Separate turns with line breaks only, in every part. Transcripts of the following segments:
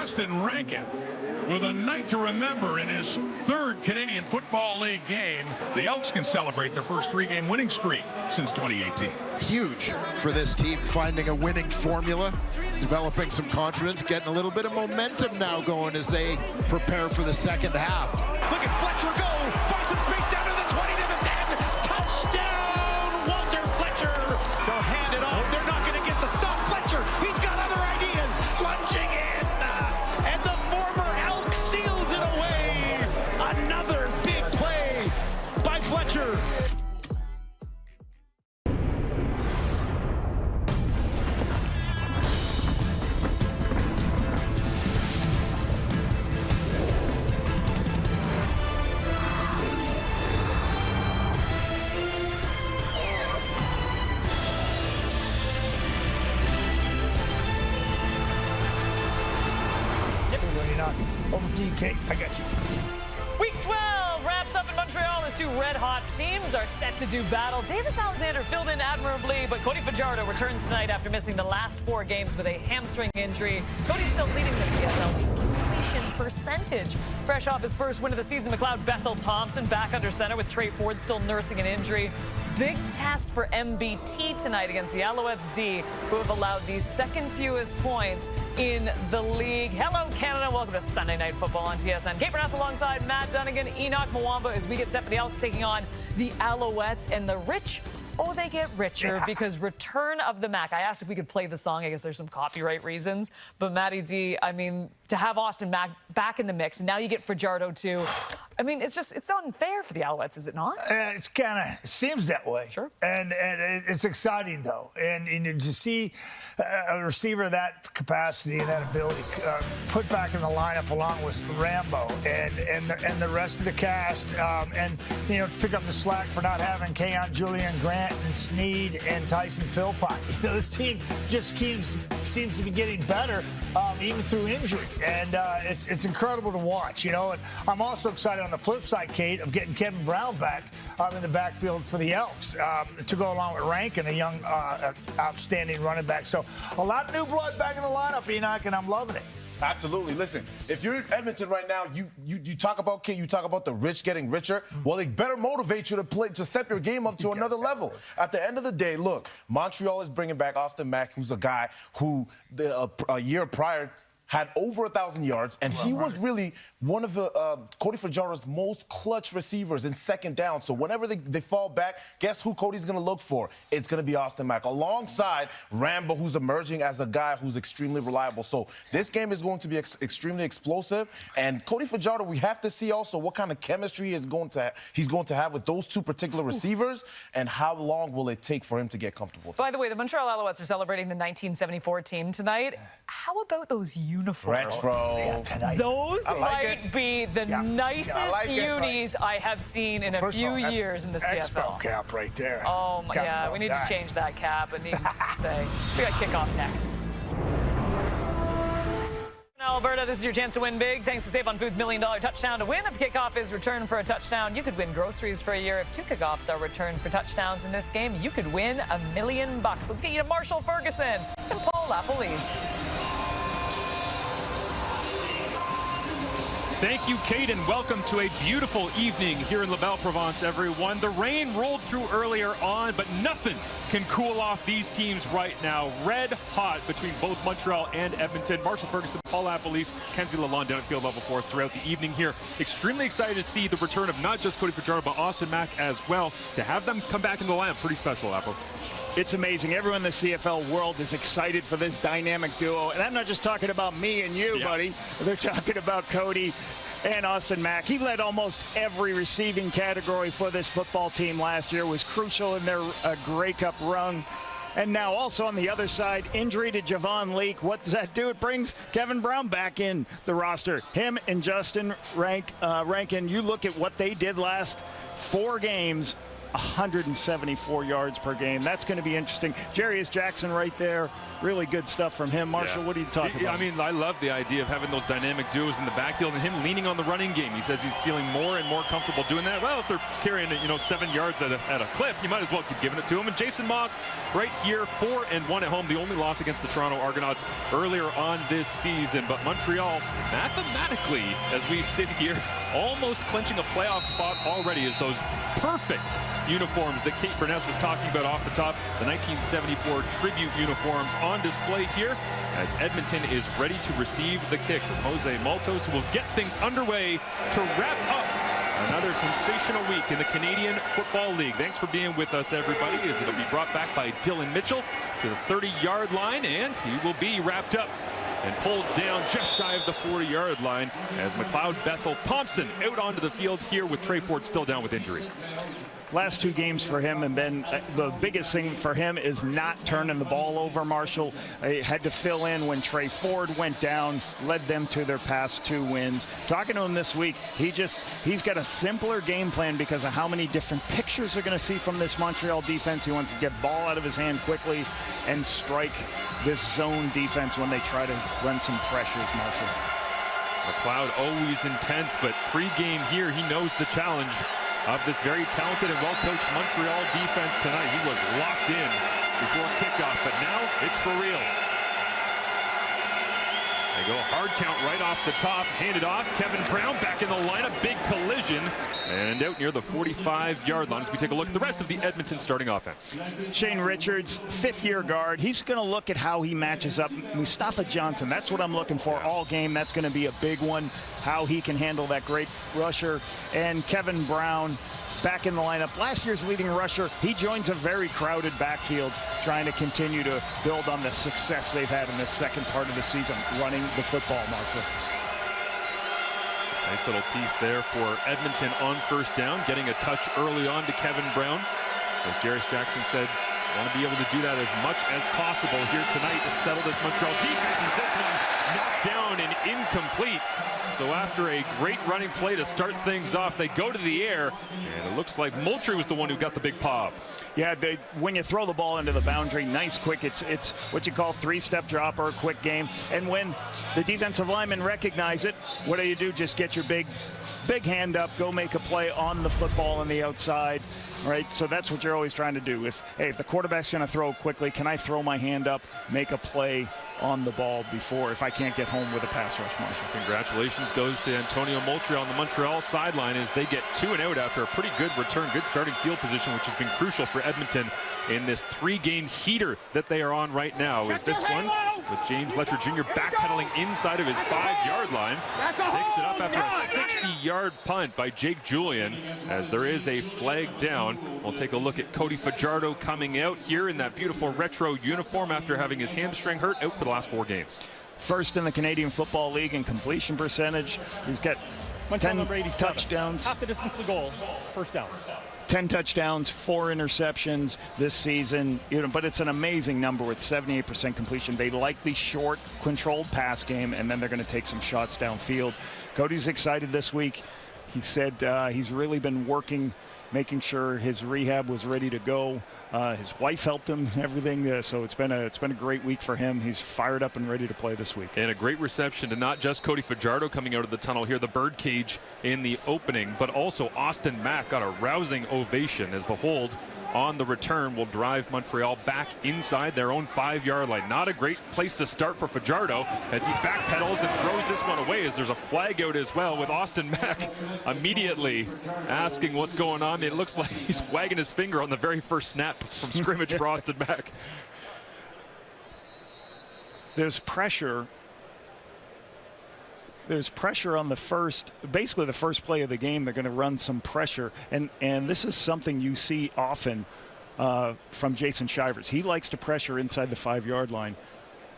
Austin Rankin with a night to remember in his third Canadian Football League game. The Elks can celebrate their first three-game winning streak since 2018.
Huge for this team, finding a winning formula, developing some confidence, getting a little bit of momentum now going as they prepare for the second half.
Look at Fletcher go, finds some space down to the 20 to the 10. Touchdown, Walter Fletcher. They'll hand it off. They're not going to get the stop. Fletcher, he's got other ideas. Lunging in, and the former Elk seals it away. Another big play by Fletcher. Over DK, I got you.
Week 12 wraps up in Montreal as two red-hot teams are set to do battle. Davis Alexander filled in admirably, but Cody Fajardo returns tonight after missing the last 4 games with a hamstring injury. Cody's still leading the CFL in completion percentage. Fresh off his first win of the season, McLeod Bethel Thompson back under center with Trey Ford still nursing an injury. Big test for MBT tonight against the Alouettes D, who have allowed the second fewest points in the league. Hello, Canada. Welcome to Sunday Night Football on TSN. Kate Burness alongside Matt Dunnigan, Enoch Mwamba as we get set for the Elks taking on the Alouettes. And the rich, oh, they get richer because Return of the Mac. I asked if we could play the song. I guess there's some copyright reasons. But Matty D, I mean, to have Austin Mac back in the mix, and now you get Fajardo too. I mean, it's unfair for the Alouettes, is it not?
It's kind of, it seems that way.
Sure.
And it's exciting, though. And to see a receiver of that capacity and that ability put back in the lineup along with Rambo and the rest of the cast, and, you know, to pick up the slack for not having Keon Julian Grant and Sneed and Tyson Philpott. You know, this team just seems to be getting better, even through injury. And it's incredible to watch, you know. And I'm also excited on the flip side, Kate, of getting Kevin Brown back in the backfield for the Elks to go along with Rankin, a young, outstanding running back. So a lot of new blood back in the lineup, Enoch, and I'm loving it.
Absolutely. Listen, if you're in Edmonton right now, you talk about Kate, you talk about the rich getting richer. Well, they better motivate you to step your game up to another level. At the end of the day, look, Montreal is bringing back Austin Mack, who's a guy who a year prior had over 1,000 yards, and he was really one of Cody Fajardo's most clutch receivers in second down. So whenever they fall back, guess who Cody's going to look for? It's going to be Austin Mack, alongside Rambo, who's emerging as a guy who's extremely reliable. So this game is going to be extremely explosive. And Cody Fajardo, we have to see also what kind of chemistry he's going to have with those two particular receivers, and how long will it take for him to get comfortable.
By the way, the Montreal Alouettes are celebrating the 1974 team tonight. How about those uniforms?
Retro.
Yeah,
those might be the nicest unis I have seen in a few years in the CFL.
Expo cap right there.
Oh, my God. We need to change that cap. It needs to say. We got kickoff next. Now, Alberta, this is your chance to win big. Thanks to Save on Foods' $1 million touchdown to win. If kickoff is returned for a touchdown, you could win groceries for a year. If 2 kickoffs are returned for touchdowns in this game, you could win $1 million. Let's get you to Marshall Ferguson and Paul LaPolice.
Thank you, Kate, and welcome to a beautiful evening here in La Belle Provence, everyone. The rain rolled through earlier on, but nothing can cool off these teams right now. Red hot between both Montreal and Edmonton. Marshall Ferguson, Paul LaPolice, Kenzie Lalonde down at field level for us throughout the evening here. Extremely excited to see the return of not just Cody Fajardo, but Austin Mack as well. To have them come back in the lineup, pretty special, Lapo.
It's amazing. Everyone in the CFL world is excited for this dynamic duo. And I'm not just talking about me and you, buddy. They're talking about Cody and Austin Mack. He led almost every receiving category for this football team last year, was crucial in their Grey Cup run. And now also on the other side, injury to Javon Leake. What does that do? It brings Kevin Brown back in the roster. Him and Justin Rankin, you look at what they did last 4 games, 174 yards per game. That's going to be interesting. Jarius Jackson right there really good stuff from him. Marshall, what are you talking about?
I mean, I love the idea of having those dynamic duos in the backfield and him leaning on the running game. He says he's feeling more and more comfortable doing that. Well, if they're carrying it, 7 yards at a clip, you might as well keep giving it to him. And Jason Moss right here, 4-1 at home, the only loss against the Toronto Argonauts earlier on this season. But Montreal, mathematically, as we sit here, almost clinching a playoff spot already, as those perfect uniforms that Kate Burness was talking about off the top, the 1974 tribute uniforms on display here, as Edmonton is ready to receive the kick from Jose Maltos, who will get things underway to wrap up another sensational week in the Canadian Football League. Thanks for being with us, everybody, as it'll be brought back by Dylan Mitchell to the 30-yard line, and he will be wrapped up and pulled down just shy of the 40-yard line as McLeod Bethel Thompson out onto the field here with Trey Ford still down with injury.
Last 2 games for him, and then the biggest thing for him is not turning the ball over, Marshall. He had to fill in when Trey Ford went down, led them to their past 2 wins. Talking to him this week, he's got a simpler game plan because of how many different pictures they're going to see from this Montreal defense. He wants to get ball out of his hand quickly and strike this zone defense when they try to run some pressures, Marshall.
McLeod always intense, but pre-game here, he knows the challenge of this very talented and well-coached Montreal defense tonight. He was locked in before kickoff, but now it's for real. They go hard count right off the top, handed off. Kevin Brown back in the lineup, big collision, and out near the 45-yard line as we take a look at the rest of the Edmonton starting offense.
Shane Richards, 5th-year guard. He's going to look at how he matches up. Mustafa Johnson, that's what I'm looking for all game. That's going to be a big one, how he can handle that great rusher. And Kevin Brown back in the lineup. Last year's leading rusher. He joins a very crowded backfield, trying to continue to build on the success they've had in this second part of the season, running the football, Marshall.
Nice little piece there for Edmonton on first down, getting a touch early on to Kevin Brown. As Jarris Jackson said, want to be able to do that as much as possible here tonight to settle this Montreal defense. As this one knocked down and incomplete. So after a great running play to start things off, they go to the air, and it looks like Moultrie was the one who got the big pop.
Yeah, when you throw the ball into the boundary, nice, quick, it's what you call 3-step drop or a quick game. And when the defensive linemen recognize it, what do? Just get your big hand up, go make a play on the football on the outside. Right, so that's what you're always trying to do. If the quarterback's going to throw quickly, can I throw my hand up, make a play on the ball before if I can't get home with a pass rush, Marshall?
Congratulations goes to Antonio Moultrie on the Montreal sideline as they get 2 and out after a pretty good return, good starting field position, which has been crucial for Edmonton in this 3-game heater that they are on right now. Is this one with James Letcher Jr. backpedaling inside of his 5-yard line. Picks it up after a 60-yard punt by Jake Julian as there is a flag down. We'll take a look at Cody Fajardo coming out here in that beautiful retro uniform after having his hamstring hurt, out for the last 4 games.
First in the Canadian Football League in completion percentage. He's got 10 touchdowns.
Half the distance to goal, first down.
10 touchdowns, 4 interceptions this season, but it's an amazing number with 78% completion. They like the short, controlled pass game, and then they're going to take some shots downfield. Cody's excited this week. He said he's really been working, making sure his rehab was ready to go. His wife helped him, everything. So it's been a great week for him. He's fired up and ready to play this week.
And a great reception to not just Cody Fajardo coming out of the tunnel here, the birdcage in the opening, but also Austin Mack got a rousing ovation as the hold on the return will drive Montreal back inside their own 5-yard line. Not a great place to start for Fajardo as he backpedals and throws this one away as there's a flag out as well with Austin Mack immediately asking what's going on. It looks like he's wagging his finger on the very first snap from scrimmage for Austin Mack.
There's pressure. There's pressure on the basically the first play of the game. They're going to run some pressure. And this is something you see often from Jason Shivers. He likes to pressure inside the 5-yard line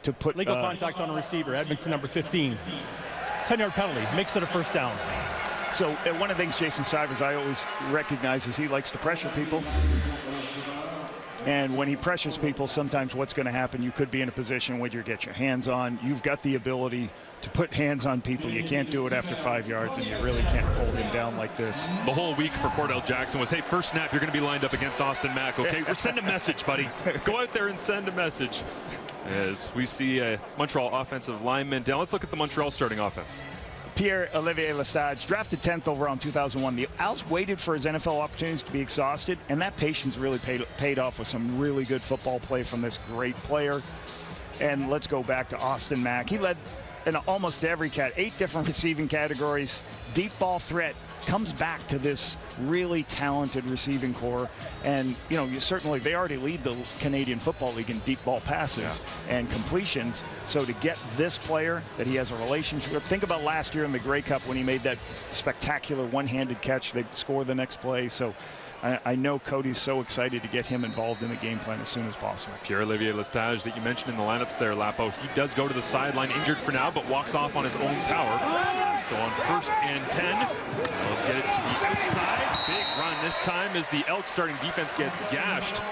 to put
legal contact on a receiver, Edmonton number 15. 10-yard penalty, makes it a first down.
So one of the things Jason Shivers I always recognize is he likes to pressure people. And when he pressures people, sometimes what's going to happen, you could be in a position where you get your hands on. You've got the ability to put hands on people. You can't do it after 5 yards, and you really can't hold him down like this.
The whole week for Cordell Jackson was, hey, first snap, you're going to be lined up against Austin Mack, okay? Send a message, buddy. Go out there and send a message. As we see a Montreal offensive lineman down. Let's look at the Montreal starting offense.
Pierre-Olivier Lestage, drafted 10th overall in 2001. The Owls waited for his NFL opportunities to be exhausted, and that patience really paid off with some really good football play from this great player. And let's go back to Austin Mack. He led in almost every 8 different receiving categories. Deep ball threat comes back to this really talented receiving core. And, you know, they already lead the Canadian Football League in deep ball passes and completions. So to get this player that he has a relationship with, think about last year in the Grey Cup when he made that spectacular one-handed catch. They'd score the next play. So I know Cody's so excited to get him involved in the game plan as soon as possible.
Pierre-Olivier Lestage that you mentioned in the lineups there, Lapo. He does go to the sideline injured for now, but walks off on his own power. So on 1st and 10, they'll get it to the outside. Big run this time as the Elks starting defense gets gashed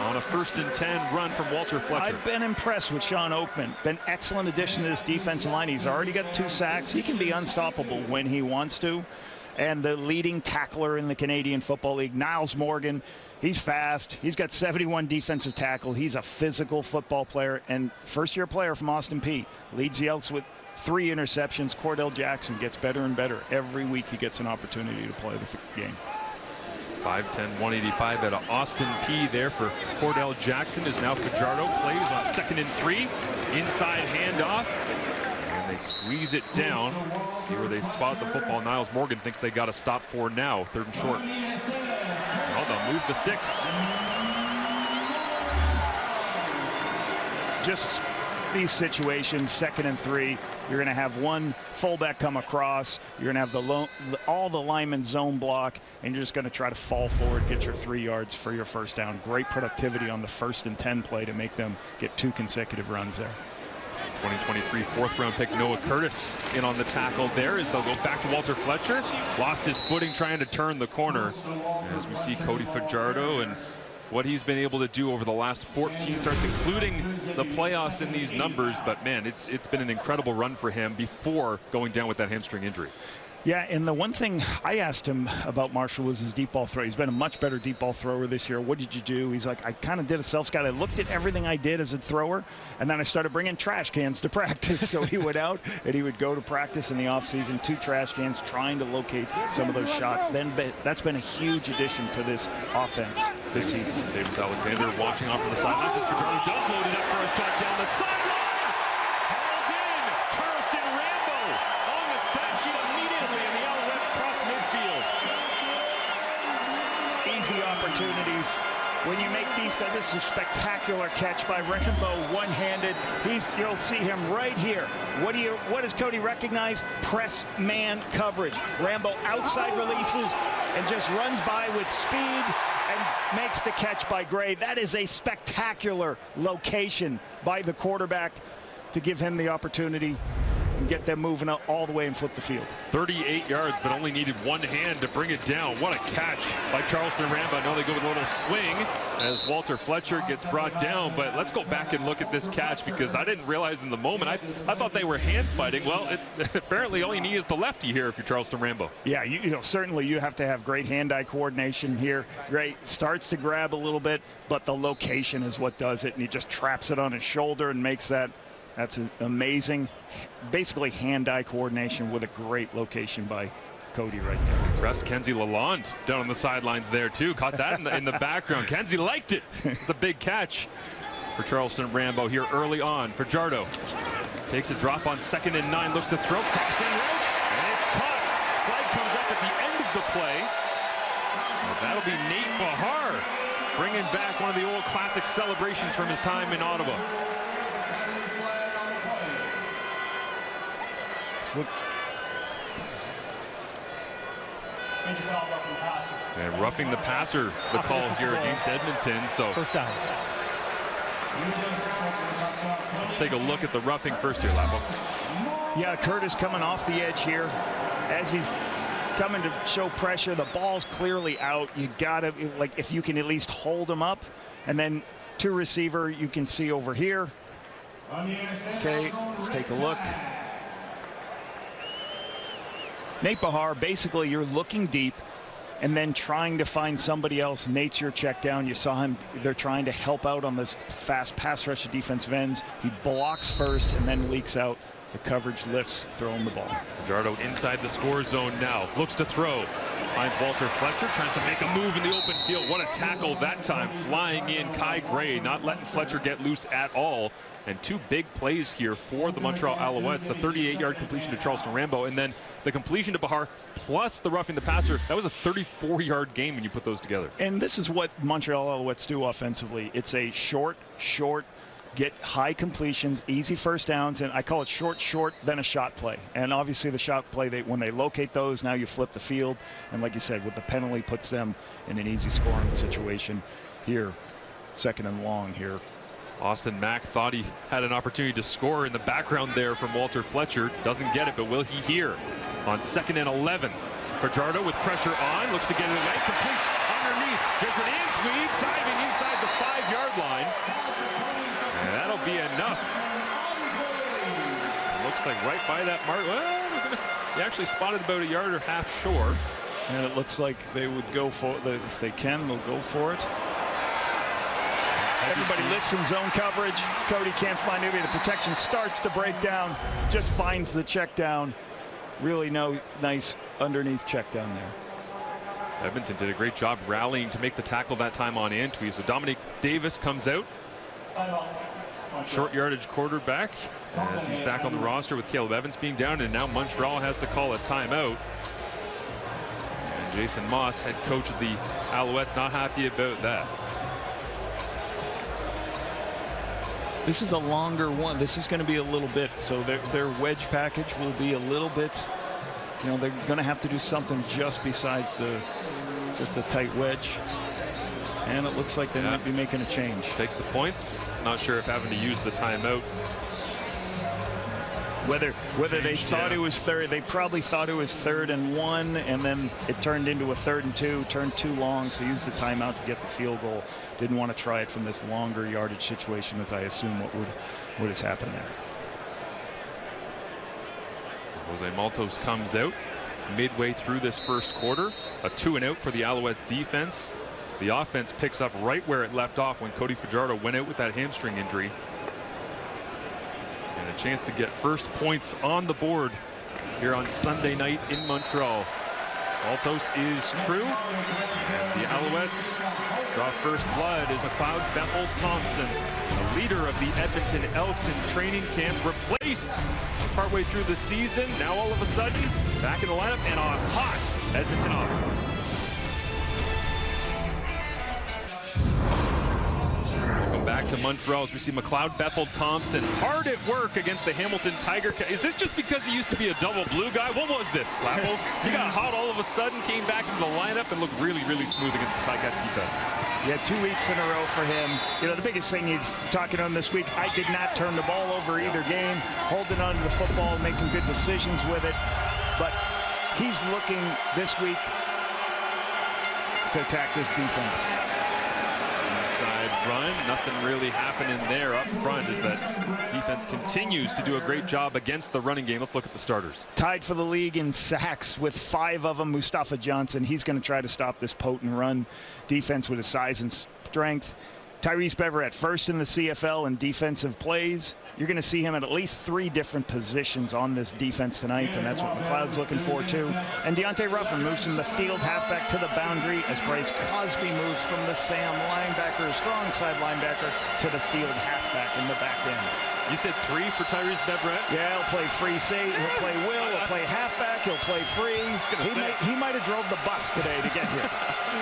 on a 1st and 10 run from Walter Fletcher.
I've been impressed with Sean Oakman. Been excellent addition to this defensive line. He's already got 2 sacks. He can be unstoppable when he wants to. And the leading tackler in the Canadian Football League, Niles Morgan, he's fast. He's got 71 defensive tackle. He's a physical football player and first-year player from Austin Peay. Leads the Elks with 3 interceptions. Cordell Jackson gets better and better. Every week he gets an opportunity to play the game.
5'10", 185 at Austin Peay there for Cordell Jackson. Is now Fajardo plays on 2nd and 3. Inside handoff. They squeeze it down. See where they spot the football. Niles Morgan thinks they got to stop for now. 3rd and short. Well, they'll move the sticks.
Just these situations, 2nd and 3. You're going to have one fullback come across. You're going to have all the linemen zone block, and you're just going to try to fall forward, get your 3 yards for your first down. Great productivity on the 1st and 10 play to make them get 2 consecutive runs there.
2023 4th-round pick Noah Curtis in on the tackle there as they'll go back to Walter Fletcher. Lost his footing trying to turn the corner. As we see Cody Fajardo and what he's been able to do over the last 14 starts, including the playoffs in these numbers. But, man, it's been an incredible run for him before going down with that hamstring injury.
Yeah, and the one thing I asked him about Marshall was his deep ball throw. He's been a much better deep ball thrower this year. What did you do? He's like, I kind of did a self-scout. I looked at everything I did as a thrower, and then I started bringing trash cans to practice. So he went out, and he would go to practice in the offseason, 2 trash cans, trying to locate some of those shots. That's been a huge addition to this offense this season.
Davis Alexander watching off on the sidelines as Fajardo does load it up for a shot down the sideline. Hauled in. Charleston Rambo on the stat sheet immediately, and the Alouettes cross midfield.
Easy opportunities. When you make these, this is a spectacular catch by Rambo, one-handed. You'll see him right here. What does Cody recognize? Press man coverage. Rambo outside releases and just runs by with speed and makes the catch by Gray. That is a spectacular location by the quarterback to give him the opportunity and get them moving up all the way and flip the field.
38 yards, but only needed one hand to bring it down. What a catch by Charleston Rambo. Now they go with a little swing as Walter Fletcher gets brought down. But let's go back and look at this catch because I didn't realize in the moment. I thought they were hand fighting. Well, apparently all you need is the lefty here if you're Charleston Rambo.
Yeah, you know, certainly you have to have great hand-eye coordination here. Great, starts to grab a little bit, but the location is what does it, and he just traps it on his shoulder and makes that. That's an amazing, basically hand-eye coordination with a great location by Cody right there.
Impressed Kenzie Lalonde down on the sidelines there too. Caught that in the background. Kenzie liked it. It's a big catch for Charleston Rambo here early on. Fajardo takes a drop on 2nd and 9. Looks to throw. Crossing route. And it's caught. Flag comes up at the end of the play. And that'll be Nate Bahar bringing back one of the old classic celebrations from his time in Ottawa. And roughing the passer, the call here against Edmonton. So
first down.
Let's take a look at the roughing first here, Lapo.
Yeah, Curtis coming off the edge here as he's coming to show pressure. The ball's clearly out. You gotta, like, if you can at least hold him up, and then to receiver, you can see over here. Okay, let's take a look. Nate Behar, basically you're looking deep and then trying to find somebody else. Nate's your check down. You saw him, they're trying to help out on this fast pass rush of defensive ends. He blocks first and then leaks out. The coverage lifts, throwing the ball.
Fajardo inside the score zone now. Looks to throw. Finds Walter Fletcher. Tries to make a move in the open field. What a tackle that time. Flying in Kai Gray. Not letting Fletcher get loose at all. And two big plays here for the Montreal Alouettes. The 38-yard completion to Charleston Rambo. And then the completion to Behar plus the roughing the passer. That was a 34-yard game when you put those together.
And this is what Montreal Alouettes do offensively. It's a short, get high completions, easy first downs, and I call it short, then a shot play. And obviously the shot play, when they locate those, now you flip the field. And like you said, with the penalty, puts them in an easy scoring situation here. Second and long here.
Austin Mack thought he had an opportunity to score in the background there from Walter Fletcher. Doesn't get it, but will he here? On 2nd and 11. Fajardo with pressure on, looks to get it away, completes underneath. There's an Antweed diving inside the 5-yard line. And that'll be enough. Looks like right by that mark. Well, he actually spotted about a yard or half short.
And it looks like they would go for it. If they can, they'll go for it. Everybody lifts in zone coverage. Cody can't find anybody. The protection starts to break down. Just finds the check down. Really nice underneath check down there.
Edmonton did a great job rallying to make the tackle that time on Antwi. So Dominic Davis comes out. Short yardage quarterback as he's back on the roster with Caleb Evans being down, and now Montreal has to call a timeout. And Jason Moss, head coach of the Alouettes, not happy about that.
This is a longer one. This is going to be a little bit, so their wedge package will be a little bit, they're going to have to do something just besides just the tight wedge. And it looks like they might be making a change.
Take the points. Not sure if having to use the timeout.
Whether they thought it was third, they probably thought it was 3rd and 1, and then it turned into a 3rd and 2, turned too long, so used the timeout to get the field goal. Didn't want to try it from this longer yardage situation, as I assume what has happened there.
Jose Maltos comes out midway through this first quarter. A 2-and-out for the Alouettes defense. The offense picks up right where it left off when Cody Fajardo went out with that hamstring injury. And a chance to get first points on the board here on Sunday night in Montreal. Maltos is true. And the Alouettes draw first blood as McLeod Bethel-Thompson, the leader of the Edmonton Elks in training camp, replaced partway through the season. Now all of a sudden, back in the lineup and a hot Edmonton offense. Back to Montreal as we see McLeod Bethel-Thompson hard at work against the Hamilton Tiger. Is this just because he used to be a double blue guy? What was this, Lapo? He got hot all of a sudden, came back into the lineup, and looked really, really smooth against the Ticats defense.
Yeah, 2 weeks in a row for him. The biggest thing he's talking to him this week, I did not turn the ball over either game, holding on to the football, making good decisions with it. But he's looking this week to attack this defense.
Inside run, nothing really happening there up front as that defense continues to do a great job against the running game. Let's look at the starters.
Tied for the league in sacks with 5 of them. Mustafa Johnson, he's going to try to stop this potent run defense with his size and strength. Tyrese Beverett, first in the CFL in defensive plays. You're going to see him at least 3 different positions on this defense tonight, and that's what McLeod's looking for too. And Deontay Ruffin moves from the field halfback to the boundary as Bryce Cosby moves from the Sam linebacker, strong side linebacker, to the field halfback in the back end.
You said 3 for Tyrese Beverett?
Yeah, he'll play free safety, he'll play will, he'll play halfback, he'll play free. He might have drove the bus today to get here.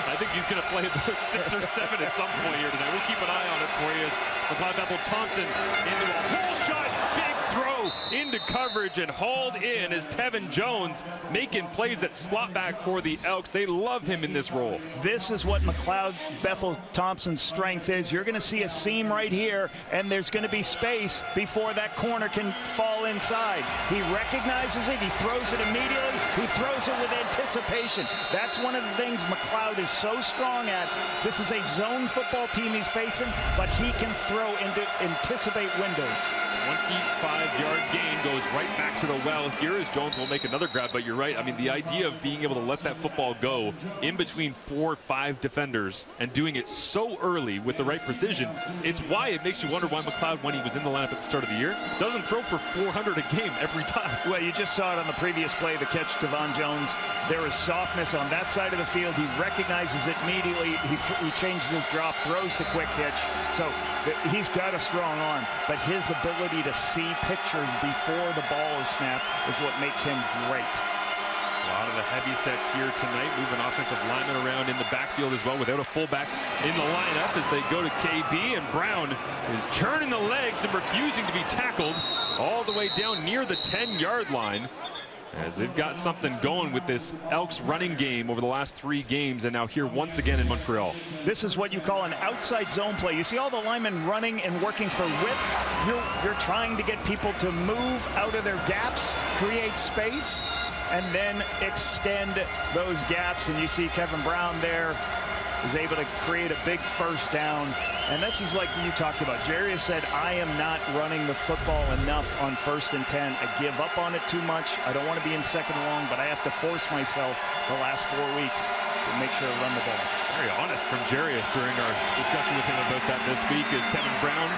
I think he's going to play about 6 or 7 at some point here tonight. We'll keep an eye on it for you as McLeod Bethel-Thompson into a hole shot. Big throw into coverage and hauled in as Tevin Jones making plays that slot back for the Elks. They love him in this role.
This is what McLeod Bethel Thompson's strength is. You're going to see a seam right here, and there's going to be space before that corner can fall inside. He recognizes it. He throws it immediately. He throws it with anticipation. That's one of the things McLeod is so strong at. This is a zone football team he's facing, but he can throw into anticipate windows.
25-yard gain goes right back to the well here as Jones will make another grab, but you're right. I mean, the idea of being able to let that football go in between 4 or 5 defenders and doing it so early with the right precision, it's why it makes you wonder why McLeod, when he was in the lineup at the start of the year, doesn't throw for 400 a game every time.
Well, you just saw it on the previous play, the catch to Devon Jones. There is softness on that side of the field. He recognizes it immediately. He changes his drop, throws the quick pitch. So he's got a strong arm, but his ability to see pictures before the ball is snapped is what makes him great.
A lot of the heavy sets here tonight, moving offensive linemen around in the backfield as well without a fullback in the lineup as they go to KB, and Brown is churning the legs and refusing to be tackled all the way down near the 10-yard line, as they've got something going with this Elks running game over the last 3 games, and now here once again in Montreal.
This is what you call an outside zone play. You see all the linemen running and working for width. You're trying to get people to move out of their gaps, create space, and then extend those gaps. And you see Kevin Brown there is able to create a big first down. And this is like you talked about. Jerry said, I am not running the football enough on 1st and 10. I give up on it too much. I don't want to be in 2nd and long, but I have to force myself the last 4 weeks to make sure I run the ball.
Very honest from Jarius during our discussion with him about that this week as Kevin Brown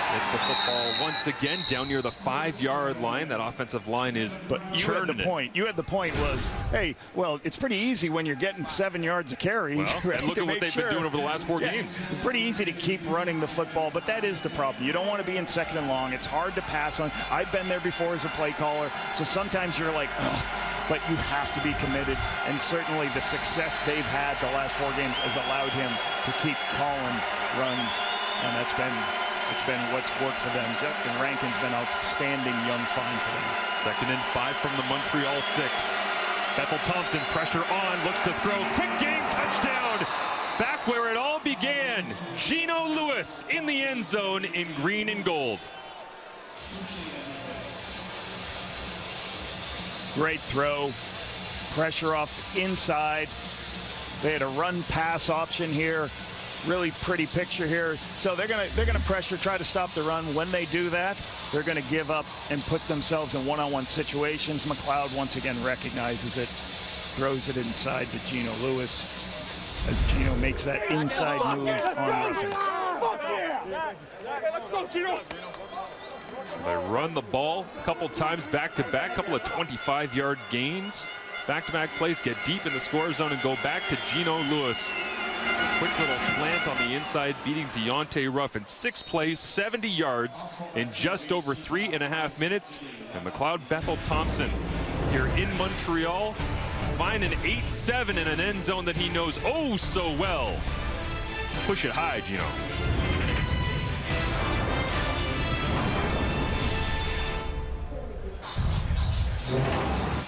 gets the football once again down near the 5-yard line. That offensive line is churning it.
You had the point was, hey, well, it's pretty easy when you're getting 7 yards a carry.
Well, and look at what they've been doing over the last 4 games.
It's pretty easy to keep running the football, but that is the problem. You don't want to be in 2nd and long. It's hard to pass on. I've been there before as a play caller, so sometimes you're like, ugh. But you have to be committed, and certainly the success they've had the last 4 games has allowed him to keep calling runs, and it's been what's worked for them. Justin Rankin's been outstanding young find for them.
2nd and 5 from the Montreal 6. Bethel Thompson, pressure on, looks to throw, quick game, touchdown. Back where it all began, Gino Lewis in the end zone in green and gold.
Great throw, pressure off inside. They had a run-pass option here. Really pretty picture here. So they're gonna pressure, try to stop the run. When they do that, they're gonna give up and put themselves in one-on-one situations. McLeod once again recognizes it, throws it inside to Gino Lewis as Gino makes that inside move on Ruffin.
Let's go, Gino.
They run the ball a couple times back-to-back, couple of 25-yard gains. Back-to-back plays, get deep in the score zone and go back to Gino Lewis. Quick little slant on the inside, beating Deontay Ruffin. 6 plays, 70 yards in just over 3.5 minutes. And McLeod Bethel Thompson here in Montreal, find an 8-7 in an end zone that he knows oh so well. Push it high, Gino.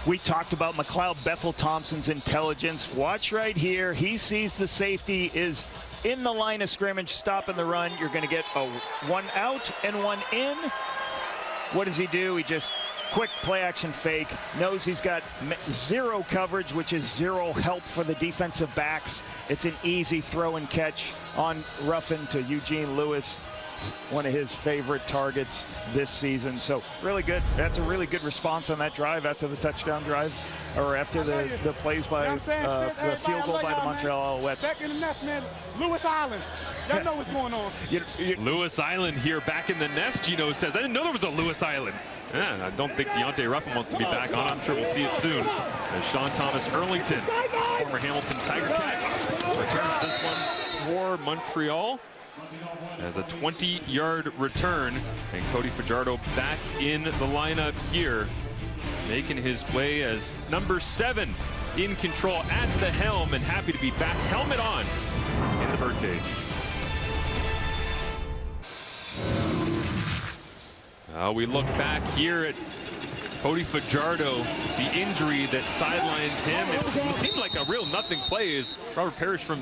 We talked about McLeod Bethel Thompson's intelligence. Watch right here. He sees the safety is in the line of scrimmage, stopping the run. You're going to get a 1 out and 1 in. What does he do? He just quick play action fake. Knows he's got 0 coverage, which is 0 help for the defensive backs. It's an easy throw and catch on Ruffin to Eugene Lewis, one of his favorite targets this season. So really good. That's a really good response on that drive after the touchdown drive, or after the plays by the field goal by the Montreal Alouettes.
Back in the nest, man. Lewis Island. Y'all know what's going on.
Lewis Island here back in the nest. Gino says, I didn't know there was a Lewis Island. Yeah, I don't think Deontay Ruffin wants to be back on. I'm sure we'll see it soon. As Sean Thomas Erlington, former Hamilton Tiger Cat, returns this one for Montreal as a 20-yard return. And Cody Fajardo back in the lineup here, making his way as number 7 in control at the helm, and happy to be back, helmet on, in the birdcage. We look back here at Cody Fajardo, the injury that sidelined him. It seemed like a real nothing play as Robert Parrish from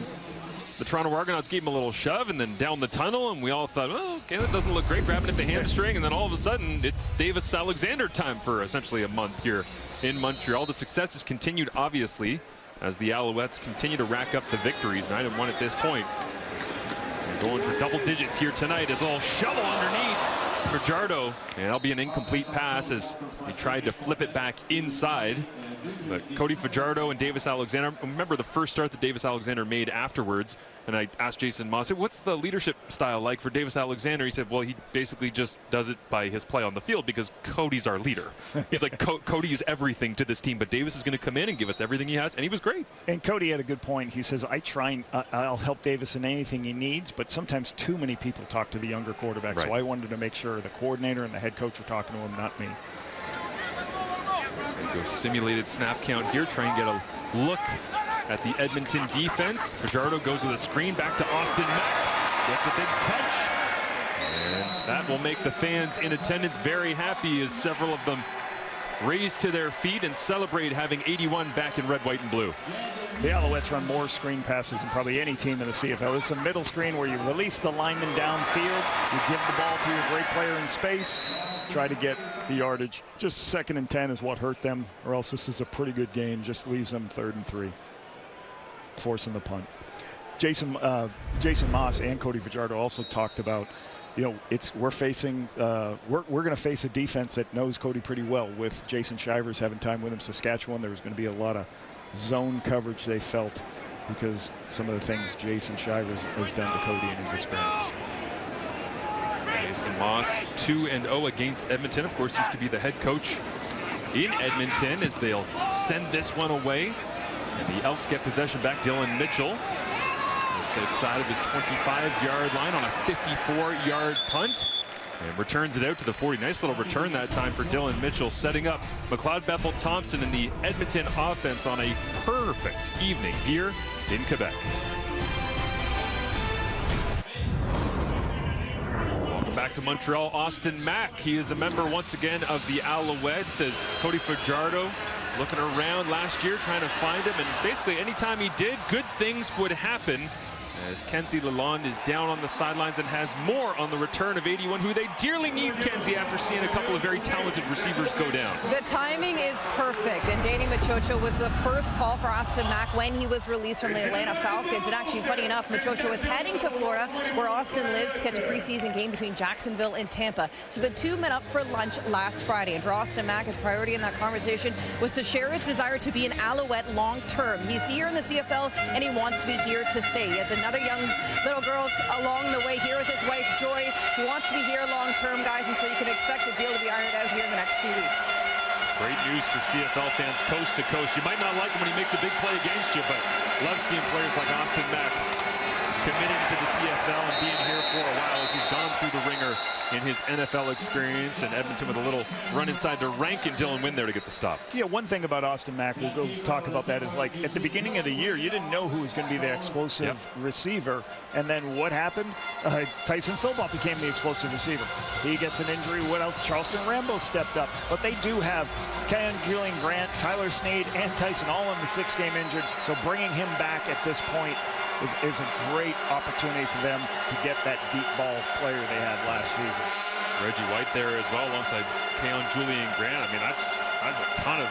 the Toronto Argonauts gave him a little shove and then down the tunnel, and we all thought, oh, okay, that doesn't look great, grabbing at the hamstring, and then all of a sudden it's Davis Alexander time for essentially a month here in Montreal. The success has continued, obviously, as the Alouettes continue to rack up the victories, 9-1 at this point. And going for double digits here tonight as a little shovel underneath Fajardo, and that'll be an incomplete pass as he tried to flip it back inside. But Cody Fajardo and Davis Alexander, remember the first start that Davis Alexander made afterwards, and I asked Jason Moss, what's the leadership style like for Davis Alexander? He said, well, he basically just does it by his play on the field because Cody's our leader. He's like, Cody is everything to this team, but Davis is going to come in and give us everything he has, and he was great.
And Cody had a good point. He says, I'll help Davis in anything he needs, but sometimes too many people talk to the younger quarterback, right. So I wanted to make sure the coordinator and the head coach were talking to him, not me.
Go simulated snap count here, try and get a look at the Edmonton defense. Fajardo goes with a screen back to Austin Mack, gets a big touch, and that will make the fans in attendance very happy as several of them raise to their feet and celebrate having 81 back in red, white, and blue.
The Alouettes run more screen passes than probably any team in the CFL. It's a middle screen where you release the lineman downfield, you give the ball to your great player in space, try to get the yardage. Just 2nd and 10 is what hurt them, or else this is a pretty good game. Just leaves them 3rd and 3, forcing the punt. Jason Moss and Cody Fajardo also talked about, we're going to face a defense that knows Cody pretty well. With Jason Shivers having time with him, Saskatchewan, there was going to be a lot of zone coverage, they felt, because some of the things Jason Shivers has done to Cody in his experience.
Jason Moss 2-0 against Edmonton. Of course, used to be the head coach in Edmonton as they'll send this one away. And the Elks get possession back. Dylan Mitchell outside of his 25-yard line on a 54-yard punt. And returns it out to the 40. Nice little return that time for Dylan Mitchell, setting up McLeod Bethel-Thompson and the Edmonton offense on a perfect evening here in Quebec. Welcome back to Montreal. Austin Mack, he is a member once again of the Alouettes, as Cody Fajardo looking around last year trying to find him, and basically anytime he did, good things would happen, as Kenzie Lalonde is down on the sidelines and has more on the return of 81, who they dearly need, Kenzie, after seeing a couple of very talented receivers go down.
The timing is perfect, and Danny Machocho was the first call for Austin Mack when he was released from the Atlanta Falcons. And actually, funny enough, Machocho was heading to Florida, where Austin lives, to catch a preseason game between Jacksonville and Tampa. So the two met up for lunch last Friday, and for Austin Mack, his priority in that conversation was to share his desire to be an Alouette long-term. He's here in the CFL, and he wants to be here to stay. He has another young little girl along the way here with his wife Joy, who wants to be here long term, guys, and so you can expect the deal to be ironed out here in the next few weeks.
Great news for CFL fans coast to coast. You might not like him when he makes a big play against you, but love seeing players like Austin Mack committing to the CFL and being here for a while as he's gone through the ringer in his NFL experience. And Edmonton with a little run inside to Rankin. Dylan Wynn there to get the stop.
Yeah, one thing about Austin Mack, we'll go talk about that, is like at the beginning of the year, you didn't know who was going to be the explosive receiver. And then what happened? Tyson Philbott became the explosive receiver. He gets an injury. What else? Charleston Rambo stepped up. But they do have Ken, Julian Grant, Tyler Snead, and Tyson all in the 6-game injured. So bringing him back at this point is a great opportunity for them to get that deep ball player they had last season.
Reggie White there as well alongside Keon Julian Grant. I mean, that's a ton of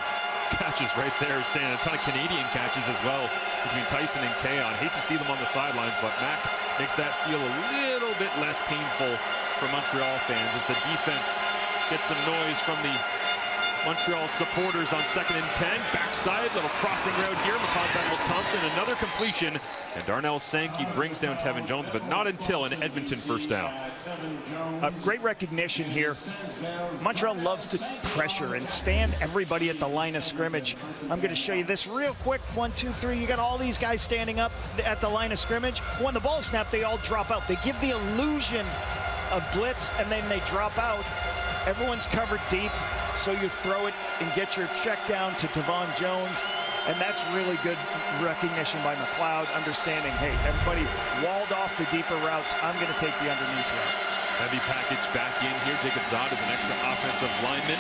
catches right there, staying a ton of Canadian catches as well between Tyson and Keon. Hate to see them on the sidelines, but Mack makes that feel a little bit less painful for Montreal fans as the defense gets some noise from the Montreal supporters on 2nd and 10. Backside, little crossing route here. McLeod Bethel-Thompson, another completion. And Darnell Sankey brings down Tevin Jones, but not until an Edmonton first down.
Great recognition here. Montreal loves to pressure and stand everybody at the line of scrimmage. I'm going to show you this real quick. 1, 2, 3. You got all these guys standing up at the line of scrimmage. When the ball snapped, they all drop out. They give the illusion of blitz, and then they drop out. Everyone's covered deep. So you throw it and get your check down to Tevin Jones. And that's really good recognition by McLeod, understanding, hey, everybody walled off the deeper routes. I'm going to take the underneath route.
Heavy package back in here. Jacob Zod is an extra offensive lineman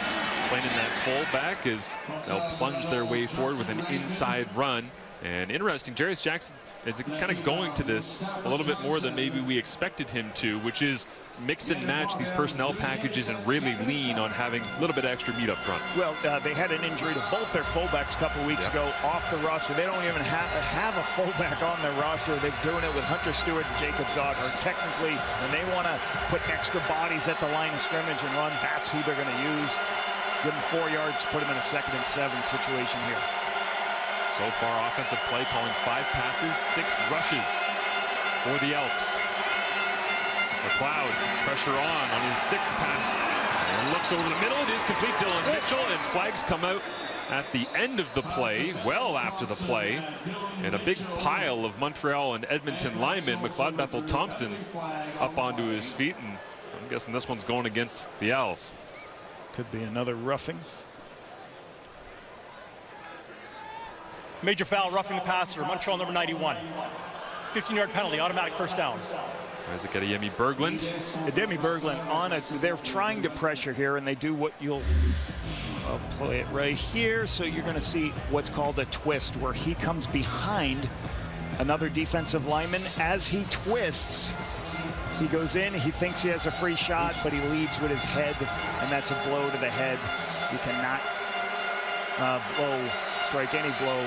playing in that fullback as they'll plunge their way forward with an inside run. And interesting, Jarius Jackson is kind of going to this a little bit more than maybe we expected him to, which is mix and match these personnel packages and really lean on having a little bit extra meat up front.
Well, they had an injury to both their fullbacks a couple weeks ago off the roster. They don't even have a fullback on their roster. They're doing it with Hunter Stewart and Jacob Zod, or technically, when they want to put extra bodies at the line of scrimmage and run, that's who they're going to use. Give them 4 yards, put them in a 2nd and 7 situation here.
So far, offensive play calling 5 passes, 6 rushes for the Elks. McLeod, pressure on his 6th pass. And looks over the middle. It is complete. Dylan Mitchell, and flags come out at the end of the play, well after the play. And a big pile of Montreal and Edmonton linemen. McLeod Bethel Thompson up onto his feet, and I'm guessing this one's going against the Owls.
Could be another roughing.
Major foul, roughing the passer, Montreal number 91. 15-yard penalty, automatic first down.
Isaac Adeyemi Berglund.
Adeyemi Berglund on it. They're trying to pressure here, and they do what I'll play it right here. So you're going to see what's called a twist, where he comes behind another defensive lineman. As he twists, he goes in, he thinks he has a free shot, but he leads with his head, and that's a blow to the head. You cannot strike any blow.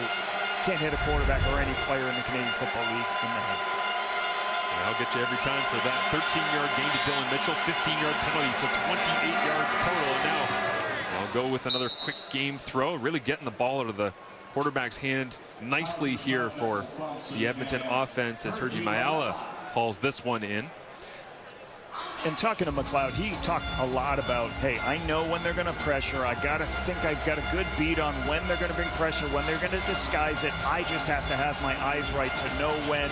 Can't hit a quarterback or any player in the Canadian Football League in the head.
I'll get you every time for that. 13-yard gain to Dylan Mitchell, 15-yard penalty, so 28 yards total. And now I'll go with another quick game throw, really getting the ball out of the quarterback's hand nicely here for the Edmonton offense as Hergy Mayala hauls this one in.
And talking to McLeod, he talked a lot about, hey, I know when they're going to pressure. I got to think I've got a good beat on when they're going to bring pressure, when they're going to disguise it. I just have to have my eyes right to know when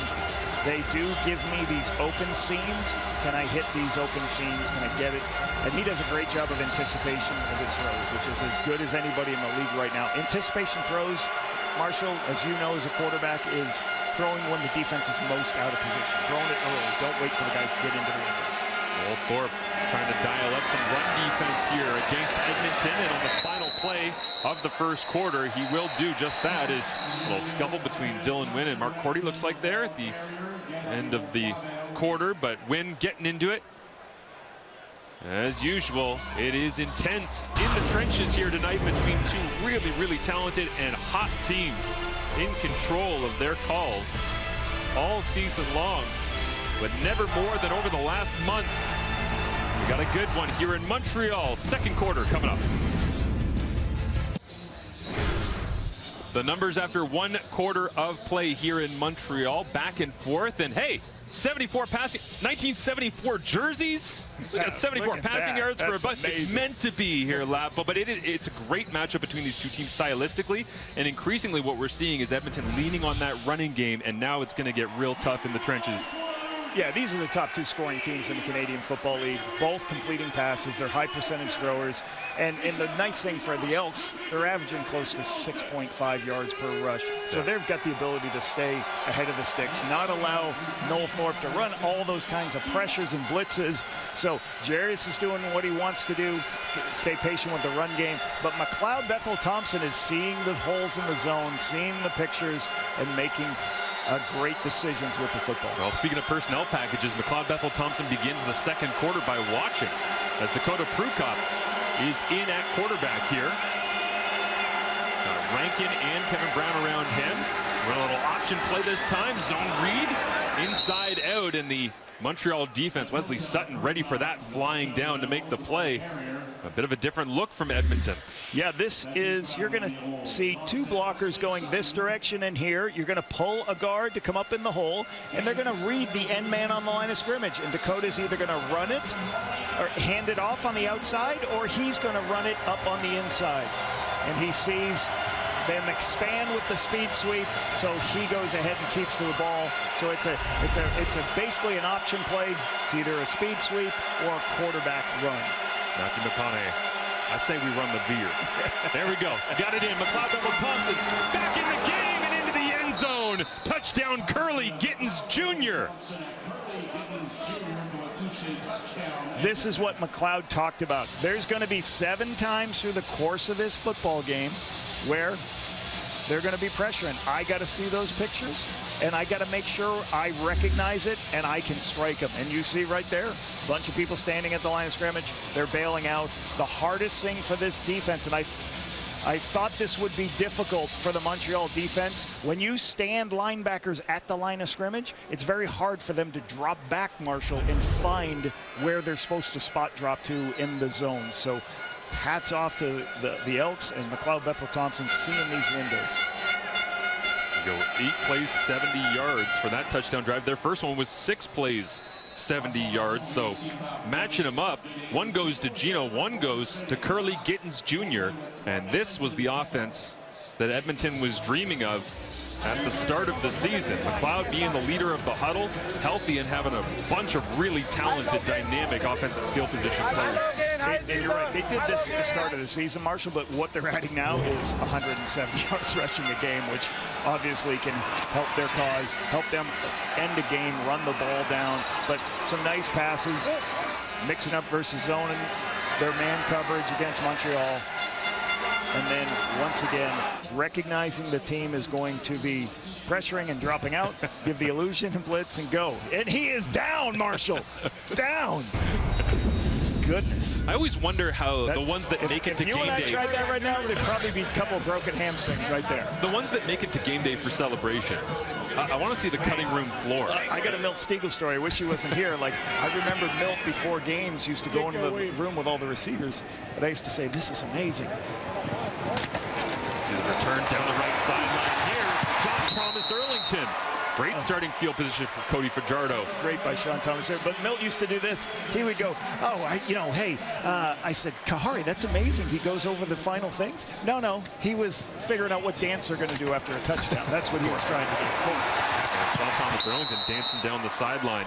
they do give me these open seams. Can I hit these open seams? Can I get it? And he does a great job of anticipation of his throws, which is as good as anybody in the league right now. Anticipation throws, Marshall, as you know as a quarterback, is throwing when the defense is most out of position. Throwing it early. Don't wait for the guys to get into the windows.
Well, Thorpe trying to dial up some run defense here against Edmonton, and on the final play of the first quarter, he will do just that. Is a little scuffle between Dylan Wynn and Mark Cordy, looks like there at the end of the quarter, but Wynn getting into it. As usual, it is intense in the trenches here tonight between two really, really talented and hot teams in control of their calls all season long, but never more than over the last month. We got a good one here in Montreal. Second quarter coming up. The numbers after 1 quarter of play here in Montreal, back and forth, and hey, 74 passing, 1974 jerseys. We got 74 passing yards for a bunch. It's meant to be here, Lapo, but it's a great matchup between these two teams stylistically, and increasingly what we're seeing is Edmonton leaning on that running game, and now it's going to get real tough in the trenches.
Yeah, these are the top 2 scoring teams in the Canadian Football League, both completing passes. They're high percentage throwers. And the nice thing for the Elks, they're averaging close to 6.5 yards per rush. So they've got the ability to stay ahead of the sticks, not allow Noel Thorpe to run all those kinds of pressures and blitzes. So Jarius is doing what he wants to do, stay patient with the run game. But McLeod Bethel Thompson is seeing the holes in the zone, seeing the pictures, and making great decisions with the football.
Well, speaking of personnel packages, McLeod Bethel Thompson begins the second quarter by watching as Dakota Prukop is in at quarterback here. Rankin and Kevin Brown around him. Run a little option play this time. Zone read inside out, and the Montreal defense, Wesley Sutton, ready for that, flying down to make the play. A bit of a different look from Edmonton.
Yeah, this is, you're going to see 2 blockers going this direction and here. You're going to pull a guard to come up in the hole, and they're going to read the end man on the line of scrimmage. And Dakota's either going to run it or hand it off on the outside, or he's going to run it up on the inside. And he sees them expand with the speed sweep, so he goes ahead and keeps the ball. So it's a basically an option play. It's either a speed sweep or a quarterback run.
Matthew McConaughey, I say we run the veer. There we go. Got it in. McLeod Bethel Thompson back in the game and into the end end zone. Touchdown, Curly Gittens Jr.
This is what McLeod talked about. There's going to be 7 times through the course of this football game where they're going to be pressuring. I got to see those pictures, and I got to make sure I recognize it and I can strike them. And you see right there, a bunch of people standing at the line of scrimmage. They're bailing out. The hardest thing for this defense, and I thought this would be difficult for the Montreal defense. When you stand linebackers at the line of scrimmage, it's very hard for them to drop back, Marshall, and find where they're supposed to spot drop to in the zone. So hats off to the Elks and McLeod Bethel-Thompson seeing these windows.
Go 8 plays, 70 yards for that touchdown drive. Their first one was 6 plays, 70 yards. So matching them up, one goes to Gino, one goes to Curly Gittens Jr. And this was the offense that Edmonton was dreaming of at the start of the season. McLeod being the leader of the huddle, healthy, and having a bunch of really talented, dynamic offensive skill position players.
And you're right, they did this at the start of the season, Marshall, but what they're adding now is 170 yards rushing a game, which obviously can help their cause, help them end the game, run the ball down. But some nice passes, mixing up versus zoning, their man coverage against Montreal. And then, once again, recognizing the team is going to be pressuring and dropping out, give the illusion and blitz and go. And he is down, Marshall. Down. Goodness.
I always wonder how the ones that make it to game day.
If you and I tried that right now, there'd probably be a couple of broken hamstrings right there.
The ones that make it to game day for celebrations. I want to see the cutting room floor.
I got a Milt Stiegel story. I wish he wasn't here. Like, I remember Milt before games used to go into the room with all the receivers. But I used to say, this is amazing.
See the return down the right sideline here. Sean Thomas Erlington. Great starting field position for Cody Fajardo.
Great by Sean Thomas there. But Milt used to do this. He would go, I said, Kahari, that's amazing. He goes over the final things. No, he was figuring out what dance they're going to do after a touchdown. That's what he was trying to do, of course.
Sean Thomas Erlington dancing down the sideline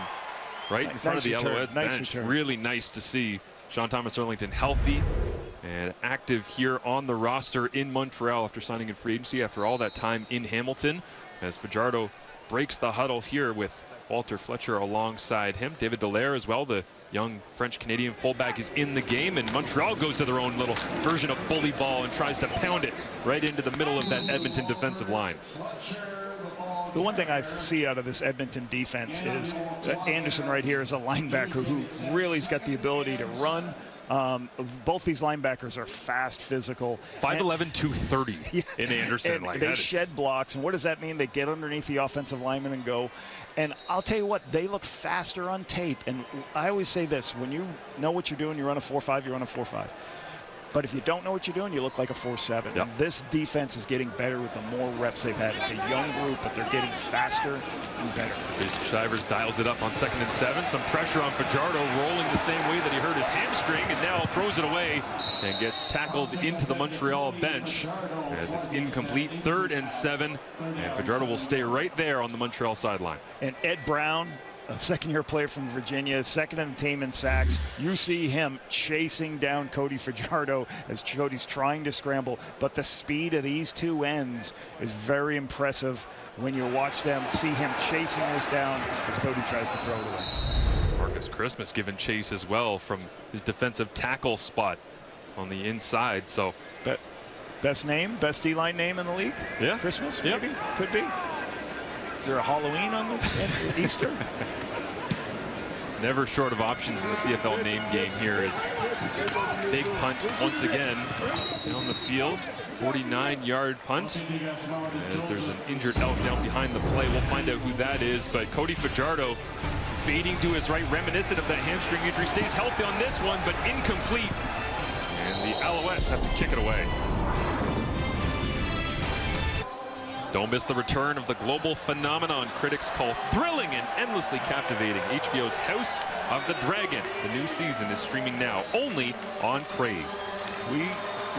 right in front of the Alouettes bench. Really nice to see Sean Thomas Erlington healthy and active here on the roster in Montreal after signing in free agency after all that time in Hamilton, as Fajardo breaks the huddle here with Walter Fletcher alongside him. David Dallaire as well, the young French-Canadian fullback, is in the game, and Montreal goes to their own little version of bully ball and tries to pound it right into the middle of that Edmonton defensive line.
The one thing I see out of this Edmonton defense is that Anderson right here is a linebacker who really has got the ability to run. Both these linebackers are fast, physical.
5'11", 230 in Anderson.
And they shed blocks. And what does that mean? They get underneath the offensive lineman and go. And I'll tell you what, they look faster on tape. And I always say this, when you know what you're doing, you run a 4.5, you run a 4.5. But if you don't know what you're doing, you look like a 4.7.
Yep.
And this defense is getting better with the more reps they've had. It's a young group, but they're getting faster and better.
Shivers dials it up on 2nd and 7. Some pressure on Fajardo, rolling the same way that he hurt his hamstring, and now throws it away and gets tackled into the Montreal bench as it's incomplete. 3rd and 7, and Fajardo will stay right there on the Montreal sideline.
And Ed Brown, a second-year player from Virginia, second in the team in sacks. You see him chasing down Cody Fajardo as Cody's trying to scramble. But the speed of these two ends is very impressive when you watch them, see him chasing this down as Cody tries to throw it away.
Marcus Christmas giving chase as well from his defensive tackle spot on the inside. So,
best D-line name in the league?
Yeah.
Christmas,
yep.
Maybe? Could be. Is there a Halloween on this? Easter?
Never short of options in the CFL name game here is big punt once again down the field. 49-yard punt. As there's an injured Elk down behind the play. We'll find out who that is. But Cody Fajardo fading to his right, reminiscent of that hamstring injury. Stays healthy on this one, but incomplete. And the Alouettes have to kick it away. Don't miss the return of the global phenomenon critics call thrilling and endlessly captivating. HBO's House of the Dragon. The new season is streaming now only on Crave.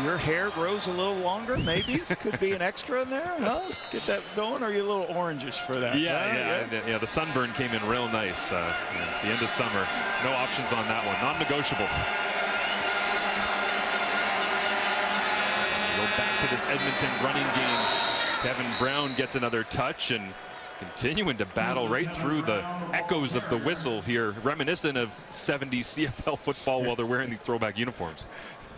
Your hair grows a little longer, maybe? Could be an extra in there, huh? Get that going, or are you a little orangish for that?
Yeah, the sunburn came in real nice at the end of summer. No options on that one, non-negotiable. Go back to this Edmonton running game Kevin Brown gets another touch and continuing to battle right through the echoes of the whistle here, reminiscent of 70s CFL football while they're wearing these throwback uniforms.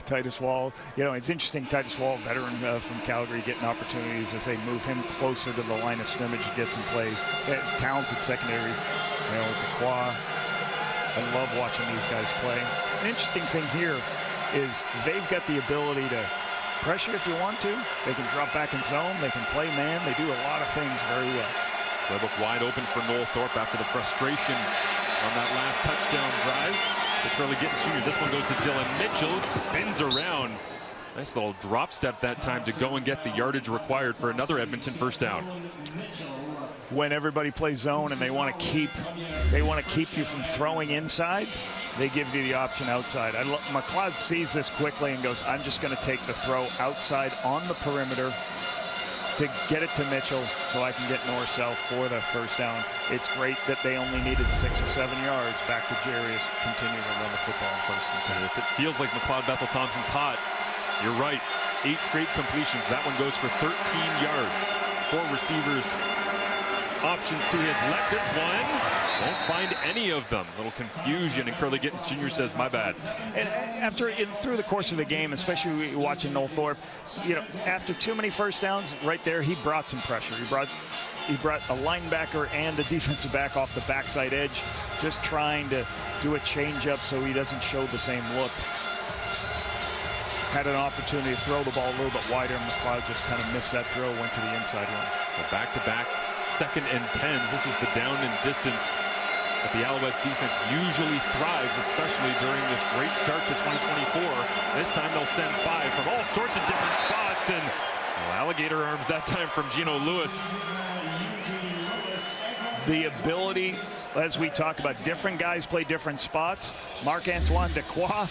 Titus Wall, it's interesting. Titus Wall, veteran from Calgary, getting opportunities as they move him closer to the line of scrimmage to get some plays. Talented secondary, Dequoy. I love watching these guys play. An interesting thing here is they've got the ability to pressure if you want to. They can drop back in zone. They can play man. They do a lot of things very well.
Playbook wide open for Noel Thorpe after the frustration on that last touchdown drive. Curly Gittens Jr. This one goes to Dylan Mitchell. It spins around. Nice little drop step that time to go and get the yardage required for another Edmonton first down.
When everybody plays zone and they want to keep you from throwing inside, they give you the option outside. McLeod sees this quickly and goes, I'm just going to take the throw outside on the perimeter to get it to Mitchell so I can get north-south for the first down. It's great that they only needed 6 or 7 yards. Back to Jerry is continuing to run the football on first and 10.
If it feels like McLeod Bethel Thompson's hot, you're right. 8 straight completions. That one goes for 13 yards. 4 receivers. Options to his left. This one won't find any of them. A little confusion, and Curly Gittens Jr. says, my bad.
And through the course of the game, especially watching Noel Thorpe, after too many first downs, right there, he brought some pressure. He brought a linebacker and a defensive back off the backside edge, just trying to do a change-up so he doesn't show the same look. Had an opportunity to throw the ball a little bit wider, and McLeod just kind of missed that throw, went to the inside one.
So back-to-back 2nd and 10s. This is the down and distance that the Alouettes defense usually thrives, especially during this great start to 2024. This time they'll send 5 from all sorts of different spots, and alligator arms that time from Gino Lewis.
The ability, as we talk about, different guys play different spots. Marc-Antoine Dequoy,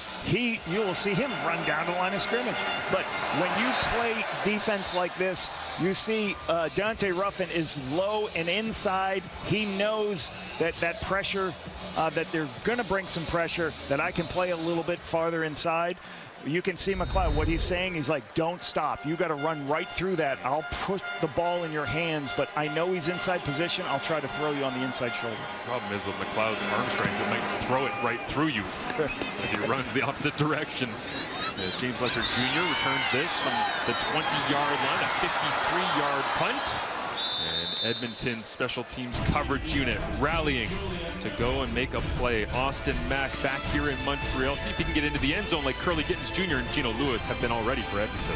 you will see him run down the line of scrimmage. But when you play defense like this, you see Dante Ruffin is low and inside. He knows that pressure, that they're going to bring some pressure, that I can play a little bit farther inside. You can see McLeod, what he's saying, he's like, don't stop. You got to run right through that. I'll put the ball in your hands, but I know he's inside position. I'll try to throw you on the inside shoulder.
The problem is with McLeod's arm strength, it might throw it right through you if he runs the opposite direction. As James Letcher Jr. returns this from the 20-yard line, a 53-yard punt. And Edmonton's special teams coverage unit rallying to go and make a play. Austin Mack back here in Montreal. See if he can get into the end zone like Curly Gittens Jr. and Gino Lewis have been already for Edmonton.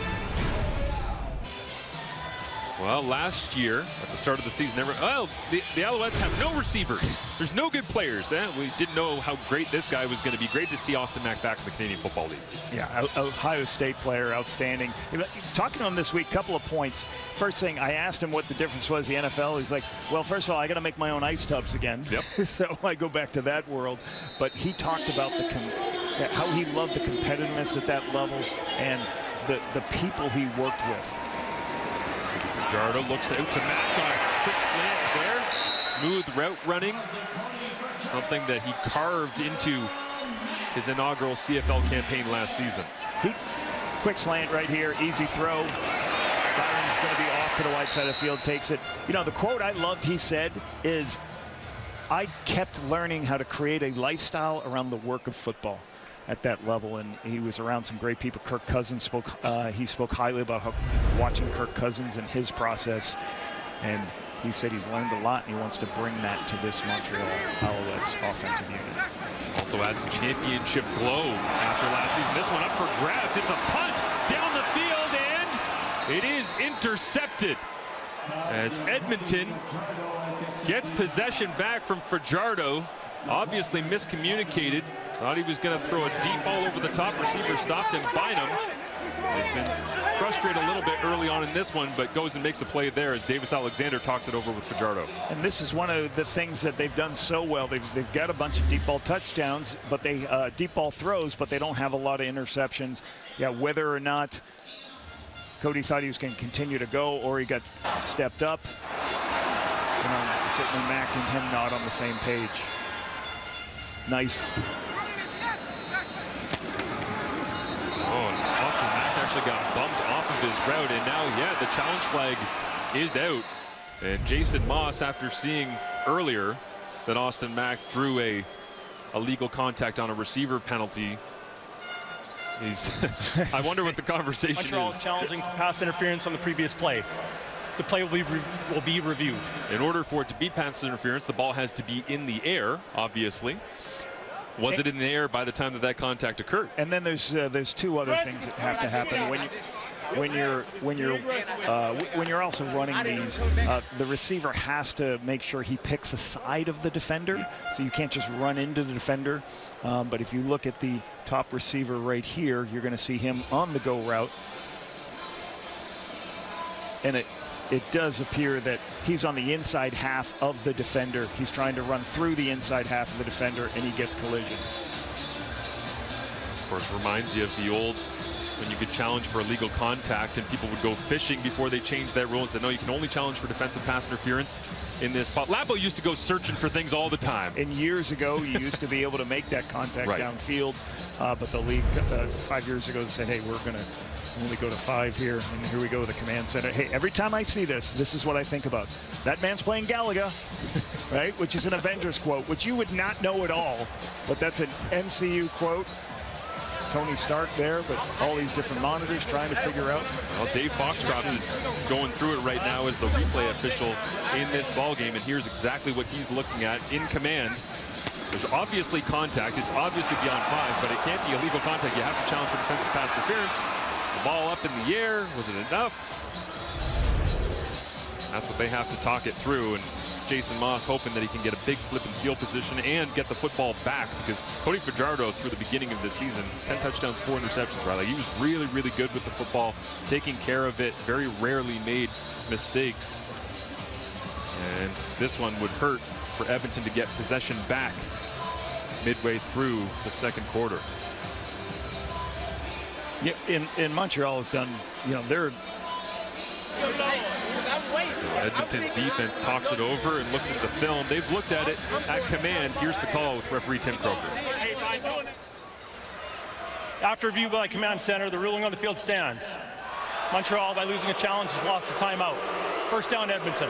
Well, last year, at the start of the season, the Alouettes have no receivers. There's no good players. We didn't know how great this guy was going to be. Great to see Austin Mack back in the Canadian Football League.
Yeah, Ohio State player, outstanding. Talking to him this week, couple of points. First thing, I asked him what the difference was, the NFL. He's like, well, first of all, I got to make my own ice tubs again.
Yep.
So I go back to that world. But he talked about how he loved the competitiveness at that level and the people he worked with.
Fajardo looks out to Mack on a quick slant there. Smooth route running. Something that he carved into his inaugural CFL campaign last season.
Quick slant right here, easy throw. Byron's going to be off to the wide side of the field, takes it. The quote I loved, he said, is, I kept learning how to create a lifestyle around the work of football at that level, and he was around some great people. Kirk Cousins spoke highly about watching Kirk Cousins and his process, and he said he's learned a lot and he wants to bring that to this Montreal Alouettes offensive unit.
Also adds championship glow after last season. This one up for grabs. It's a punt down the field, and it is intercepted as Edmonton gets possession back from Fajardo. Obviously miscommunicated. Thought he was going to throw a deep ball over the top. Receiver stopped him. Bynum has been frustrated a little bit early on in this one, but goes and makes a play there as Davis Alexander talks it over with Fajardo.
And this is one of the things that they've done so well. They've got a bunch of deep ball touchdowns, but deep ball throws, but they don't have a lot of interceptions. Yeah, whether or not Cody thought he was going to continue to go or he got stepped up, certainly Mack and him not on the same page. Nice.
Oh, and Austin Mack actually got bumped off of his route, and now, the challenge flag is out. And Jason Moss, after seeing earlier that Austin Mack drew a illegal contact on a receiver penalty, I wonder what the conversation
Montreal
is.
Challenging for pass interference on the previous play. The play will be reviewed.
In order for it to be pass interference, the ball has to be in the air, obviously. Was it in the air by the time that contact occurred?
And then there's two other things that have to happen when you're also running these. The receiver has to make sure he picks a side of the defender, so you can't just run into the defender. But if you look at the top receiver right here, you're going to see him on the go route, and it does appear that he's on the inside half of the defender. He's trying to run through the inside half of the defender, and he gets collision.
Of course, reminds you of the old, when you could challenge for illegal contact and people would go fishing before they changed that rule and said, no, you can only challenge for defensive pass interference in this spot. Labo used to go searching for things all the time.
And years ago, you used to be able to make that contact downfield, but the league 5 years ago said, hey, we're going to only go to 5 here, and here we go with the command center. Hey, every time I see this is what I think about. That man's playing Galaga, right? Which is an Avengers quote, which you would not know at all, but that's an MCU quote. Tony Stark there, but all these different monitors trying to figure out.
Well, Dave Foxcroft is going through it right now as the replay official in this ball game, and here's exactly what he's looking at in command. There's obviously contact. It's obviously beyond 5, but it can't be illegal contact. You have to challenge for defensive pass interference. The ball up in the air. Was it enough? That's what they have to talk it through. And Jason Moss hoping that he can get a big flip and field position and get the football back, because Cody Fajardo through the beginning of the season, 10 touchdowns, 4 interceptions, Riley. He was really, really good with the football, taking care of it, very rarely made mistakes. And this one would hurt for Edmonton to get possession back midway through the second quarter.
Yeah, in Montreal has done, they're
Edmonton's defense talks it over and looks at the film. They've looked at it at command. Here's the call with referee Tim Croker.
After review by command center, the ruling on the field stands. Montreal, by losing a challenge, has lost a timeout. First down, Edmonton.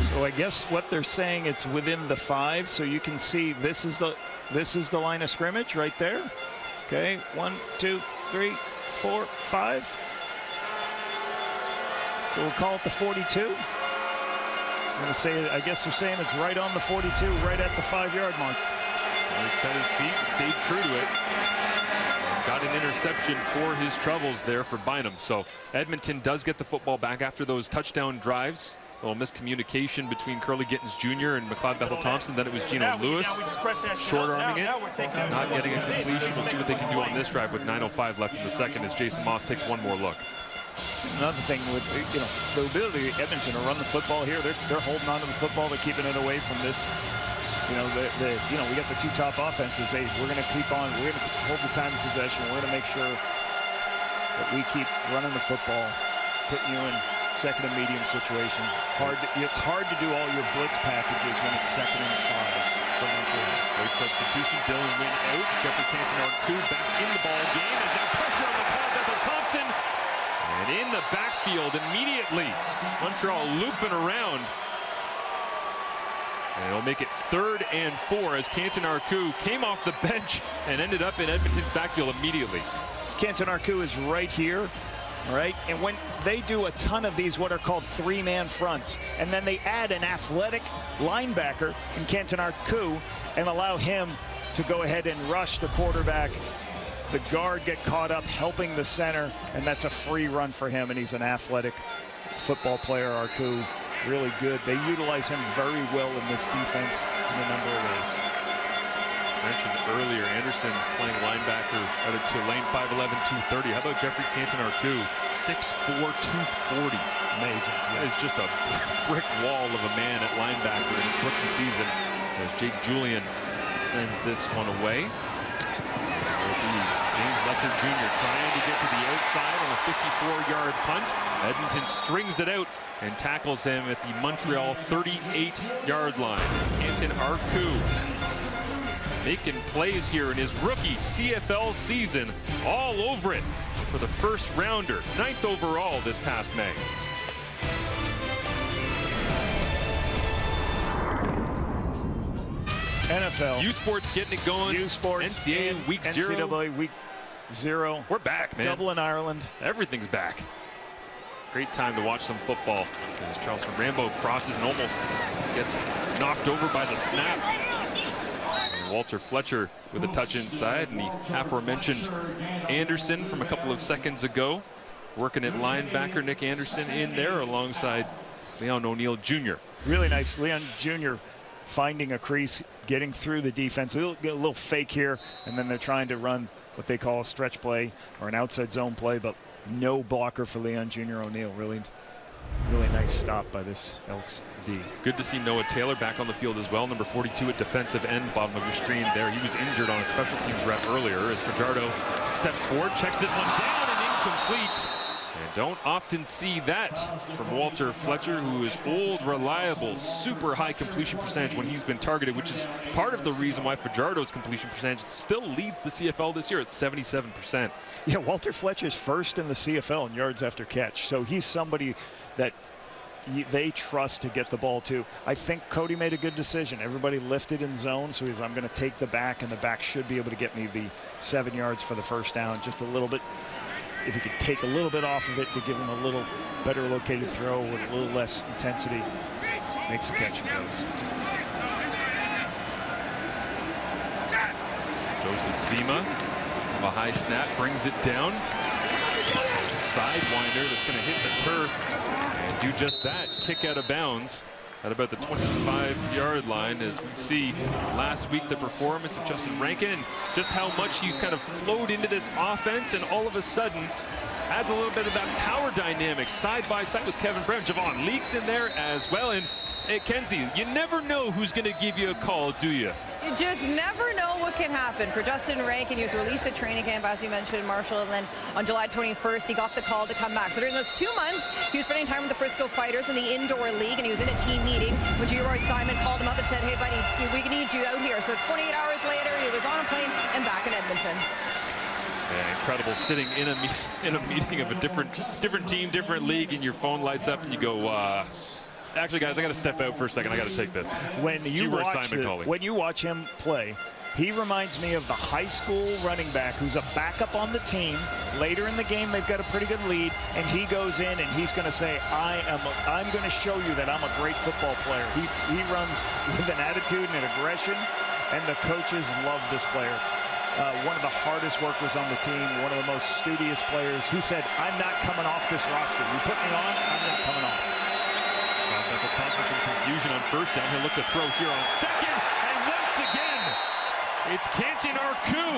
So I guess what they're saying, it's within the 5, so you can see this is the line of scrimmage right there. Okay, 1, 2, 3, 4, 5. So we'll call it the 42. I'm going to say, I guess they're saying it's right on the 42, right at the 5-yard mark.
He set his feet, stayed true to it. Got an interception for his troubles there for Bynum. So Edmonton does get the football back after those touchdown drives. A little miscommunication between Curly Gittins Jr. and McLeod Bethel-Thompson. Then it was Geno Lewis short-arming it, not getting a completion. We'll see what they can do on this drive with 9:05 left in the second as Jason Moss takes one more look.
Another thing with the ability of Edmonton to run the football here, they're holding on to the football, they're keeping it away from this. We got the two top offenses. Hey, we're going to keep on. We're going to hold the time of possession. We're going to make sure that we keep running the football, putting you in second and medium situations. It's hard to do all your blitz packages when it's 2nd and 5 for Montreal.
Great substitution. Dylan Wynn out. Jeffrey Canton-Arcou back in the ball game. There's now pressure on McLeod Bethel-Thompson. And in the backfield immediately. Montreal looping around. And it'll make it 3rd and 4 as Canton-Arcou came off the bench and ended up in Edmonton's backfield immediately.
Canton-Arcou is right here. All right, and when they do a ton of these what are called 3-man fronts, and then they add an athletic linebacker in Canton-Arcou and allow him to go ahead and rush the quarterback. The guard get caught up helping the center, and that's a free run for him, and he's an athletic football player, Arcou. Really good. They utilize him very well in this defense in a number of ways.
Mentioned earlier, Anderson playing linebacker out of Tulane, 5'11", 230. How about Jeffrey Canton-Arcou, 6'4", 240.
Amazing.
That is just a brick wall of a man at linebacker in his rookie season. As Jake Julian sends this one away. James Letcher Jr. trying to get to the outside on a 54-yard punt. Edmonton strings it out and tackles him at the Montreal 38-yard line. Canton-Arcou making plays here in his rookie CFL season, all over it. for the first rounder, 9th overall this past May.
NFL.
U Sports getting it going.
U Sports.
NCAA week 0.
NCAA week 0.
We're back, man.
Dublin, Ireland.
Everything's back. Great time to watch some football. As Charleston Rambo crosses and almost gets knocked over by the snap. And Walter Fletcher with a touch inside, and the aforementioned Anderson from a couple of seconds ago working at linebacker. Nick Anderson in there alongside Leon O'Neal Jr.
Really nice. Leon Jr. finding a crease, getting through the defense. They'll get a little fake here, and then they're trying to run what they call a stretch play or an outside zone play, but no blocker for Leon Jr. O'Neal. Really nice stop by this Elks D.
Good to see Noah Taylor back on the field as well. Number 42 at defensive end, bottom of your screen there. He was injured on a special teams rep earlier as Fajardo steps forward, checks this one down and incomplete. And don't often see that from Walter Fletcher, who is old, reliable, super high completion percentage when he's been targeted, which is part of the reason why Fajardo's completion percentage still leads the CFL this year at 77%.
Yeah, Walter Fletcher's first in the CFL in yards after catch, so he's somebody that they trust to get the ball to. I think Cody made a good decision. Everybody lifted in zone, so he's, I'm going to take the back, and the back should be able to get me the 7 yards for the first down, just a little bit. If he could take a little bit off of it to give him a little better located throw with a little less intensity, makes the catch and goes.
Joseph Zima, a high snap, brings it down. Sidewinder that's going to hit the turf and do just that, kick out of bounds at about the 25-yard line. As we see last week, the performance of Justin Rankin and just how much he's kind of flowed into this offense, and all of a sudden adds a little bit of that power dynamic side by side with Kevin Brown. Javon Leaks in there as well. And hey, Kenzie, you never know who's going to give you a call, do you?
You just never know what can happen. For Justin Rankin, he was released at training camp, as you mentioned, Marshall, and then on July 21st, he got the call to come back. So during those 2 months, he was spending time with the Frisco Fighters in the indoor league, and he was in a team meeting when Leroy Simon called him up and said, hey, buddy, we need you out here. So 28 hours later, he was on a plane and back in Edmonton.
Yeah, incredible, sitting in a meeting of a different team, different league, and your phone lights up, and you go, actually, guys, I got to step out for a second. I got to take this.
When you watch him play, he reminds me of the high school running back who's a backup on the team. Later in the game, they've got a pretty good lead, and he goes in and he's going to say, I'm going to show you that I'm a great football player. He runs with an attitude and an aggression, and the coaches love this player. One of the hardest workers on the team, one of the most studious players. He said, I'm not coming off this roster. You put me on, I'm not coming off.
Michael Thompson, some confusion on first down. He'll look to throw here on second. And once again, it's Canton Arku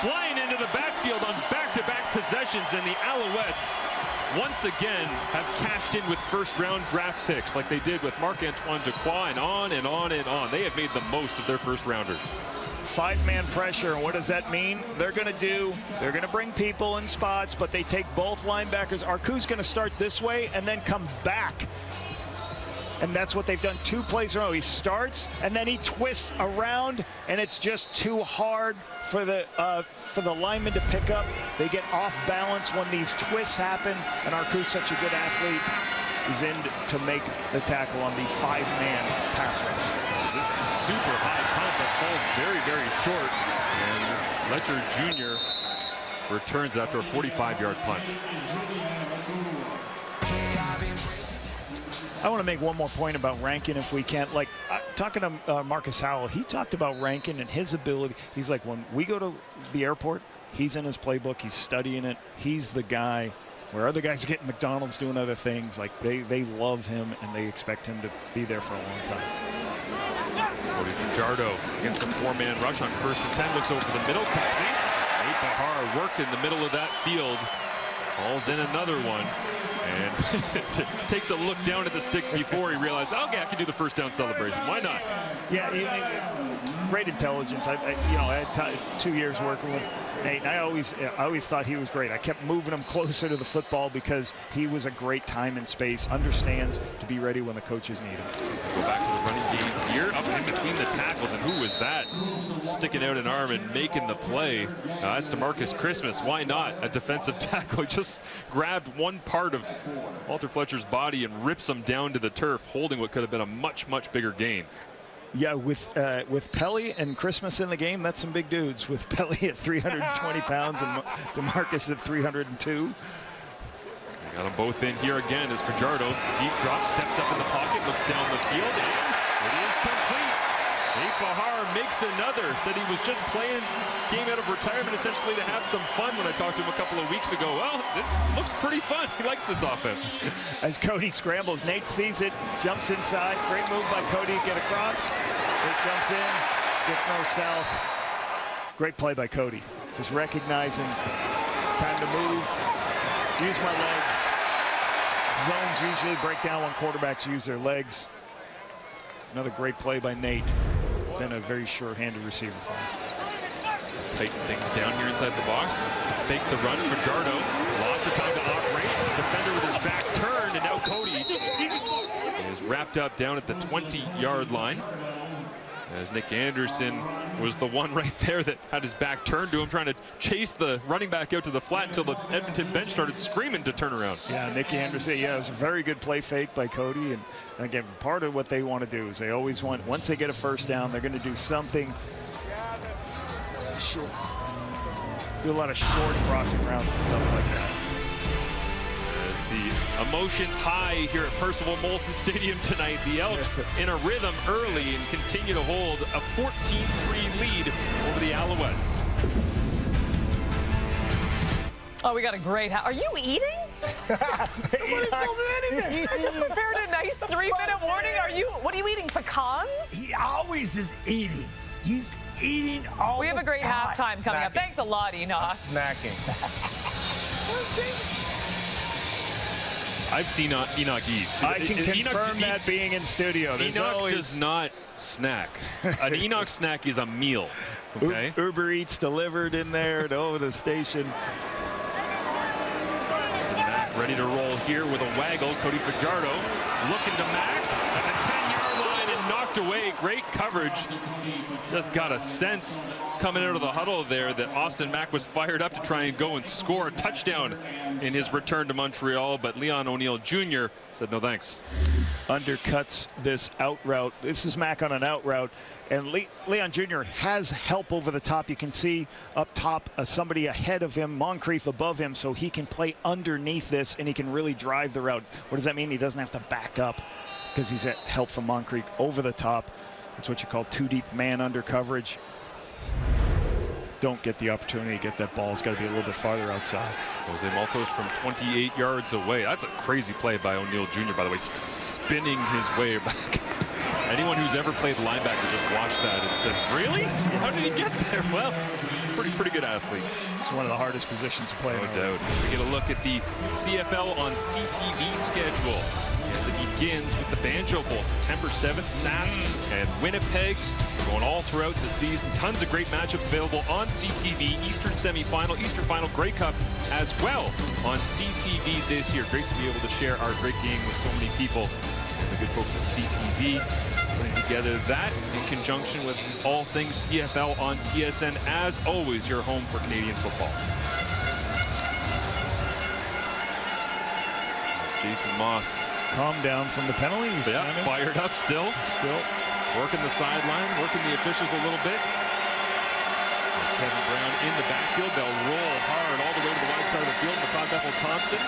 flying into the backfield on back-to-back possessions. And the Alouettes, once again, have cashed in with first-round draft picks like they did with Marc-Antoine Dequoy, and on and on and on. They have made the most of their first-rounders.
5-man pressure, and what does that mean? They're going to bring people in spots, but they take both linebackers. Arku's going to start this way and then come back. And that's what they've done 2 plays in a row. He starts, and then he twists around, and it's just too hard for the lineman to pick up. They get off balance when these twists happen, and Arku's such a good athlete. He's in to make the tackle on the 5-man pass rush.
This is a super high punt that falls very, very short. And Fletcher Jr. returns after a 45-yard punt.
I want to make one more point about Rankin if we can. Like, talking to Marcus Howell, he talked about Rankin and his ability. He's like, when we go to the airport, he's in his playbook, he's studying it. He's the guy where other guys are getting McDonald's, doing other things. Like, they love him, and they expect him to be there for a long time.
Cody Fajardo against the 4-man rush on 1st and 10. Looks over the middle, complete. Nate Bahar worked in the middle of that field. Falls in another one. And takes a look down at the sticks before he realized, okay, I can do the first down celebration. Why not?
Yeah, great intelligence. I had 2 years working with Nate, and I always thought he was great. I kept moving him closer to the football because he was a great time and space, understands to be ready when the coaches need him.
Go back to the running game here, up in between the tackles, and who was that sticking out an arm and making the play? That's DeMarcus Christmas. Why not? A defensive tackle. He just grabbed one part of Walter Fletcher's body and rips him down to the turf, holding what could have been a much, much bigger gain.
Yeah, with Pelly and Christmas in the game, that's some big dudes. With Pelly at 320 pounds and DeMarcus at 302.
They got them both in here again as Fajardo, deep drop, steps up in the pocket, looks down the field, and it is complete. Nate Bahar makes another. Said he was just playing game out of retirement essentially to have some fun when I talked to him a couple of weeks ago. Well, this looks pretty fun. He likes this offense.
As Cody scrambles, Nate sees it, jumps inside. Great move by Cody to get across. Nate jumps in, get north-south. Great play by Cody. Just recognizing time to move, use my legs. Zones usually break down when quarterbacks use their legs. Another great play by Nate. Been a very sure-handed receiver for him.
Tighten things down here inside the box. Fake the run for Fajardo. Lots of time to operate. Defender with his back turned, and now Cody is wrapped up down at the 20-yard line. As Nick Anderson was the one right there that had his back turned to him, trying to chase the running back out to the flat until the Edmonton bench started screaming to turn around.
Yeah, Nick Anderson, yeah, it was a very good play fake by Cody. And again, part of what they want to do is they always want, once they get a first down, they're going to do something short. Do a lot of short crossing routes and stuff like that.
The emotions high here at Percival Molson Stadium tonight. The Elks in a rhythm early and continue to hold a 14-3 lead over the Alouettes.
Oh, we got a great house. Are you eating? I just prepared a nice 3-minute warning. What are you eating, pecans?
He always is eating. He's eating all the time.
We have a great halftime coming up. Thanks a lot, Enoch.
Snacking.
I've seen Enoch eat.
I can confirm that being in studio.
Enoch does not snack. An Enoch snack is a meal. Okay.
Uber Eats delivered in there to the station.
Ready to roll here with a waggle. Cody Fajardo looking to Mac at the 10-yard line and knocked away. Great coverage. Just got a sense coming out of the huddle there that Austin Mack was fired up to try and go and score a touchdown in his return to Montreal, but Leon O'Neill Jr. said no thanks.
Undercuts this out route. This is Mack on an out route, and Leon Jr. has help over the top. You can see up top somebody ahead of him, Moncrief above him, so he can play underneath this and he can really drive the route. What does that mean? He doesn't have to back up because he's at help from Moncrief over the top. That's what you call two deep man under coverage. Don't get the opportunity to get that ball. It's got to be a little bit farther outside.
Jose Maltos from 28 yards away. That's a crazy play by O'Neill Jr., by the way, spinning his way back. Anyone who's ever played linebacker just watched that and said, really? How did he get there? Well, pretty good athlete.
It's one of the hardest positions to play.
No doubt. We get a look at the CFL on CTV schedule as it begins with the Banjo Bowl, September 7th, Sask and Winnipeg. We're going all throughout the season. Tons of great matchups available on CTV. Eastern semifinal, Eastern final, Grey Cup as well on CTV this year. Great to be able to share our great game with so many people. The good folks at CTV putting together that in conjunction with all things CFL on TSN. As always, your home for Canadian football. Jason Moss.
Calm down from the penalty.
Yeah, fired up still. Working the sideline, working the officials a little bit. Kevin Brown in the backfield. They'll roll hard all the way to the wide side of the field. McLeod Bethel-Thompson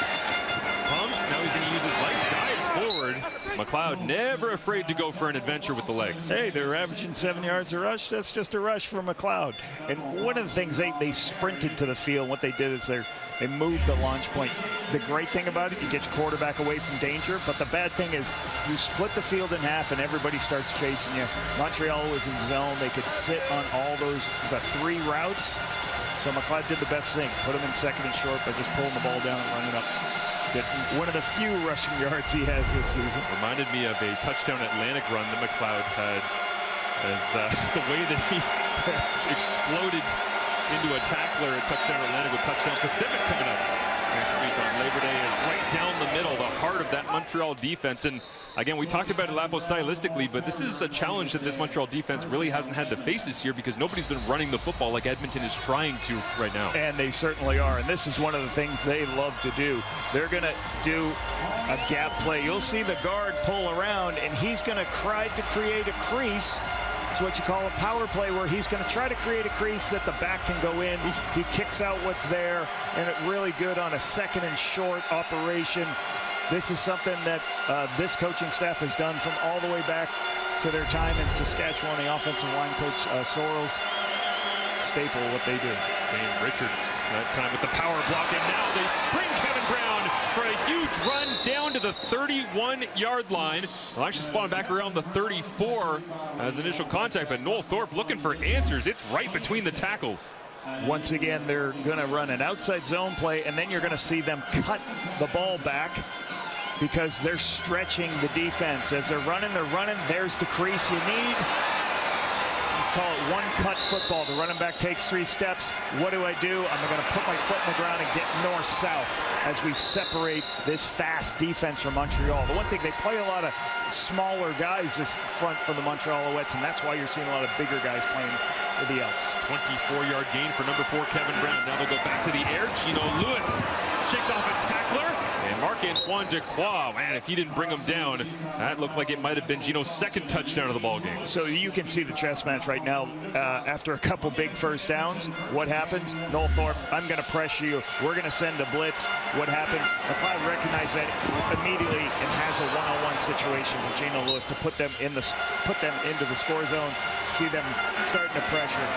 pumps. Now he's going to use his legs. Dives forward. McLeod never afraid to go for an adventure with the legs.
Hey, they're averaging 7 yards a rush. That's just a rush for McLeod. And one of the things they sprinted to the field. What they did is they moved the launch point. The great thing about it, you get your quarterback away from danger, but the bad thing is you split the field in half and everybody starts chasing you. Montreal was in zone. They could sit on all the 3 routes. So McLeod did the best thing, put him in second and short by just pulling the ball down and running up. One of the few rushing yards he has this season.
Reminded me of a touchdown Atlantic run that McLeod had, as the way that he exploded into a tackler, a touchdown Atlantic with touchdown Pacific coming up next week on Labor Day. And right down the middle, the heart of that Montreal defense. And again, we talked about it, Lapo, stylistically, but this is a challenge that this Montreal defense really hasn't had to face this year because nobody's been running the football like Edmonton is trying to right now.
And they certainly are. And this is one of the things they love to do. They're going to do a gap play. You'll see the guard pull around, and he's going to try to create a crease. It's what you call a power play, where he's going to try to create a crease that the back can go in. He kicks out what's there, and it really good on a second and short operation. This is something that this coaching staff has done from all the way back to their time in Saskatchewan. The offensive line coach, Sorrells, staple what they do.
Dane Richards that time with the power block, and now they spring Kevin Brown for a huge run down to the 31-yard line. Well, actually spawning back around the 34 as initial contact, but Noel Thorpe looking for answers. It's right between the tackles.
Once again, they're going to run an outside zone play, and then you're going to see them cut the ball back because they're stretching the defense. As they're running, there's the crease you need. Call it one-cut football. The running back takes 3 steps. What do? I'm going to put my foot in the ground and get north-south as we separate this fast defense from Montreal. The one thing, they play a lot of smaller guys this front for the Montreal Alouettes, and that's why you're seeing a lot of bigger guys playing for the Elks.
24-yard gain for number 4, Kevin Brown. Now they'll go back to the air. Gino Lewis shakes off a tackler. And Marc-Antoine Dequoy, man, if he didn't bring him down, that looked like it might have been Gino's second touchdown of the ball game.
So you can see the chess match right now. After a couple big first downs, what happens? Noel Thorpe, I'm going to pressure you. We're going to send a blitz. What happens? McLeod recognizes that immediately and has a one-on-one situation with Gino Lewis to put them into the score zone. See them starting to pressure.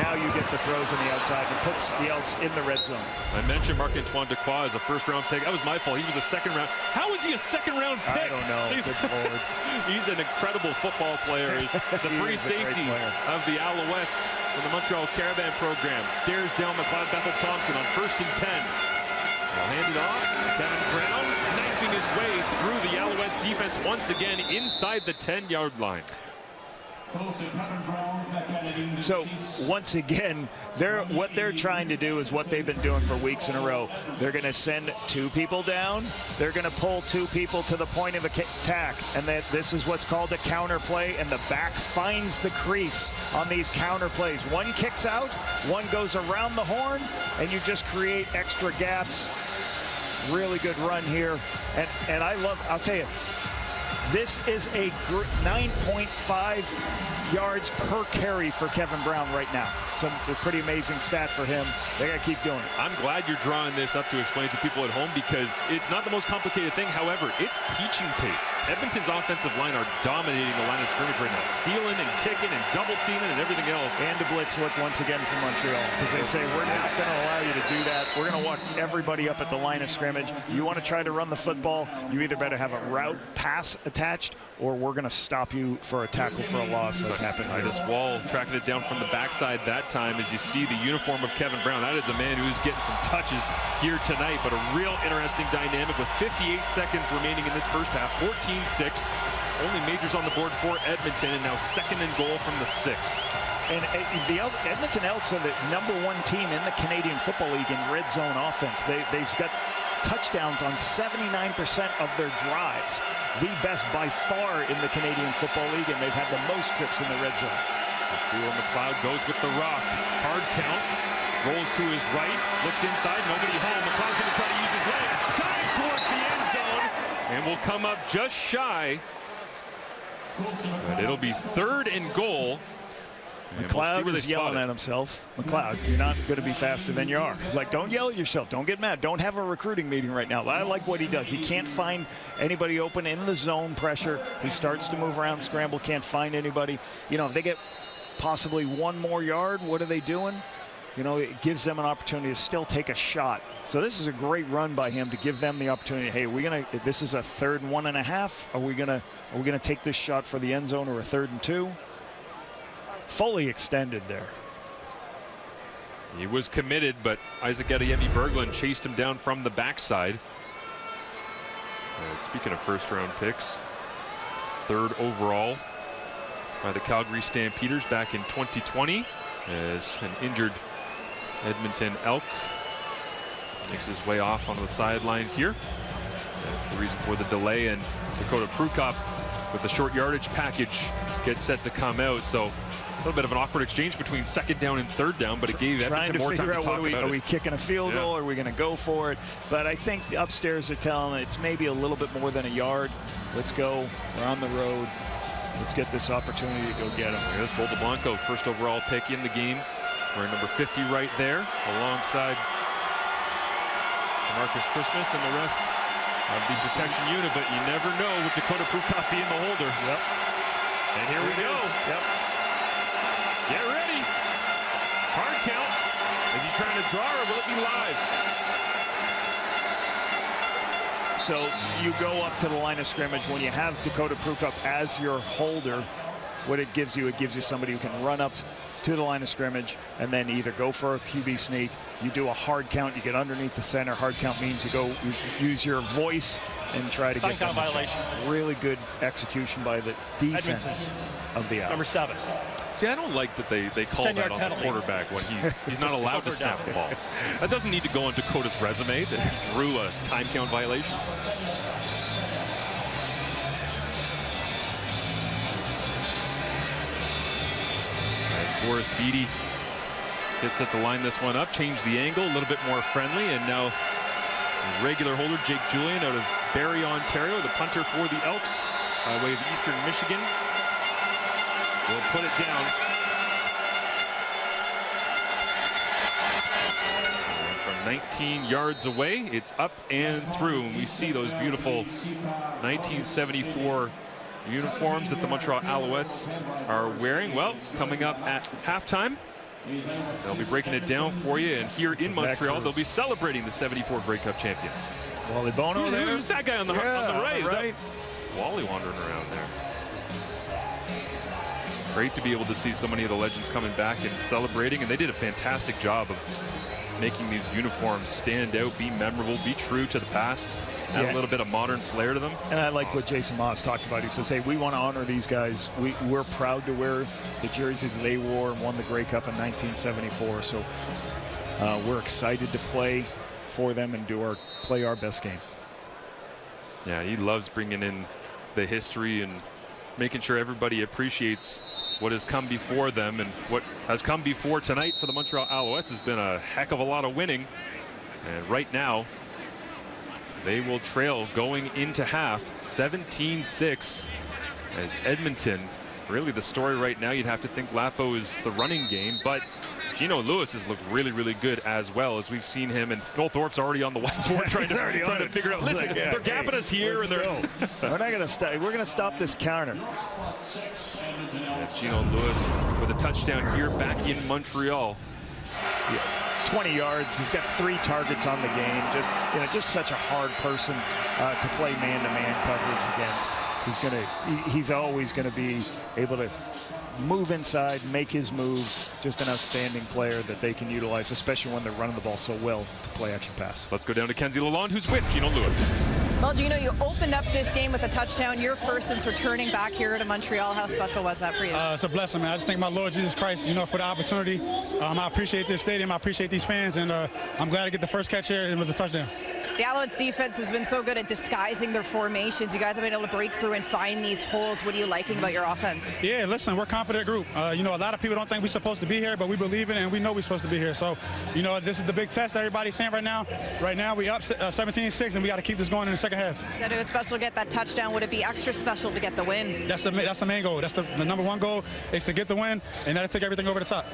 Now you get the throws on the outside and puts the Elks in the red zone.
I mentioned Marc-Antoine Dequoy as a first-round pick. That was my fault. He was a second-round. How is he a second-round pick?
I don't know.
He's an incredible football player. He's the free safety of the Alouettes in the Montreal Caravan program. Stares down McLeod Bethel Thompson on 1st and 10. He'll hand it off. Kevin Brown knifing his way through the Alouettes defense once again inside the 10-yard line.
So once again, what they're trying to do is what they've been doing for weeks in a row. They're going to send 2 people down. They're going to pull 2 people to the point of attack, and this is what's called a counter play, and the back finds the crease on these counter plays. One kicks out, one goes around the horn, and you just create extra gaps. Really good run here, and I'll tell you, this is a 9.5 yards per carry for Kevin Brown right now. It's a pretty amazing stat for him. They got to keep doing it.
I'm glad you're drawing this up to explain to people at home because it's not the most complicated thing. However, it's teaching tape. Edmonton's offensive line are dominating the line of scrimmage right now. Sealing and kicking and double teaming and everything else.
And a blitz look once again from Montreal because they say, we're not going to allow you to do that. We're going to walk everybody up at the line of scrimmage. You want to try to run the football, you either better have a route pass attached or we're going to stop you for a tackle for a loss like happened.
Titus Wall tracking it down from the backside that time as you see the uniform of Kevin Brown. That is a man who's getting some touches here tonight, but a real interesting dynamic with 58 seconds remaining in this first half. 14-6. Only majors on the board for Edmonton, and now 2nd and goal from the 6.
And the Edmonton Elks are the #1 team in the Canadian Football League in red zone offense. They've got touchdowns on 79% of their drives. The best by far in the Canadian Football League, and they've had the most trips in the red zone.
Let's see where McLeod goes with the rock. Hard count. Rolls to his right. Looks inside. Nobody home. McLeod's going to try to use his legs. Dives towards the end zone. And will come up just shy. But it'll be 3rd and goal.
McLeod is yelling at himself. McLeod, you're not going to be faster than you are. Like, don't yell at yourself. Don't get mad. Don't have a recruiting meeting right now. I like what he does. He can't find anybody open in the zone pressure. He starts to move around, scramble, can't find anybody. You know, if they get possibly 1 more yard, what are they doing? You know, it gives them an opportunity to still take a shot. So this is a great run by him to give them the opportunity. Hey, this is a 3rd and 1.5. Are we gonna take this shot for the end zone or a 3rd and 2? Fully extended there.
He was committed, but Isaac Adeyemi-Berglund chased him down from the backside. Speaking of first-round picks, 3rd overall by the Calgary Stampeders back in 2020 as an injured Edmonton Elk makes his way off on the sideline here. That's the reason for the delay, and Dakota Prukop with the short yardage package gets set to come out. So a little bit of an awkward exchange between second down and third down, but it gave Edmonton more time to talk about it.
Are we kicking a field goal? Are we going to go for it? But I think the upstairs are telling it's maybe a little bit more than a yard. Let's go. We're on the road. Let's get this opportunity to go get him.
Here's Joel DeBlanco, first overall pick in the game. Wearing number 50 right there, alongside Marcus Christmas and the rest of the protection unit. But you never know with Dakota Prukop being the holder.
Yep.
And here we go.
Yep.
Get ready. Hard count. Is he trying to draw or will it be live?
So you go up to the line of scrimmage. When you have Dakota Prukop as your holder, what it gives you somebody who can run up to the line of scrimmage and then either go for a QB sneak. You do a hard count. You get underneath the center. Hard count means you use your voice and try to get them.
Violation.
Really good execution by the defense of the Elks.
Number 7.
See, I don't like that they call that on the quarterback when he's not allowed to snap the ball. That doesn't need to go on Dakota's resume that he drew a time count violation. As Boris Beatty gets set to line this one up, change the angle, a little bit more friendly, and now regular holder Jake Julian out of Barrie, Ontario, the punter for the Elks by way of Eastern Michigan. Will put it down. And from 19 yards away, it's up and through. And we see those beautiful 1974 uniforms that the Montreal Alouettes are wearing. Well, coming up at halftime, they'll be breaking it down for you. And here in Montreal, they'll be celebrating the 74 Grey Cup champions.
Wally Bono there.
Who's that guy on the right?
Right.
Wally wandering around there. Great to be able to see so many of the legends coming back and celebrating, and they did a fantastic job of making these uniforms stand out, be memorable, be true to the past, add a little bit of modern flair to them.
And I like what Jason Moss talked about. He says, hey, we want to honor these guys. We're proud to wear the jerseys they wore and won the Grey Cup in 1974. So we're excited to play for them and play our best game.
Yeah, he loves bringing in the history and making sure everybody appreciates what has come before them, and what has come before tonight for the Montreal Alouettes has been a heck of a lot of winning. And right now, they will trail going into half 17-6 as Edmonton. Really the story right now, you'd have to think Lapo is the running game, but Gino Lewis has looked really, really good as well, as we've seen him. And Noel Thorpe's already on the whiteboard trying to figure out. Listen, they're gapping us here, and
we're not going to stop. We're going to stop this counter.
And Gino Lewis with a touchdown here back in Montreal.
20 yards. He's got 3 targets on the game. Just such a hard person to play man-to-man coverage against. He's always going to be able to move inside, make his moves. Just an outstanding player that they can utilize, especially when they're running the ball so well to play action pass.
Let's go down to Kenzie Lalonde, who's with Gino Lewis.
Well, Gino, you opened up this game with a touchdown. Your first since returning back here to Montreal. How special was that for you?
It's a blessing, man. I just thank my Lord Jesus Christ, for the opportunity. I appreciate this stadium. I appreciate these fans, and I'm glad to get the first catch here. It was a touchdown.
The Alouettes defense has been so good at disguising their formations. You guys have been able to break through and find these holes. What are you liking about your offense?
Yeah, listen, we're a confident group. A lot of people don't think we're supposed to be here, but we believe in it, and we know we're supposed to be here. So, this is the big test everybody's saying right now. Right now, we up 17-6, and we got to keep this going in the second half.
Said it was special to get that touchdown. Would it be extra special to get the win?
That's the main goal. That's the number one goal is to get the win, and that'll take everything over the top.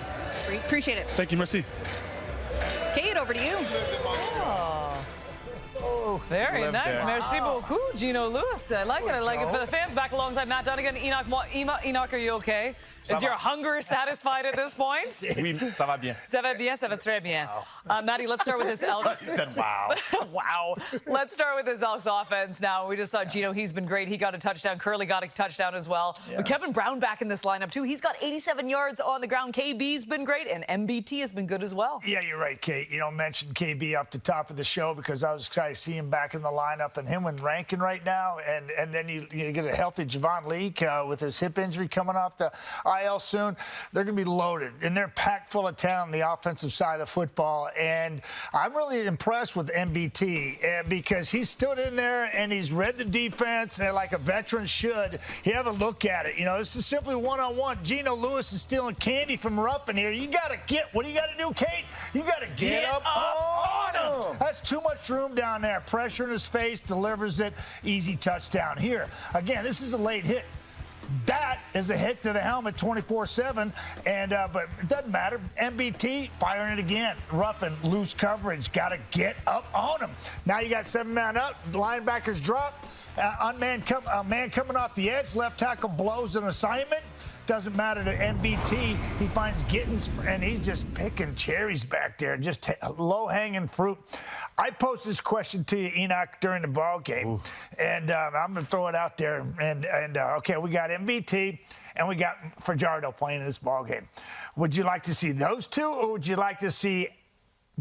Appreciate it.
Thank you, merci.
Kate, over to you.
Very nice. Merci beaucoup, Gino Lewis. I like it. I like it. For the fans back alongside Matt Dunnigan, Enoch, are you okay? Is your hunger satisfied at this point?
Oui, ça va bien.
Ça va bien, ça va très bien. Maddie, let's start with this Elks.
Wow.
Wow. Let's start with this Elks offense now. We just saw Gino. He's been great. He got a touchdown. Curley got a touchdown as well. Yeah. But Kevin Brown back in this lineup, too. He's got 87 yards on the ground. KB's been great, and MBT has been good as well.
Yeah, you're right, Kate. Mentioned KB off the top of the show because I was excited to see him him back in the lineup, and him and Rankin right now, and then you get a healthy Javon Leake with his hip injury coming off the IL soon. They're going to be loaded, and they're packed full of talent on the offensive side of the football. And I'm really impressed with MBT because he stood in there and he's read the defense, and like a veteran should. He have a look at it. You know, this is simply one-on-one. Geno Lewis is stealing candy from Ruffin here. You got to get, what do you got to do, Kate? You got to get up on him. That's too much room down there. Pressure in his face, delivers it, easy touchdown. Here, again, this is a late hit. That is a hit to the helmet 24/7, and but it doesn't matter. MBT firing it again. Ruffin, loose coverage, got to get up on him. Now you got 7-man up, the linebackers drop, man coming off the edge, left tackle blows an assignment. Doesn't matter to MBT. He finds Gittins, and he's just picking cherries back there, just low-hanging fruit. I posed this question to you, Enoch, during the ball game, and I'm going to throw it out there. Okay, we got MBT, and we got Fajardo playing in this ball game. Would you like to see those two, or would you like to see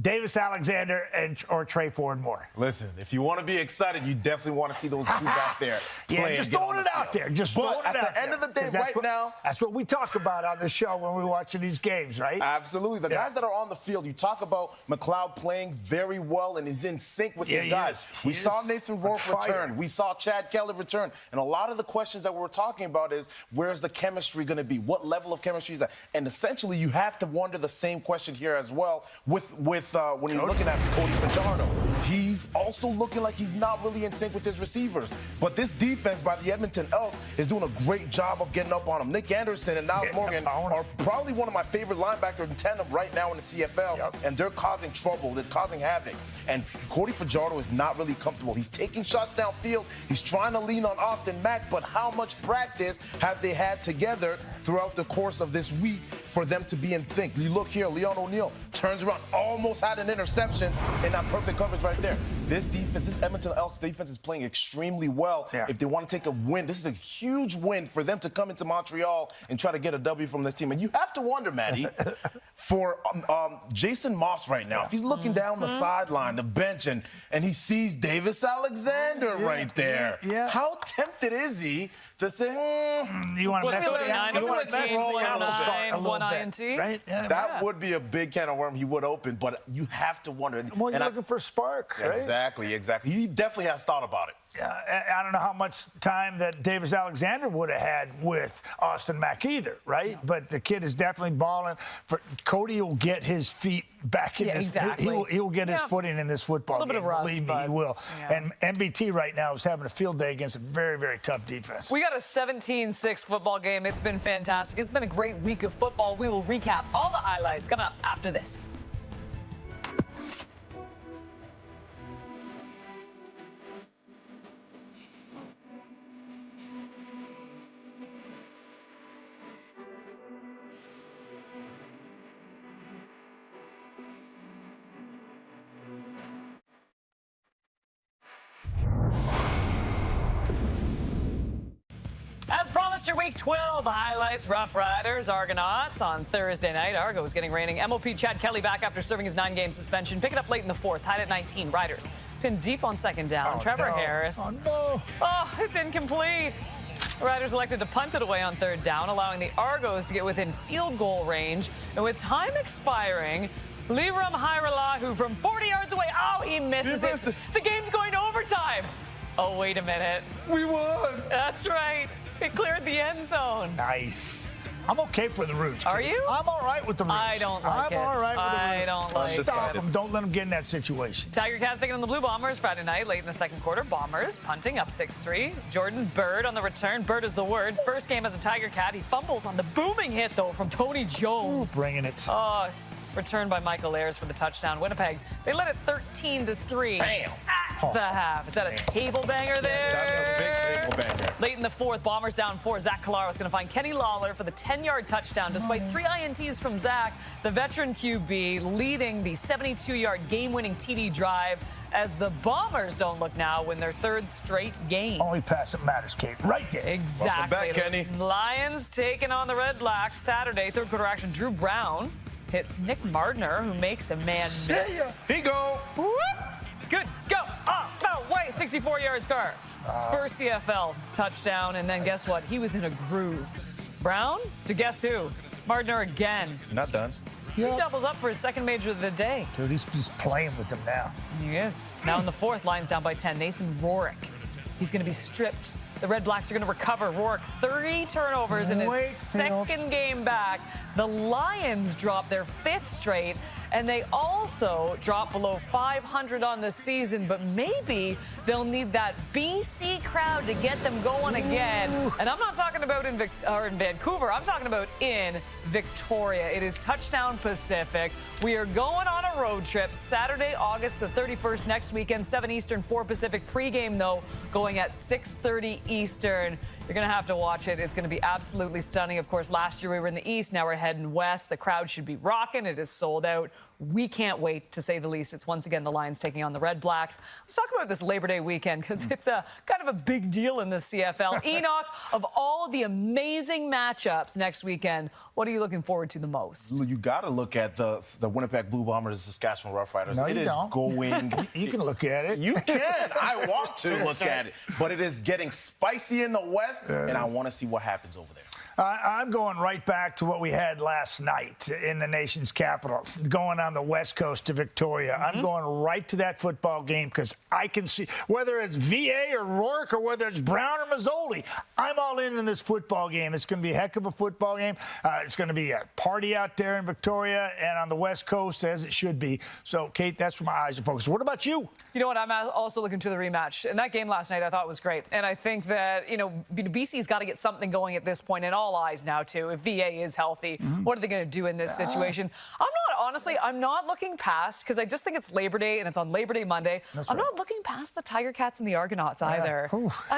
Davis Alexander or Trey Ford more?
Listen, if you want to be excited, you definitely want to see those two back there.
Yeah, just throwing it out there. Just throwing it out there.
At the end of the day, right now,
that's what we talk about on the show when we're watching these games, right?
Absolutely. The guys that are on the field, you talk about McLeod playing very well and is in sync with his guys. We saw Nathan Rourke return. We saw Chad Kelly return. And a lot of the questions that we're talking about is, where's the chemistry going to be? What level of chemistry is that? And essentially, you have to wonder the same question here as well with when you're looking at Cody Fajardo. He's also looking like he's not really in sync with his receivers. But this defense by the Edmonton Elks is doing a great job of getting up on him. Nick Anderson and Niles Morgan are probably one of my favorite linebackers in tandem right now in the CFL, and they're causing trouble. They're causing havoc. And Cody Fajardo is not really comfortable. He's taking shots downfield. He's trying to lean on Austin Mack, but how much practice have they had together throughout the course of this week for them to be in sync? You look here, Leon O'Neal turns around, almost had an interception in that perfect coverage right there. This defense, this Edmonton Elks defense is playing extremely well. If they want to take a win, this is a huge win for them to come into Montreal and try to get a W from this team. And you have to wonder, Maddie, for Jason Moss right now, if he's looking down the sideline, the bench, and he sees Davis Alexander right there, how tempted is he to say,
you want to mess with
one INT?
Right?
That would be a big can of worm he would open, but you have to wonder.
Well, you're looking for a spark, right?
Exactly. He definitely has thought about it.
I don't know how much time that Davis Alexander would have had with Austin Mack either, right? But the kid is definitely balling. Cody will get his feet back in this. He will get his footing in this football game. Believe me, he will. And MBT right now is having a field day against a very, very tough defense.
We got a 17-6 football game. It's been fantastic. It's been a great week of football. We will recap all the highlights coming up after this. As promised, your Week 12 highlights: Rough Riders, Argonauts on Thursday night. Argos getting reigning MOP Chad Kelly back after serving his 9-game suspension. Pick it up late in the fourth, tied at 19. Riders pinned deep on second down. Trevor Harris.
Oh, no.
Oh, it's incomplete. The Riders elected to punt it away on third down, allowing the Argos to get within field goal range. And with time expiring, Liram Hairelahu from 40 yards away. Oh, he misses it. The game's going to overtime. Oh, wait a minute.
We won.
That's right. It cleared the end zone.
Nice. I'm okay for the Roots.
Are you?
I'm all right with the Roots.
I don't like it.
I'm all right with the Roots.
I don't like it.
Stop them. Don't let them get in that situation.
Tiger Cats taking on the Blue Bombers Friday night, late in the second quarter. Bombers punting up 6-3. Jordan Bird on the return. Bird is the word. First game as a Tiger Cat. He fumbles on the booming hit, though, from Tony Jones.
Bringing it.
Oh, it's returned by Michael Ayers for the touchdown. Winnipeg, they led it 13-3.
Bam.
At the half. Is that a table banger there?
That's a big table banger.
Late in the fourth, Bombers down 4. Zach Collaro is going to find Kenny Lawler for the 10-yard touchdown. Despite 3 INTs from Zach, the veteran QB leading the 72-yard game-winning TD drive as the Bombers don't look now win their 3rd straight game.
Only pass that matters, Kate. Right there.
Exactly.
Welcome back, Kenny.
Lions taking on the Red Blacks Saturday. Third quarter action. Drew Brown hits Nick Mardner, who makes a man miss.
He go.
Whoop. Good. Go. Off the 64-yard scar. First CFL touchdown, and then guess what? He was in a groove. Brown to guess who? Mardner again.
Not done.
He doubles up for his second major of the day.
Dude, he's just playing with them now.
He is. Now in the fourth, Lions down by 10. Nathan Rourke. He's going to be stripped. The Red Blacks are going to recover. Rourke, 30 turnovers in his second game back. The Lions drop their 5th straight, and they also drop below 500 on the season, but maybe they'll need that BC crowd to get them going again. And I'm not talking about in Vancouver. I'm talking about in Victoria. It is Touchdown Pacific. We are going on a road trip Saturday, August the 31st, next weekend, 7 Eastern, 4 Pacific. Pregame, though, going at 6:30 Eastern. You're going to have to watch it. It's going to be absolutely stunning. Of course, last year we were in the East. Now we're heading west. The crowd should be rocking. It is sold out. We can't wait, to say the least. It's once again the Lions taking on the Red Blacks. Let's talk about this Labor Day weekend, because it's a kind of a big deal in the CFL. Enoch, of all the amazing matchups next weekend, what are you looking forward to the most?
You got to look at the Winnipeg Blue Bombers, the Saskatchewan Roughriders.
No,
it
you
is
don't.
going.
You can look at it.
You can. I want to look at it. But it is getting spicy in the West, and I want to see what happens over there.
I'm going right back to what we had last night in the nation's capital, going on the West Coast to Victoria. I'm going right to that football game because I can see, whether it's VA or Rourke or whether it's Brown or Mazzoli, I'm all in this football game. It's going to be a heck of a football game. It's going to be a party out there in Victoria and on the West Coast, as it should be. So, Kate, that's where my eyes are focused. What about you?
You know what? I'm also looking to the rematch. And that game last night I thought was great. And I think that, BC's got to get something going at this point, and all eyes now, too. If VA is healthy, what are they going to do in this situation? I'm not looking past, because I just think it's Labor Day, and it's on Labor Day Monday. I'm not looking past the Tiger Cats and the Argonauts either.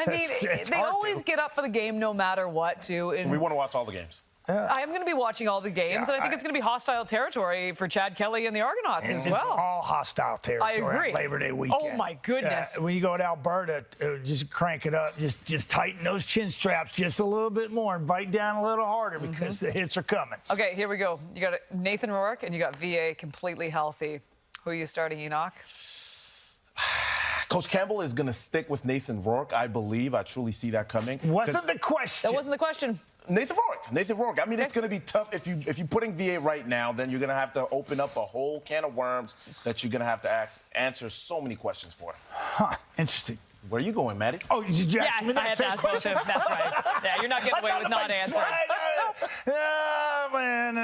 They always get up for the game no matter what, too. And
we want to watch all the games.
I am going to be watching all the games, and I think it's going to be hostile territory for Chad Kelly and the Argonauts as well.
It's all hostile territory.
I agree.
On Labor Day weekend.
Oh, my goodness.
When you go to Alberta, just crank it up. Just tighten those chin straps just a little bit more and bite down a little harder because the hits are coming.
Okay, here we go. You got Nathan Rourke, and you got VA completely healthy. Who are you starting, Enoch?
Coach Campbell is going to stick with Nathan Rourke, I believe. I truly see that coming.
Wasn't the question.
That wasn't the question.
Nathan Rourke. I mean, it's going to be tough. If you're putting VA right now, then you're going to have to open up a whole can of worms that you're going to have to answer so many questions for.
Huh. Interesting.
Where are you going, Maddie?
Oh, did you ask me that?
I had to ask both of them. That's right. Yeah, you're not getting away with not answering.
Man,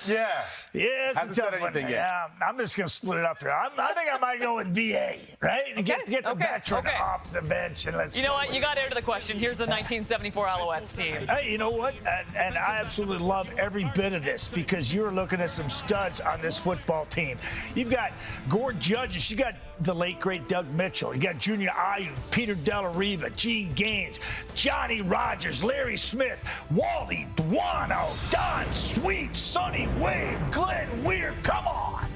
yeah.
Yes,
hasn't said anything yet.
Yeah, I'm just going to split it up here. I think I might go with VA, right? And get the veteran off the bench and let's.
You know what? You got to answer the question. Here's the 1974 Alouettes team.
Hey, you know what? And I absolutely love every bit of this because you're looking at some studs on this football team. You've got Gord Judges. You got the late, great Doug Mitchell. You got Junior Ayu, Peter Della Riva, Gene Gaines, Johnny Rogers, Larry Smith, Wally Buono, Don Sweet, Sonny Wade, Glenn Weir. Come on.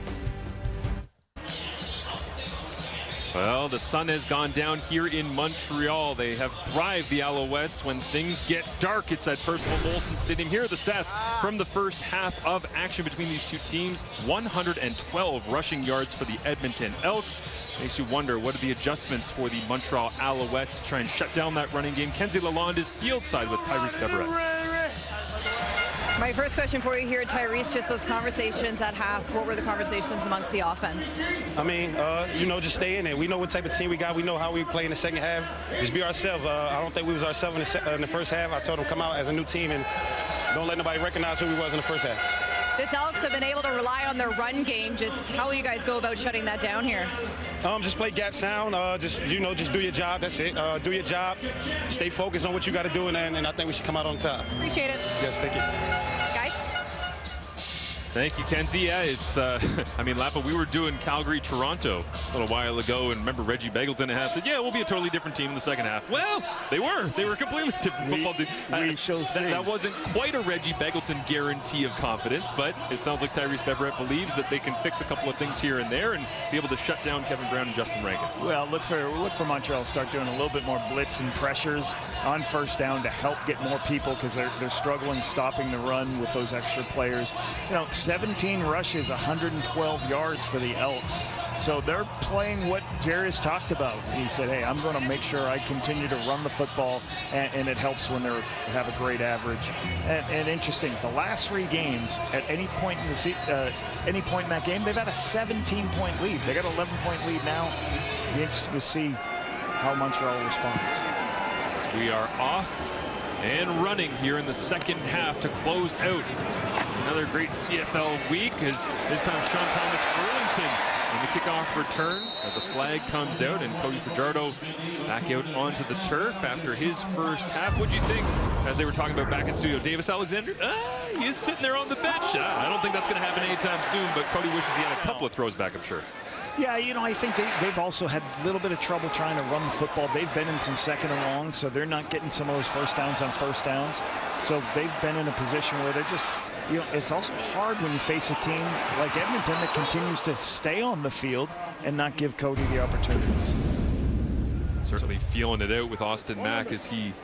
Well, the sun has gone down here in Montreal. They have thrived, the Alouettes, when things get dark. It's at Percival Molson Stadium. Here are the stats from the first half of action between these two teams. 112 rushing yards for the Edmonton Elks. Makes you wonder, what are the adjustments for the Montreal Alouettes to try and shut down that running game? Kenzie Lalonde is field side with Tyrese Beverett.
My first question for you here, Tyrese, just those conversations at half. What were the conversations amongst the offense?
I mean, just stay in it. We know what type of team we got. We know how we play in the second half. Just be ourselves. I don't think we was ourselves in the first half. I told them come out as a new team and don't let nobody recognize who we was in the first half.
This Elks have been able to rely on their run game. Just how will you guys go about shutting that down here?
Just play gap sound. Just do your job. That's it. Do your job. Stay focused on what you got to do, and I think we should come out on top.
Appreciate it.
Yes, thank you.
Guys?
Thank you, Kenzie. Yeah, it's, Lapa, we were doing Calgary-Toronto a little while ago, and remember Reggie Begelton said, yeah, we'll be a totally different team in the second half. Well, they were. They were a completely different football team.
We shall see.
That wasn't quite a Reggie Begelton guarantee of confidence, but it sounds like Tyrese Beverett believes that they can fix a couple of things here and there and be able to shut down Kevin Brown and Justin Rankin.
Well, look for Montreal to start doing a little bit more blitz and pressures on first down to help get more people because they're struggling stopping the run with those extra players. 17 rushes, 112 yards for the Elks. So they're playing what Jarius talked about. He said, hey, I'm going to make sure I continue to run the football, and it helps when they have a great average. And interesting, the last 3 games, at any point in that game, they've had a 17-point lead. They got an 11-point lead now. Be interested to see how Montreal responds.
We are off and running here in the second half to close out another great CFL week, as this time Sean Thomas Burlington in the kickoff return as a flag comes out, and Cody Fajardo back out onto the turf after his first half. What'd you think as they were talking about back in studio? Davis Alexander, he's sitting there on the bench. I don't think that's going to happen anytime soon, but Cody wishes he had a couple of throws back, I'm sure.
Yeah, you know, I think they've also had a little bit of trouble trying to run the football. They've been in some second and long, so they're not getting some of those first downs on first downs. So they've been in a position where they're just, you know, it's also hard when you face a team like Edmonton that continues to stay on the field and not give Cody the opportunities.
Certainly feeling it out with Austin Mack as he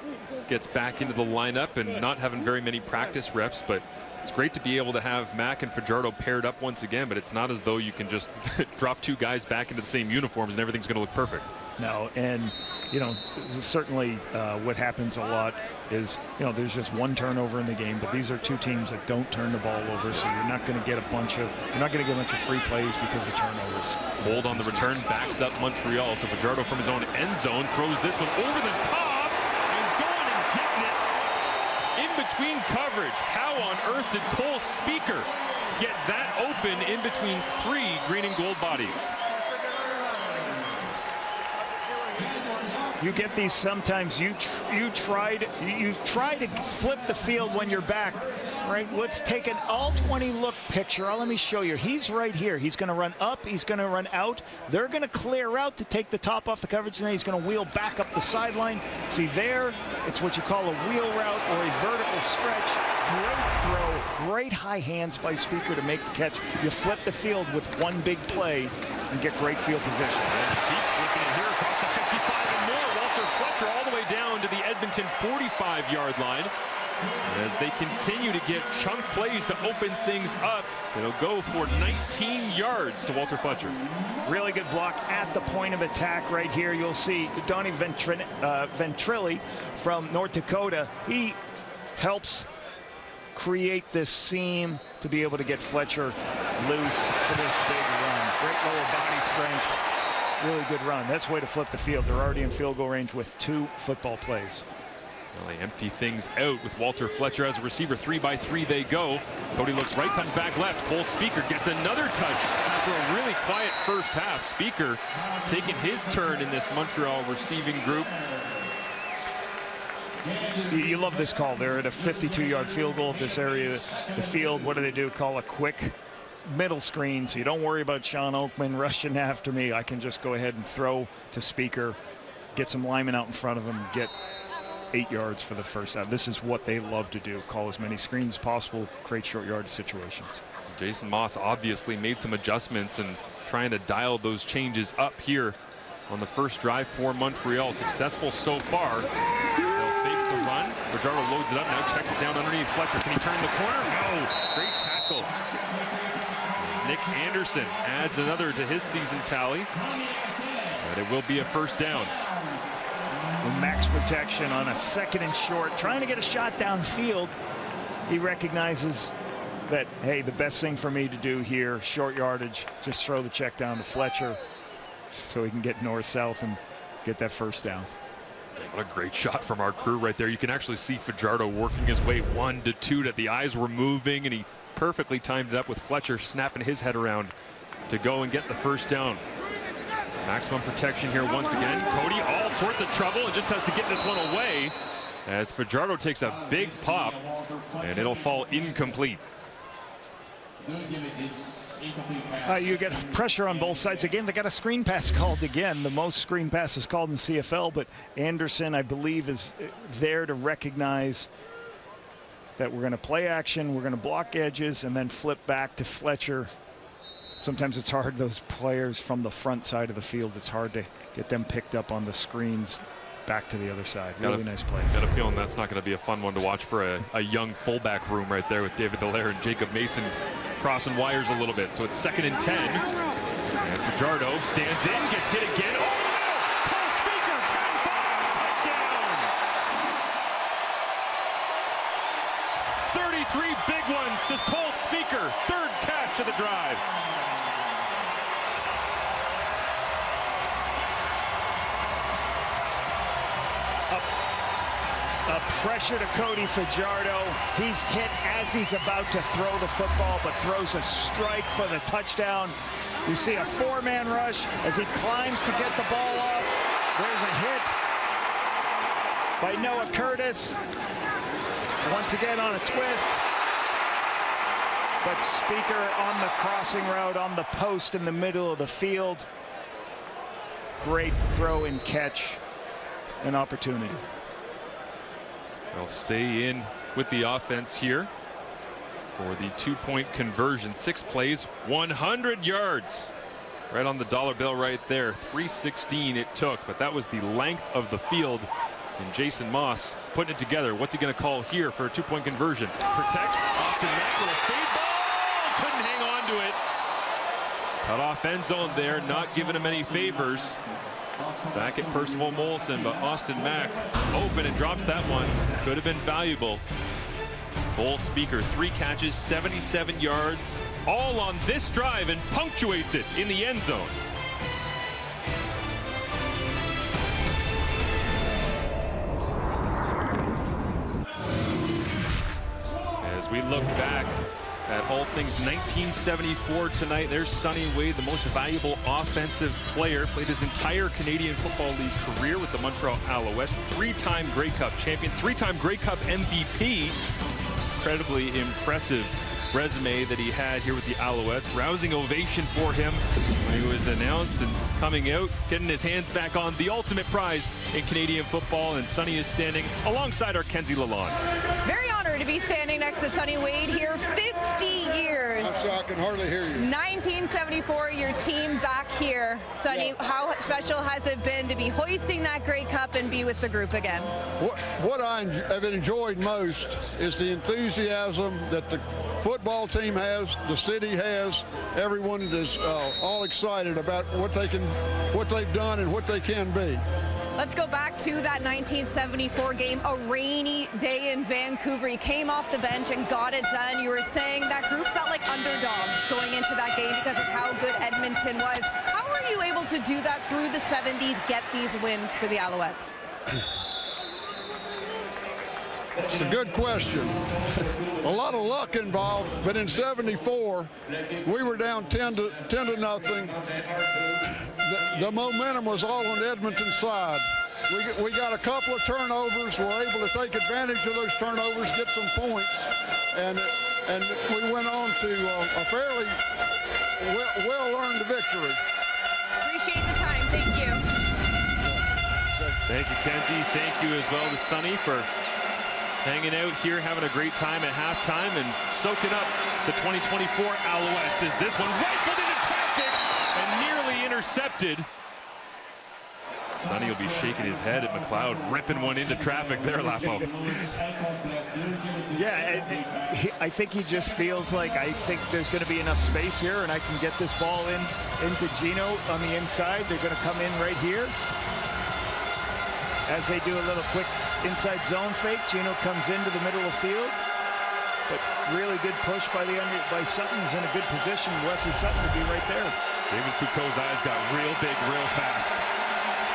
gets back into the lineup and not having very many practice reps, but it's great to be able to have Mack and Fajardo paired up once again, but it's not as though you can just drop 2 guys back into the same uniforms and everything's going to look perfect.
No, and, you know, certainly what happens a lot is, you know, there's just 1 turnover in the game, but these are 2 teams that don't turn the ball over, so you're not going to get a bunch of free plays because of turnovers.
Hold on the return, backs up Montreal, so Fajardo from his own end zone throws this one over the top. Between coverage. How on earth did Cole Speaker get that open in between 3 green and gold bodies?
You get these sometimes. You try to flip the field when you're back. Right, let's take an all-20 look picture. Let me show you. He's right here. He's going to run up. He's going to run out. They're going to clear out to take the top off the coverage, and then he's going to wheel back up the sideline. See there, it's what you call a wheel route or a vertical stretch. Great throw, great high hands by Speaker to make the catch. You flip the field with 1 big play and get great field position.
Keep flipping it here across the 55 and more. Walter Fletcher all the way down to the Edmonton 45-yard line. As they continue to get chunk plays to open things up, it'll go for 19 yards to Walter Fletcher.
Really good block at the point of attack right here. You'll see Donnie Ventrelli from North Dakota. He helps create this seam to be able to get Fletcher loose for this big run. Great lower body strength. Really good run. That's the way to flip the field. They're already in field goal range with 2 football plays.
Well, they empty things out with Walter Fletcher as a receiver. 3 by 3 they go. Cody looks right, comes back left. Cole Speaker gets another touch after a really quiet first half. Speaker taking his turn in this Montreal receiving group.
You love this call. They're at a 52-yard field goal at this area of the field. What do? Call a quick middle screen, so you don't worry about Sean Oakman rushing after me. I can just go ahead and throw to Speaker, get some linemen out in front of him, get 8 yards for the first down. This is what they love to do. Call as many screens as possible, create short yardage situations.
Jason Moss obviously made some adjustments and trying to dial those changes up here on the first drive for Montreal. Successful so far. They'll fake the run. Fajardo loads it up now, checks it down underneath Fletcher. Can he turn the corner? No. Great tackle. Nick Anderson adds another to his season tally. And it will be a first down.
Max protection on a 2nd and short, trying to get a shot downfield. He recognizes that, hey, the best thing for me to do here, short yardage, just throw the check down to Fletcher so he can get north-south and get that first down.
What a great shot from our crew right there. You can actually see Fajardo working his way 1 to 2, that the eyes were moving, and he perfectly timed it up with Fletcher snapping his head around to go and get the first down. Maximum protection here once again. Cody, all sorts of trouble, and just has to get this one away as Fajardo takes a big pop, and it'll fall incomplete.
You get pressure on both sides. Again, they got a screen pass called again. The most screen passes called in CFL, but Anderson, I believe, is there to recognize that we're going to play action, we're going to block edges, and then flip back to Fletcher. Sometimes it's hard, those players from the front side of the field, it's hard to get them picked up on the screens back to the other side. Really nice play.
Got a feeling that's not going to be a fun one to watch for a young fullback room right there with David Dallaire and Jacob Mason crossing wires a little bit. So it's 2nd and 10. And Fajardo stands in, gets hit again. Oh, no! Cole Speaker, 10-5, touchdown! 33 big ones to Cole Speaker, 3rd catch of the drive.
A pressure to Cody Fajardo. He's hit as he's about to throw the football, but throws a strike for the touchdown. You see a 4-man rush as he climbs to get the ball off. There's a hit by Noah Curtis. Once again on a twist. But Speaker on the crossing route on the post in the middle of the field. Great throw and catch and opportunity.
They'll stay in with the offense here for the 2-point conversion. 6 plays, 100 yards. Right on the dollar bill right there. 3:16 it took, but that was the length of the field. And Jason Moss putting it together. What's he going to call here for a 2-point conversion? Protects. Austin Mack with a fade ball. Couldn't hang on to it. Cut off end zone there, not giving him any favors. Back at Percival Molson, but Austin Mack open and drops that one. Could have been valuable. Cole Speaker, 3 catches, 77 yards, all on this drive, and punctuates it in the end zone. As we look back at all things 1974 tonight, there's Sonny Wade, the most valuable offensive player. Played his entire Canadian Football League career with the Montreal Alouettes. 3-time Grey Cup champion, 3-time Grey Cup MVP. Incredibly impressive resume that he had here with the Alouettes. Rousing ovation for him when he was announced and coming out, getting his hands back on the ultimate prize in Canadian football. And Sonny is standing alongside our Kenzie Lalonde.
Very honored to be standing next to Sonny Wade here. 50 years.
I'm sorry, I can hardly hear you.
1974, your team back here. Sonny,
Yeah.
how special has it been to be hoisting that Grey Cup and be with the group again?
What I have enjoyed most is the enthusiasm that the football team has, the city has. Everyone is all excited about what they've done and what they can be.
Let's go back to that 1974 game, a rainy day in Vancouver. He came off the bench and got it done. You were saying that group felt like underdogs going into that game because of how good Edmonton was. How were you able to do that through the 70s, get these wins for the Alouettes?
It's a good question. A lot of luck involved, but in 74, we were down 10 to nothing. The momentum was all on Edmonton's side. We got a couple of turnovers. We're able to take advantage of those turnovers, get some points, and we went on to a fairly well-earned victory.
Appreciate the time. Thank you.
Thank you, Kenzie. Thank you as well to Sonny for hanging out here, having a great time at halftime and soaking up the 2024 Alouettes as this one rifled into traffic and nearly intercepted. Sonny will be shaking his head at McLeod, ripping one into traffic there, Lapo.
Yeah, I think he just feels like, I think there's going to be enough space here and I can get this ball into Gino on the inside. They're going to come in right here. As they do a little quick inside zone fake, Gino comes into the middle of the field. But really good push by Sutton's in a good position. Wesley Sutton to be right there.
David Foucault's eyes got real big, real fast.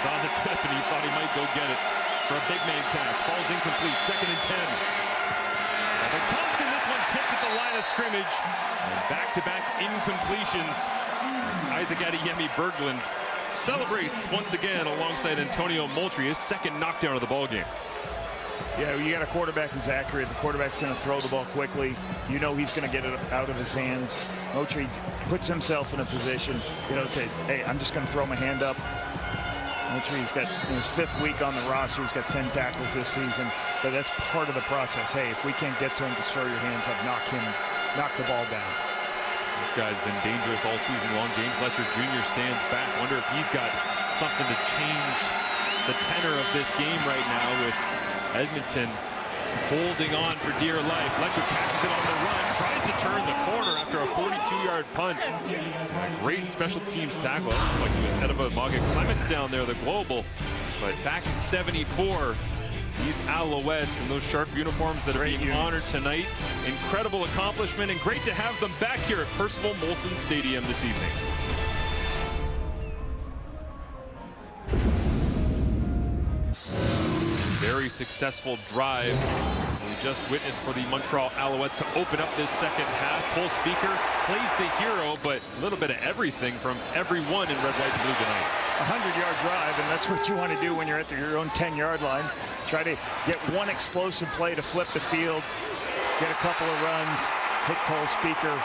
Saw the tip and he thought he might go get it for a big man catch. Ball's incomplete, 2nd and 10. But Thompson, this one tipped at the line of scrimmage. And back-to-back incompletions. Isaac Adeyemi Berglund celebrates once again alongside Antonio Moultrie, his 2nd knockdown of the ball game.
Yeah, you got a quarterback who's accurate. The quarterback's going to throw the ball quickly. You know he's going to get it out of his hands. Moultrie puts himself in a position, to say, hey, I'm just going to throw my hand up. Moultrie's got his 5th week on the roster. He's got 10 tackles this season. But that's part of the process. Hey, if we can't get to him, just throw your hands up, knock the ball down.
This guy's been dangerous all season long. James Letcher Jr. stands back. Wonder if he's got something to change the tenor of this game right now with Edmonton holding on for dear life. Letcher catches it on the run, tries to turn the corner after a 42-yard punt. Great special teams tackle. It looks like he was Edmonton Clements down there, the global. But back in 74, these Alouettes and those sharp uniforms that are being honored tonight. Incredible accomplishment, and great to have them back here at Percival Molson Stadium this evening. Very successful drive we just witnessed for the Montreal Alouettes to open up this second half. Cole Speaker plays the hero, but a little bit of everything from everyone in red, white, and blue tonight.
100-yard drive, and that's what you want to do when you're at your own 10-yard line. Try to get one explosive play to flip the field, get a couple of runs, hit Cole Speaker,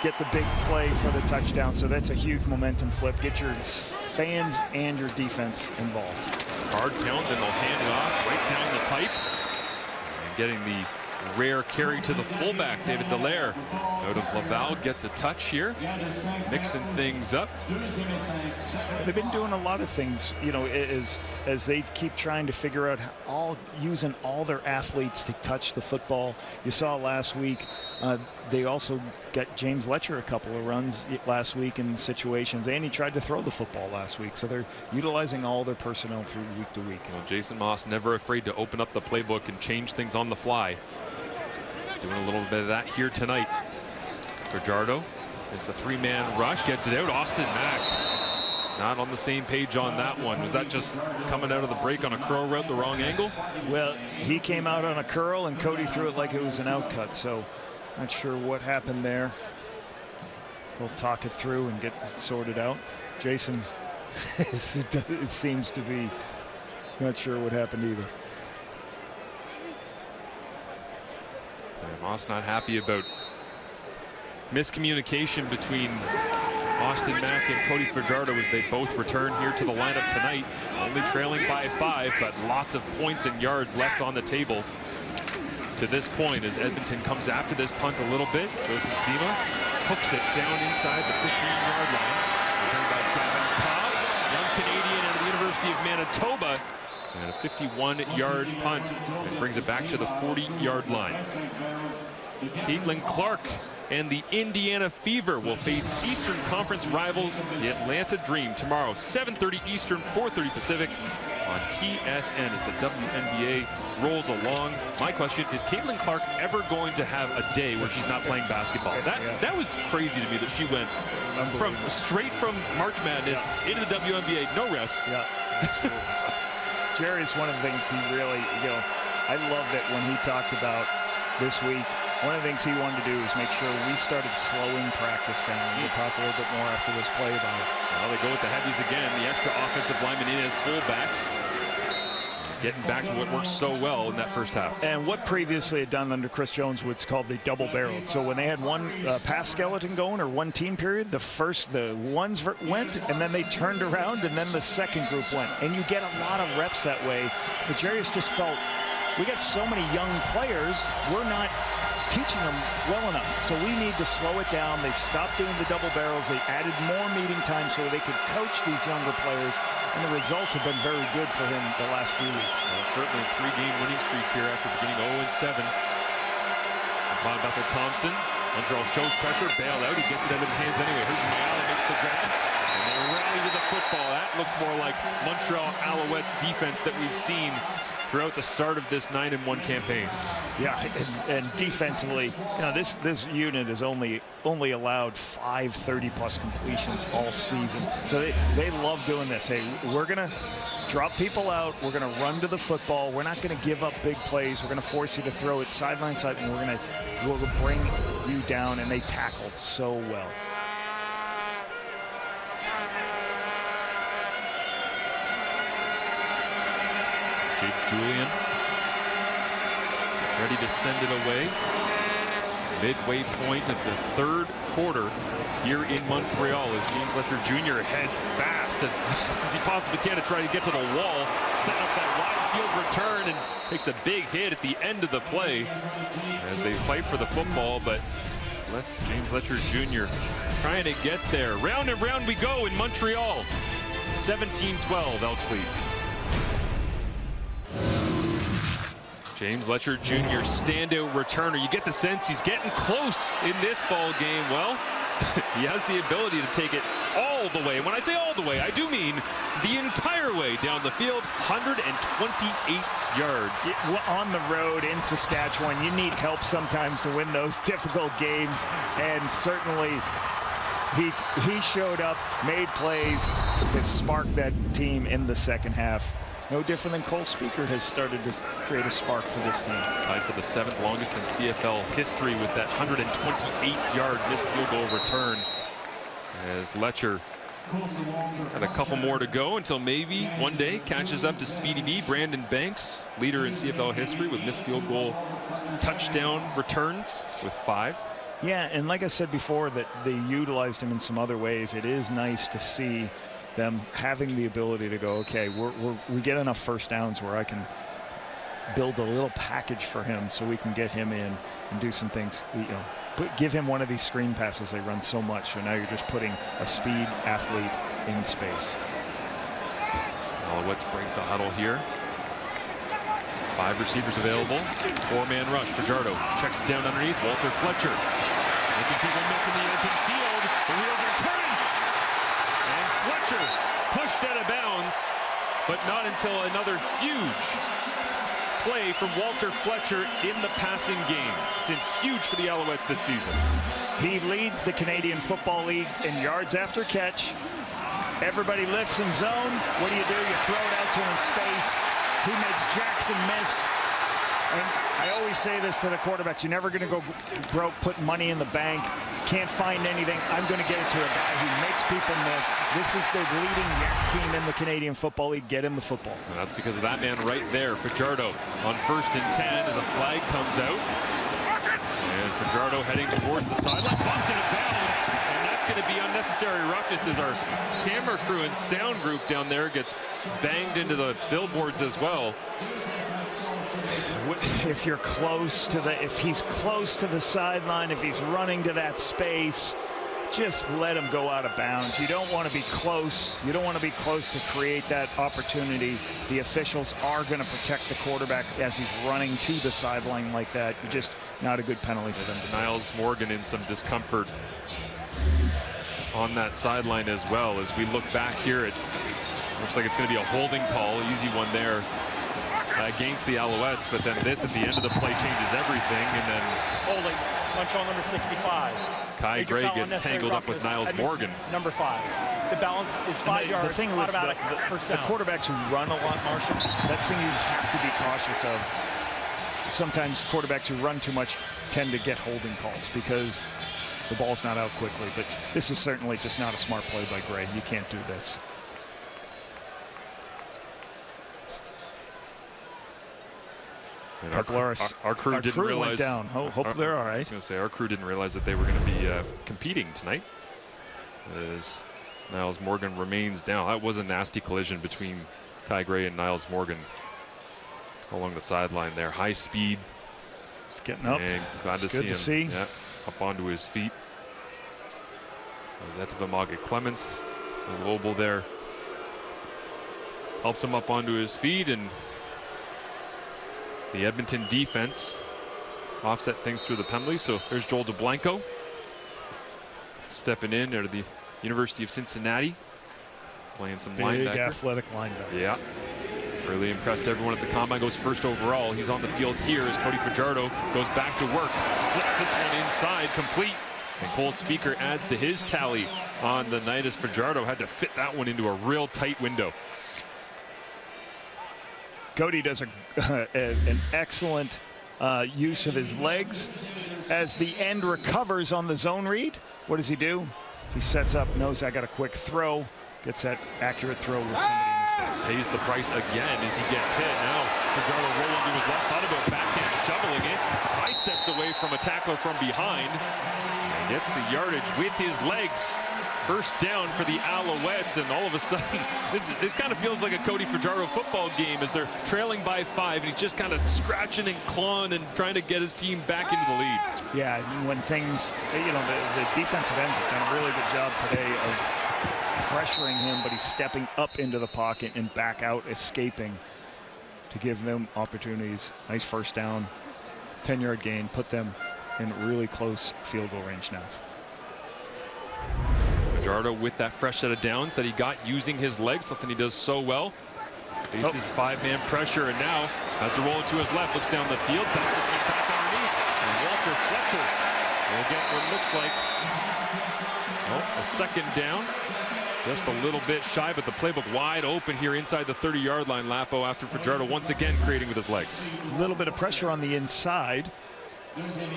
get the big play for the touchdown. So that's a huge momentum flip. Get your fans and your defense involved.
Hard count, then they'll hand it off right down the pipe. And getting the rare carry to the fullback, David Dallaire. Out of Laval, gets a touch here, mixing things up.
They've been doing a lot of things, you know, as they keep trying to figure out using all their athletes to touch the football. You saw last week, they also got James Letcher a couple of runs last week in situations, and he tried to throw the football last week. So they're utilizing all their personnel through week to week.
Well, Jason Moss never afraid to open up the playbook and change things on the fly. Doing a little bit of that here tonight. Fajardo, it's a three-man rush, gets it out. Austin Mack not on the same page on that one. Was that just coming out of the break on a curl route, the wrong angle?
Well, he came out on a curl, and Cody threw it like it was an out cut. So not sure what happened there. We'll talk it through and get it sorted out. Jason, it seems to be not sure what happened either.
Moss not happy about miscommunication between Austin Mack and Cody Fajardo as they both return here to the lineup tonight. Only trailing by 5, but lots of points and yards left on the table to this point as Edmonton comes after this punt a little bit. Joseph Zima hooks it down inside the 15-yard line. Returned by Gavin Cobb, young Canadian out of the University of Manitoba. And a 51-yard punt that brings it back to the 40-yard line. Caitlin Clark and the Indiana Fever will face Eastern Conference rivals, the Atlanta Dream, tomorrow, 7:30 Eastern, 4:30 Pacific on TSN as the WNBA rolls along. My question, is Caitlin Clark ever going to have a day where she's not playing basketball? That was crazy to me that she went straight from March Madness into the WNBA, no rest.
Yeah. Jerry's one of the things he really, you know, I loved it when he talked about this week. One of the things he wanted to do is make sure we started slowing practice down. We'll talk a little bit more after this play about it.
Well, they go with the heavies again. The extra offensive linemen in as fullbacks. Getting back to what worked so well in that first half.
And what previously had done under Chris Jones was called the double barreled. So when they had one pass skeleton going or one team period, the ones went, and then they turned around, and then the second group went. And you get a lot of reps that way. But Jerry's just felt, we got so many young players, we're not teaching them well enough. So we need to slow it down. They stopped doing the double barrels. They added more meeting time so they could coach these younger players. And the results have been very good for him the last few weeks.
Well, certainly a 3-game winning streak here after beginning 0-7. Von Bethel-Thompson. Montreal shows pressure, bail out. He gets it out of his hands anyway. Here's Mayala, makes the grab. And they rally to the football. That looks more like Montreal Alouettes defense that we've seen throughout the start of this 9-1 campaign.
Yeah, and defensively, you know, this unit has only allowed 5 30-plus completions all season. So they love doing this. Hey, we're going to drop people out. We're going to run to the football. We're not going to give up big plays. We're going to force you to throw it sideline side, and we'll bring you down, and they tackle so well.
Jake Julian ready to send it away. Midway point of the third quarter here in Montreal as James Letcher Jr. heads fast as he possibly can to try to get to the wall, set up that wide field return, and takes a big hit at the end of the play as they fight for the football, but James Letcher Jr. trying to get there. Round and round we go in Montreal. 17-12, Elks lead. James Letcher Jr., standout returner. You get the sense he's getting close in this ball game. Well, he has the ability to take it all the way. And when I say all the way, I do mean the entire way down the field, 128 yards.
On the road in Saskatchewan, you need help sometimes to win those difficult games, and certainly he showed up, made plays to spark that team in the second half. No different than Cole Speaker has started to create a spark for this team.
Tied for the 7th longest in CFL history with that 128-yard missed field goal return. As Letcher had a couple more to go until maybe one day catches up to Speedy B. Brandon Banks, leader in CFL history with missed field goal touchdown returns with 5.
Yeah, and like I said before, that they utilized him in some other ways. It is nice to see them having the ability to go, okay, we get enough first downs where I can build a little package for him so we can get him in and do some things, give him one of these screen passes they run so much. So now you're just putting a speed athlete in space.
Alouettes break the huddle here. 5 receivers available. 4-man rush. Fajardo checks down underneath. Walter Fletcher making people miss in the open field. The wheels are turning. And Fletcher pushed out of bounds, but not until another huge play from Walter Fletcher in the passing game. Been huge for the Alouettes this season.
He leads the Canadian Football League in yards after catch. Everybody lifts in zone. What do? You throw it out to him in space. He makes Jackson miss. And I always say this to the quarterbacks, you're never going to go broke putting money in the bank. Can't find anything. I'm going to get it to a guy who makes people miss. This is the leading YAC team in the Canadian Football League. Get him the football.
And that's because of that man right there, Fajardo, on 1st and 10 as a flag comes out. And Fajardo heading towards the sideline, bumped out of bounds. And that's going to be unnecessary roughness as our camera crew and sound group down there gets banged into the billboards as well.
If you're close to if he's close to the sideline, if he's running to that space, just let him go out of bounds. You don't want to be close. You don't want to be close to create that opportunity. The officials are going to protect the quarterback as he's running to the sideline like that. Just not a good penalty for them.
Niles Morgan in some discomfort on that sideline as well. As we look back here, it looks like it's going to be a holding call, easy one there against the Alouettes, but then this at the end of the play changes everything, and then
holding Montreal number 65.
Kai Gray gets tangled up with Niles Morgan.
Number 5. The balance is 5 yards.
The thing with the quarterbacks who run a lot, Marshall, that's the thing you have to be cautious of. Sometimes quarterbacks who run too much tend to get holding calls because the ball's not out quickly, but this is certainly just not a smart play by Gray. You can't do this.
And our crew didn't realize.
Went down. Hope they're all right.
I was going to say our crew didn't realize that they were going to be competing tonight. As Niles Morgan remains down. That was a nasty collision between Kai Gray and Niles Morgan along the sideline there. High speed.
Just getting up.
And glad to see him. Yeah, up onto his feet. Zetavamage Clements, the global there, helps him up onto his feet, and the Edmonton defense offset things through the penalty. So there's Joel DeBlanco stepping in out of the University of Cincinnati, playing some linebacker.
Big athletic linebacker.
Yeah. Really impressed everyone at the combine. Goes first overall. He's on the field here as Cody Fajardo goes back to work. Flips this one inside, complete. And Cole Speaker adds to his tally on the night as Fajardo had to fit that one into a real tight window.
Cody does an excellent use of his legs. As the end recovers on the zone read, what does he do? He sets up, knows I got a quick throw, gets that accurate throw with somebody in his face.
Pays the price again as he gets hit. Now Fajardo rolling to his left, thought about backhand shoveling it. High steps away from a tackler from behind. And gets the yardage with his legs. First down for the Alouettes, and all of a sudden, this kind of feels like a Cody Fajardo football game as they're trailing by 5, and he's just kind of scratching and clawing and trying to get his team back into the lead.
Yeah, when things, the defensive ends have done a really good job today of pressuring him, but he's stepping up into the pocket and back out, escaping. to give them opportunities. Nice first down, 10-yard gain, put them in really close field goal range now.
Fajardo with that fresh set of downs that he got using his legs, something he does so well. Faces five-man pressure, and now has to roll it to his left, looks down the field, dumps this one back underneath, and Walter Fletcher will get what looks like a second down. Just a little bit shy, but the playbook wide open here inside the 30-yard line. Lapo after Fajardo once again creating with his legs.
A little bit of pressure on the inside,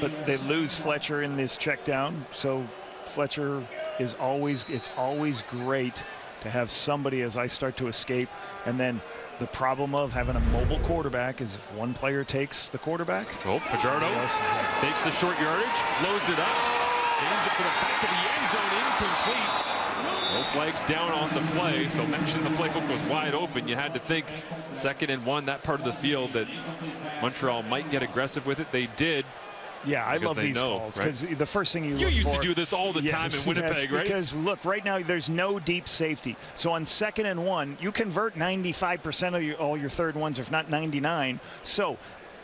but they lose Fletcher in this check down, so Fletcher is always, it's always great to have somebody as I start to escape. And then the problem of having a mobile quarterback is if one player takes the quarterback.
Oh, Fajardo takes the short yardage, loads it up, aims it for the back of the end zone, incomplete. No flags down on the play, so mentioned the playbook was wide open. You had to think 2nd and 1, that part of the field, that Montreal might get aggressive with it. They did.
Yeah, I love these calls because the first thing you
used to do this all the time in Winnipeg, right?
Because look, right now there's no deep safety. So on 2nd and 1, you convert 95% of all your 3rd and 1s, if not 99. So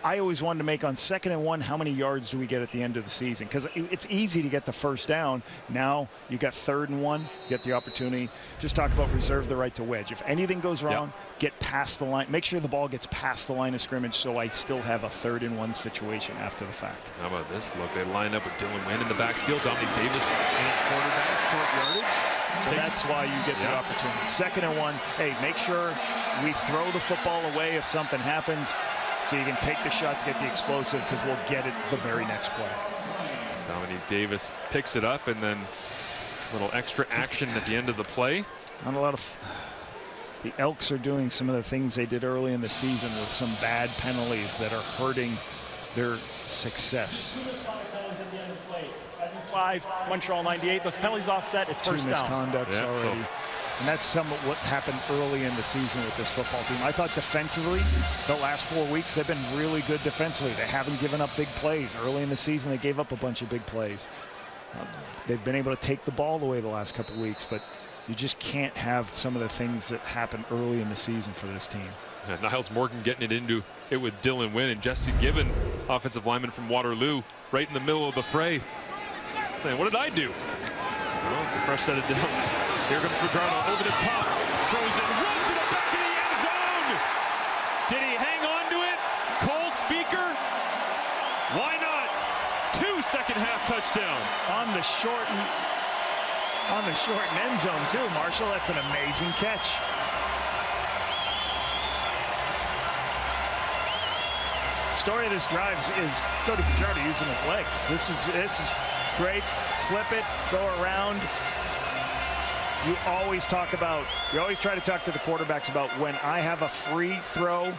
I always wanted to make on 2nd and 1, how many yards do we get at the end of the season? Because it's easy to get the first down. Now you got 3rd and 1, get the opportunity. Just talk about reserve the right to wedge. If anything goes wrong, get past the line. Make sure the ball gets past the line of scrimmage so I still have a 3rd and 1 situation after the fact.
How about this look? They line up with Dylan Wynn in the backfield. Dominic Davis in quarterback, short yardage.
So that's why you get the opportunity. 2nd and 1, hey, make sure we throw the football away if something happens, so you can take the shots, get the explosive, because we'll get it the very next play.
Dominic Davis picks it up, and then a little extra action at the end of the play.
Not a lot of. The Elks are doing some of the things they did early in the season with some bad penalties that are hurting their success.
5, Montreal 98. Those penalties offset. It's first down.
2 misconducts already. And that's some of what happened early in the season with this football team. I thought defensively, the last 4 weeks, they've been really good defensively. They haven't given up big plays. Early in the season, they gave up a bunch of big plays. They've been able to take the ball away the last couple of weeks, but you just can't have some of the things that happened early in the season for this team.
Yeah, Niles Morgan getting it into it with Dylan Wynn, and Jesse Gibbon, offensive lineman from Waterloo, right in the middle of the fray. Saying, what did I do? Well, it's a fresh set of downs. Here comes Fajardo over the top, throws it, run to the back of the end zone. Did he hang on to it? Cole Speaker? Why not? 2 second-half touchdowns
on the short end zone too, Marshall. That's an amazing catch. Story of this drive is Cody Fajardo using his legs. This is great. Flip it, go around. You always try to talk to the quarterbacks about when I have a free throw,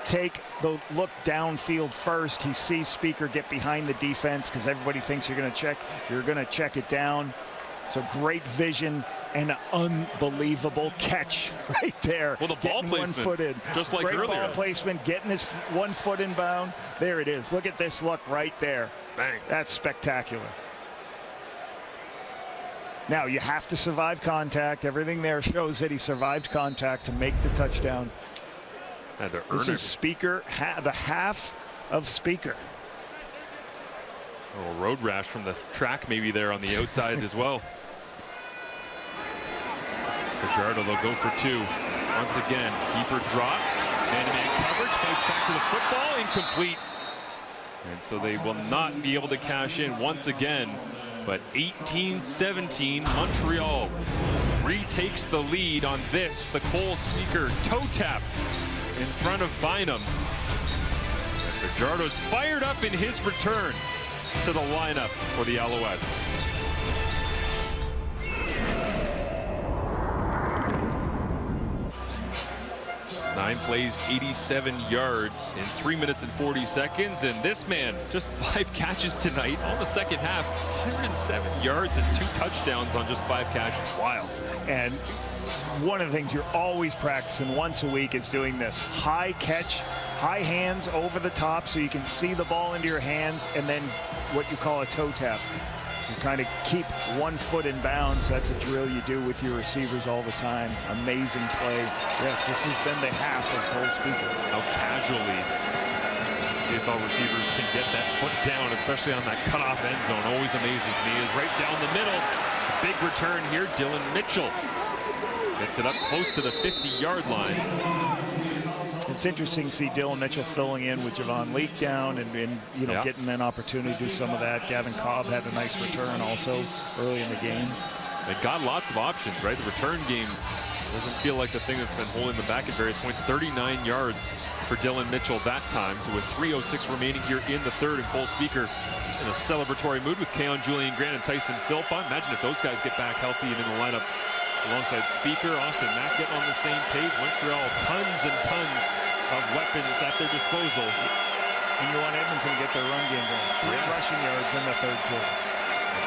take the look downfield first. He sees Speaker get behind the defense because everybody thinks you're going to check it down. So great vision and an unbelievable catch right there.
Well, the ball placement, just like earlier.
Great ball placement, getting his 1 foot inbound. There it is. Look at this look right there.
Bang.
That's spectacular. Now, you have to survive contact. Everything there shows that he survived contact to make the touchdown.
Had to earn
this
it.
is Speaker, the half of Speaker.
A little road rash from the track maybe there on the outside as well. Fajardo, they'll go for 2. Once again, deeper drop. Man-to-man coverage, fights back to the football, incomplete. And so they will not be able to cash in once again. But 18-17, Montreal retakes the lead on this. The Cole Speaker toe tap in front of Bynum. And Fajardo's fired up in his return to the lineup for the Alouettes. 9 plays, 87 yards in 3 minutes and 40 seconds. And this man, just 5 catches tonight on the second half. 107 yards and 2 touchdowns on just 5 catches.
Wild. And one of the things you're always practicing once a week is doing this. High catch, high hands over the top so you can see the ball into your hands, and then what you call a toe tap. You kind of keep 1 foot in bounds. That's a drill you do with your receivers all the time. Amazing play. Yes, this has been the half of Cole Speaker.
How casually CFL receivers can get that foot down, especially on that cutoff end zone. Always amazes me. Is right down the middle. Big return here. Dylan Mitchell gets it up close to the 50-yard line.
It's interesting to see Dylan Mitchell filling in with Javon Leak down and you know, getting an opportunity to do some of that. Gavin Cobb had a nice return also early in the game.
They got lots of options, right? The return game doesn't feel like the thing that's been holding them back at various points. 39 yards for Dylan Mitchell that time. So with 3:06 remaining here in the third, and Cole Speaker in a celebratory mood with Keon Julian Grant and Tyson Philpott. Imagine if those guys get back healthy and in the lineup alongside Speaker, Austin Mack getting on the same page. Montreal, tons and tons of weapons at their disposal.
And you want Edmonton to get their run game going. 3 rushing yards in the third quarter.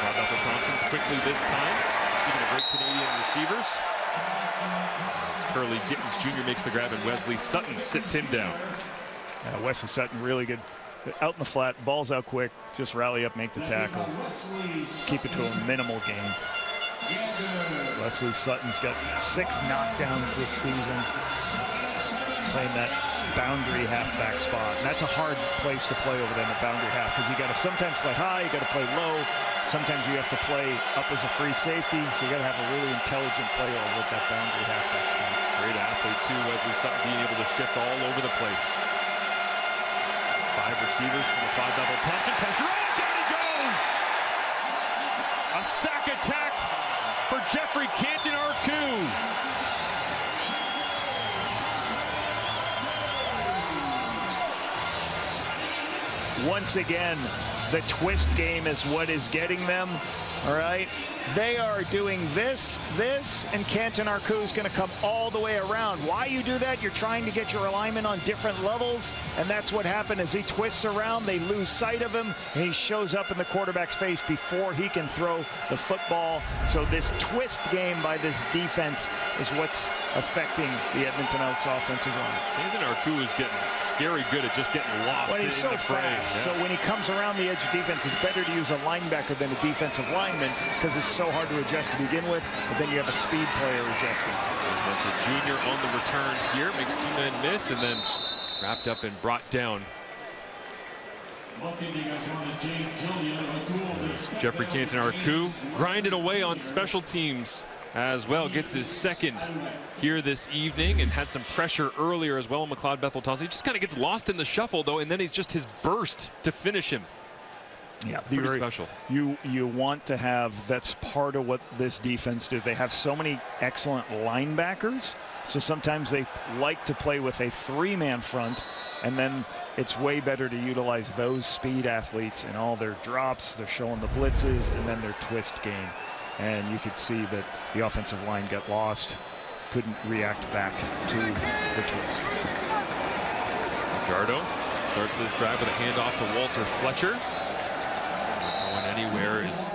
Bethel Thompson quickly this time. Speaking of great Canadian receivers, Curly Gittins Jr. makes the grab, and Wesley Sutton sits him down.
Wesley Sutton really good. Out in the flat, balls out quick, just rally up, make the tackle. Keep it to a minimal gain. Wesley Sutton's got 6 knockdowns this season, playing that boundary halfback spot. And that's a hard place to play over there in the boundary half, because you got to sometimes play high, you got to play low. Sometimes you have to play up as a free safety, so you got to have a really intelligent player with that boundary halfback spot.
Great athlete too, Wesley Sutton, being able to shift all over the place. 5 receivers from the 5 double. Thompson pressure, right down he goes! A sack attack for Jeffrey Canton-Arcou.
Once again, the twist game is what is getting them, all right? They are doing this, and Canton-Arcou is going to come all the way around. Why you do that? You're trying to get your alignment on different levels, and that's what happened. As he twists around, they lose sight of him, and he shows up in the quarterback's face before he can throw the football. So this twist game by this defense is what's affecting the Edmonton Elks offensive line.
Canton-Arcou is getting scary good at just getting lost
in
the fray.
Fast. So when he comes around the edge of defense, it's better to use a linebacker than a defensive lineman, because it's so hard to adjust to begin with, but then you have a speed player adjusting.
That's a junior on the return here, makes 2 men miss, and then wrapped up and brought down. Jeffrey Canton-Arcou grinded away on special teams as well, gets his second here this evening, and had some pressure earlier as well on McLeod Bethel Thompson. He just kind of gets lost in the shuffle though, and then it's just his burst to finish him.
Yeah,
pretty special.
You want to have, that's part of what this defense do. They have so many excellent linebackers, so sometimes they like to play with a 3-man front, and then it's way better to utilize those speed athletes in all their drops. They're showing the blitzes and then their twist game. And you could see that the offensive line got lost, couldn't react back to the twist.
Jardo starts this drive with a handoff to Walter Fletcher. Not going anywhere as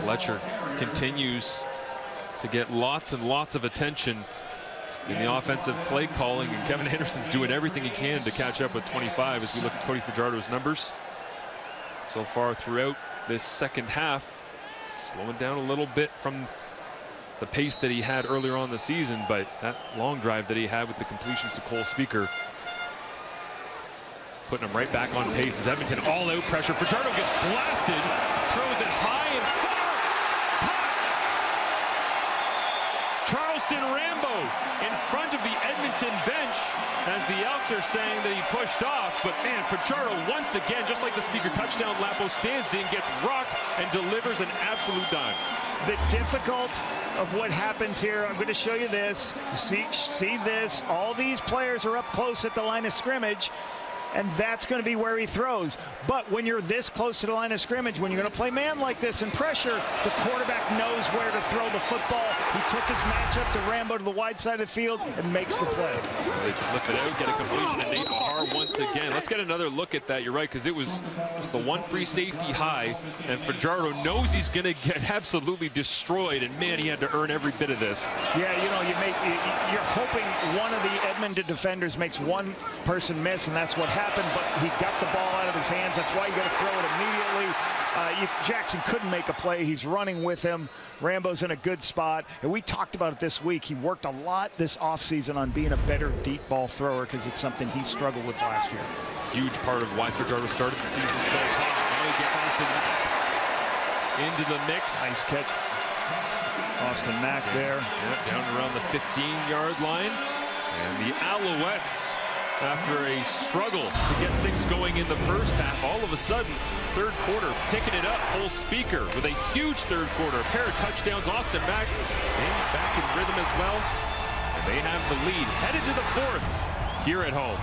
Fletcher continues to get lots and lots of attention in the offensive play calling, and Kevin Anderson's doing everything he can to catch up with 25 as we look at Cody Fajardo's numbers so far throughout this second half. Slowing down a little bit from the pace that he had earlier on in the season, but that long drive that he had with the completions to Cole Speaker, putting him right back on pace as Edmonton all-out pressure. Fajardo gets blasted, throws it high and far. Charleston Rambo in front of the Edmonton bench as the Elks are saying that he pushed off, but man, Fajardo once again, just like the Speaker touchdown, Lapo stands in, gets rocked, and delivers an absolute dime.
The difficult of what happens here, I'm going to show you this. See this, all these players are up close at the line of scrimmage, and that's going to be where he throws. But when you're this close to the line of scrimmage, when you're going to play man like this and pressure, the quarterback knows where to throw the football. He took his matchup to Rambo to the wide side of the field and makes the play.
They flip it out, get a completion to Nate Bahar once again. Let's get another look at that. You're right, because it was just the one free safety high, and Fajardo knows he's going to get absolutely destroyed, and man, he had to earn every bit of this.
Yeah, you know, you're hoping one of the Edmonton defenders makes one person miss, and that's what happened, but he got the ball out of his hands. That's why you got to throw it immediately. Jackson couldn't make a play. He's running with him. Rambo's in a good spot, and we talked about it this week. He worked a lot this offseason on being a better deep ball thrower because it's something he struggled with last year.
Huge part of why Fajardo started the season so hot. Now he gets Austin Mack into the mix.
Nice catch. Austin Mack there.
Down around the 15-yard line. And the Alouettes, after a struggle to get things going in the first half, all of a sudden, third quarter, picking it up. Cole Speaker with a huge third quarter. A pair of touchdowns. Austin Mack back in rhythm as well. And they have the lead. Headed to the fourth here at home.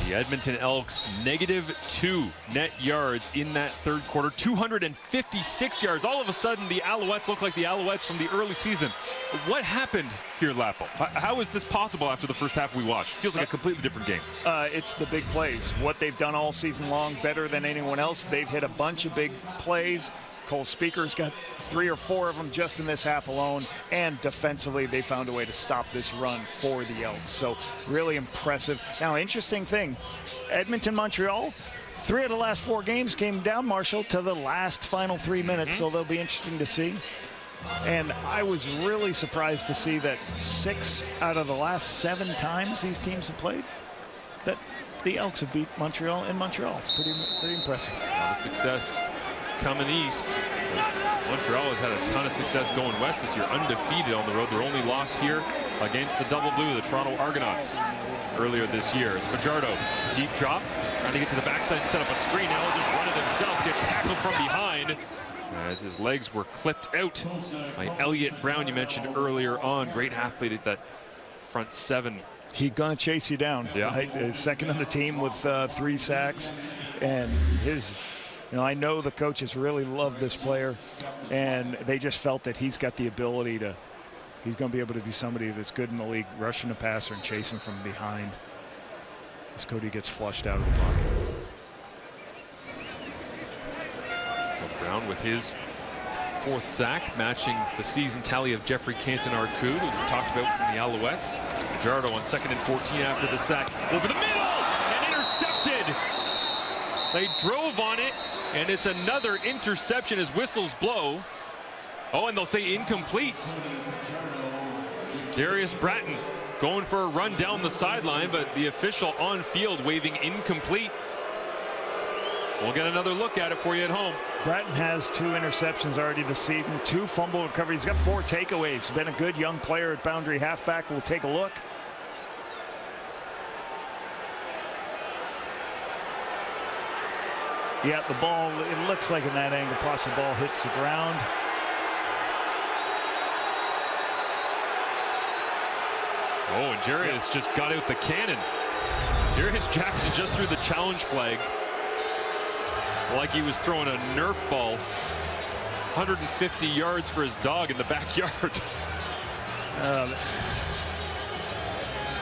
The Edmonton Elks -2 net yards in that third quarter, 256 yards. All of a sudden, the Alouettes look like the Alouettes from the early season. What happened here, Lapo? How is this possible after the first half we watched? Feels like a completely different game.
It's the big plays. What they've done all season long, better than anyone else. They've hit a bunch of big plays. Cole Speaker's got 3 or 4 of them just in this half alone, and defensively they found a way to stop this run for the Elks. So really impressive. Now, interesting thing, Edmonton, Montreal, 3 of the last 4 games came down, Marshall, to the last final 3 minutes, so they'll be interesting to see. And I was really surprised to see that 6 out of the last 7 times these teams have played, that the Elks have beat Montreal in Montreal. Pretty impressive.
A lot of success coming east. Montreal has had a ton of success going west this year, undefeated on the road. Their only loss here against the Double Blue, the Toronto Argonauts, earlier this year. It's Fajardo, deep drop, trying to get to the backside and set up a screen. Now he'll just run it himself, gets tackled from behind as his legs were clipped out by Elliott Brown, you mentioned earlier on. Great athlete at that front 7.
He's going to chase you down.
Yeah.
Right? Second on the team with 3 sacks, and his... You know, I know the coaches really love this player, and they just felt that he's got the ability to, he's going to be able to be somebody that's good in the league, rushing the passer and chasing from behind as Cody gets flushed out of the pocket.
Brown with his 4th sack, matching the season tally of Jeffrey Canton-Arcud, who we talked about from the Alouettes. Fajardo on 2nd and 14 after the sack. Over the middle and intercepted. They drove on it, and it's another interception as whistles blow. Oh, and they'll say incomplete. Darius Bratton going for a run down the sideline, but the official on field waving incomplete. We'll get another look at it for you at home.
Bratton has 2 interceptions already this season, 2 fumble recoveries. He's got 4 takeaways. He's been a good young player at boundary halfback. We'll take a look. Yeah, the ball, it looks like in that angle, possible ball hits the ground.
Oh, and Jarius just got out the cannon. Jarius Jackson just threw the challenge flag like he was throwing a Nerf ball 150 yards for his dog in the backyard.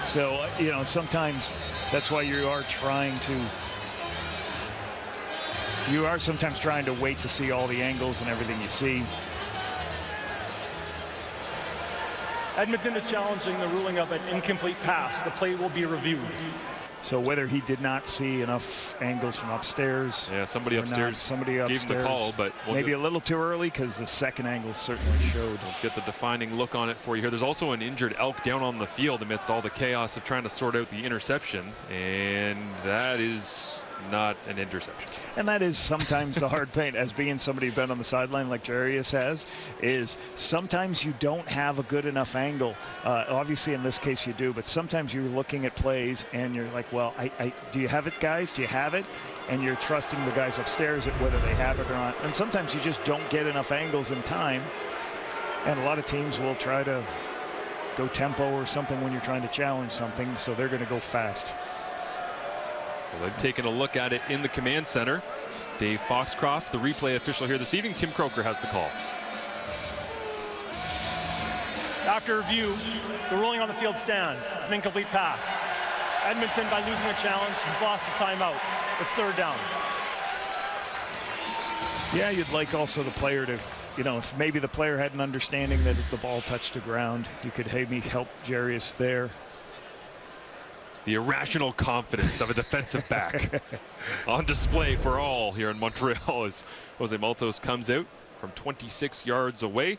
So, you know, sometimes that's why you are trying to, sometimes trying to wait to see all the angles and everything you see.
Edmonton is challenging the ruling of an incomplete pass. The play will be reviewed.
So whether he did not see enough angles from upstairs.
Yeah, somebody upstairs gave him the call, but
maybe a little too early because the second angle certainly showed.
We'll get the defining look on it for you here. There's also an injured Elk down on the field amidst all the chaos of trying to sort out the interception, and that is not an interception.
And that is sometimes the hard pain, as being somebody who's been on the sideline like Jarius has, is sometimes you don't have a good enough angle. Obviously, in this case, you do, but sometimes you're looking at plays and you're like, well, do you have it, guys? Do you have it? And you're trusting the guys upstairs at whether they have it or not. And sometimes you just don't get enough angles in time. And a lot of teams will try to go tempo or something when you're trying to challenge something, so they're going to go fast.
So they've taken a look at it in the command center. Dave Foxcroft, the replay official here this evening. Tim Croker has the call.
After review, the ruling on the field stands. It's an incomplete pass. Edmonton, by losing a challenge, has lost a timeout. It's 3rd down.
Yeah, you'd like also the player to, you know, if maybe the player had an understanding that the ball touched the ground, you could maybe help Jarius there.
The irrational confidence of a defensive back on display for all here in Montreal as Jose Maltos comes out from 26 yards away,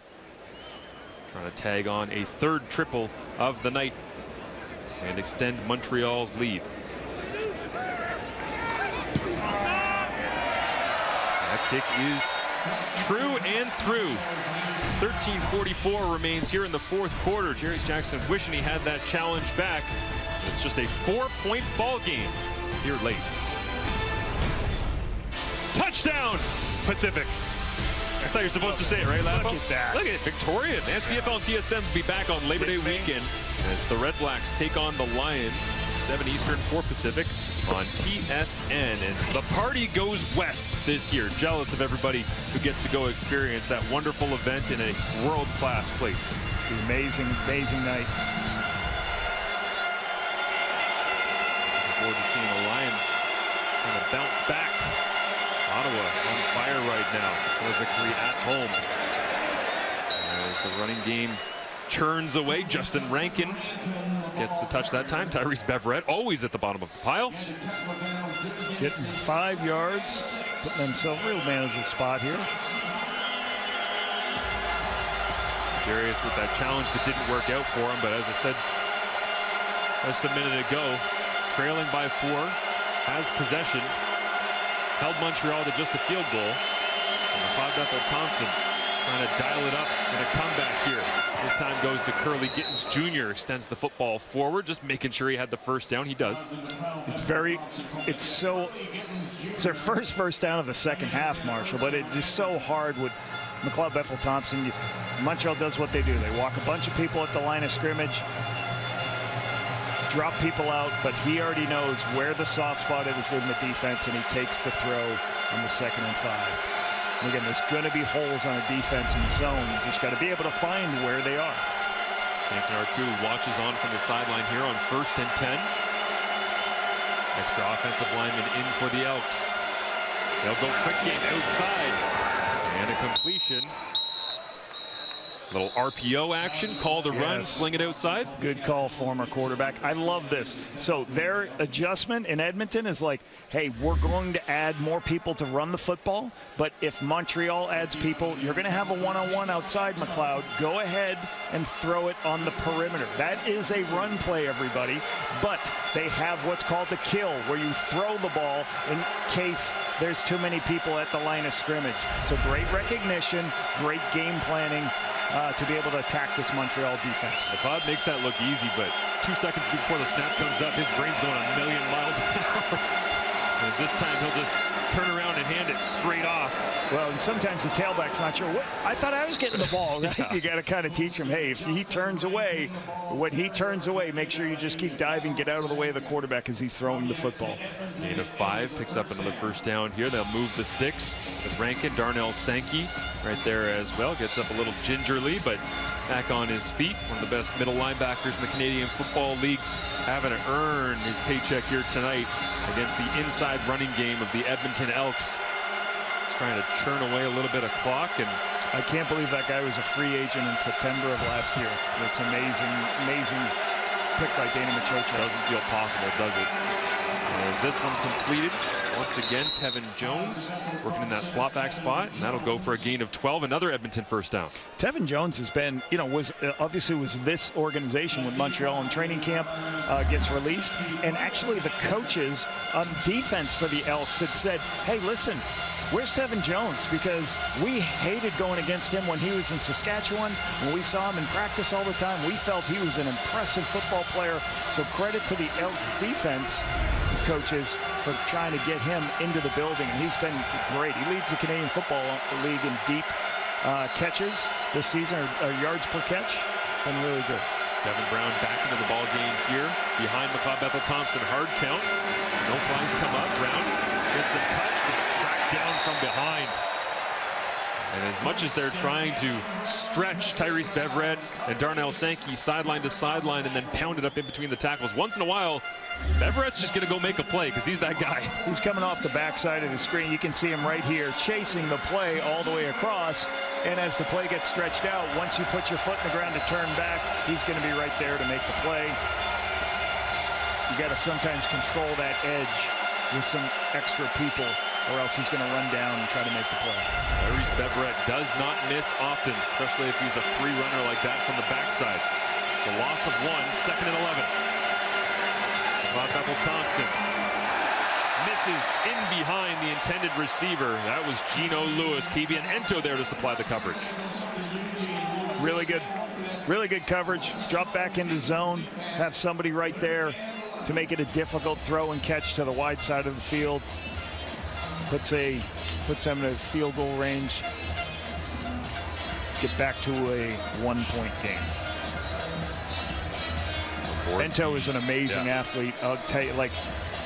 trying to tag on a third triple of the night and extend Montreal's lead. That kick is true and through. 13:44 remains here in the fourth quarter. Jerry Jackson wishing he had that challenge back. It's just a 4-point ball game here late. Touchdown, Pacific. That's how you're supposed to say it, right, Latipo?
Look at that.
Look at it, Victoria, man. CFL and TSM will be back on Labor Day weekend as the Red Blacks take on the Lions, 7 Eastern, 4 Pacific on TSN. And the party goes west this year. Jealous of everybody who gets to go experience that wonderful event in a world-class place.
Amazing, amazing night.
Looking forward to seeing the Lions kind of bounce back. Ottawa on fire right now for a victory at home. As the running game churns away, Justin Rankin gets the touch that time. Tyrese Beverett always at the bottom of the pile.
Getting 5 yards, putting themselves real manageable spot here.
Jarius with that challenge that didn't work out for him, but as I said just a minute ago, trailing by 4, has possession. Held Montreal to just a field goal. And Bethel Thompson trying to dial it up in a comeback here. This time goes to Curly Gittens Jr. Extends the football forward, just making sure he had the first down. He does.
It's their first down of the second half, Marshall, but it's just so hard with McLeod Bethel Thompson. Montreal does what they do. They walk a bunch of people at the line of scrimmage, drop people out, but he already knows where the soft spot is in the defense, and he takes the throw on the 2nd and 5. And again, there's going to be holes on a defense in the zone. You just got to be able to find where they are.
Anthony Arku watches on from the sideline here on 1st and 10. Extra offensive lineman in for the Elks. They'll go quick game outside. And a completion. Little RPO action, call the run, sling it outside.
Good call, former quarterback. I love this. So their adjustment in Edmonton is like, hey, we're going to add more people to run the football, but if Montreal adds people, you're going to have a one-on-one outside, McLeod. Go ahead and throw it on the perimeter. That is a run play, everybody, but they have what's called the kill, where you throw the ball in case there's too many people at the line of scrimmage. So great recognition, great game planning. To be able to attack this Montreal defense.
McLeod makes that look easy, but 2 seconds before the snap comes up, his brain's going a million miles an hour. And this time he'll just turn around and hand it straight off.
Well, and sometimes the tailback's not sure. What I thought I was getting the ball, right? Yeah. You got to kind of teach him, hey, if he turns away, when he turns away, make sure you just keep diving, get out of the way of the quarterback as he's throwing the football.
Gain of 5, picks up another first down here. They'll move the sticks with Rankin. Darnell Sankey right there as well. Gets up a little gingerly, but back on his feet. One of the best middle linebackers in the Canadian Football League, having to earn his paycheck here tonight against the inside running game of the Edmonton Elks. Trying to churn away a little bit of clock. And
I can't believe that guy was a free agent in September of last year. It's amazing, amazing pick by Danny Machocha.
Doesn't feel possible, does it? As this one completed, once again, Tevin Jones working in that slot back spot, and that'll go for a gain of 12. Another Edmonton first down.
Tevin Jones has been, was this organization with Montreal in training camp, gets released, and actually the coaches on defense for the Elks had said, hey, listen, where's Tevin Jones? Because we hated going against him when he was in Saskatchewan. When we saw him in practice all the time, we felt he was an impressive football player. So credit to the Elks defense coaches for trying to get him into the building. And he's been great. He leads the Canadian Football League in deep catches this season, or yards per catch. Been really good.
Kevin Brown back into the ball game here. Behind McLeod Bethel Thompson, hard count. No flags come up. Brown gets the touch, gets tracked down from behind. And as much as they're trying to stretch Tyrese Beverett and Darnell Sankey sideline to sideline and then pound it up in between the tackles, once in a while, Beverett's just going to go make a play because he's that guy.
He's coming off the backside of the screen. You can see him right here chasing the play all the way across. And as the play gets stretched out, once you put your foot in the ground to turn back, he's going to be right there to make the play. You got to sometimes control that edge with some extra people, or else he's going to run down and try to make the play.
Tyrese Beverett does not miss often, especially if he's a free runner like that from the backside. The loss of 1, 2nd and 11. Bethel Thompson misses in behind the intended receiver. That was Geno Lewis. KB and Ento there to supply the coverage.
Really good coverage. Drop back into zone, have somebody right there to make it a difficult throw and catch to the wide side of the field. Puts them in a field goal range. Get back to a 1-point game. Ento is an amazing athlete. I'll tell you, like,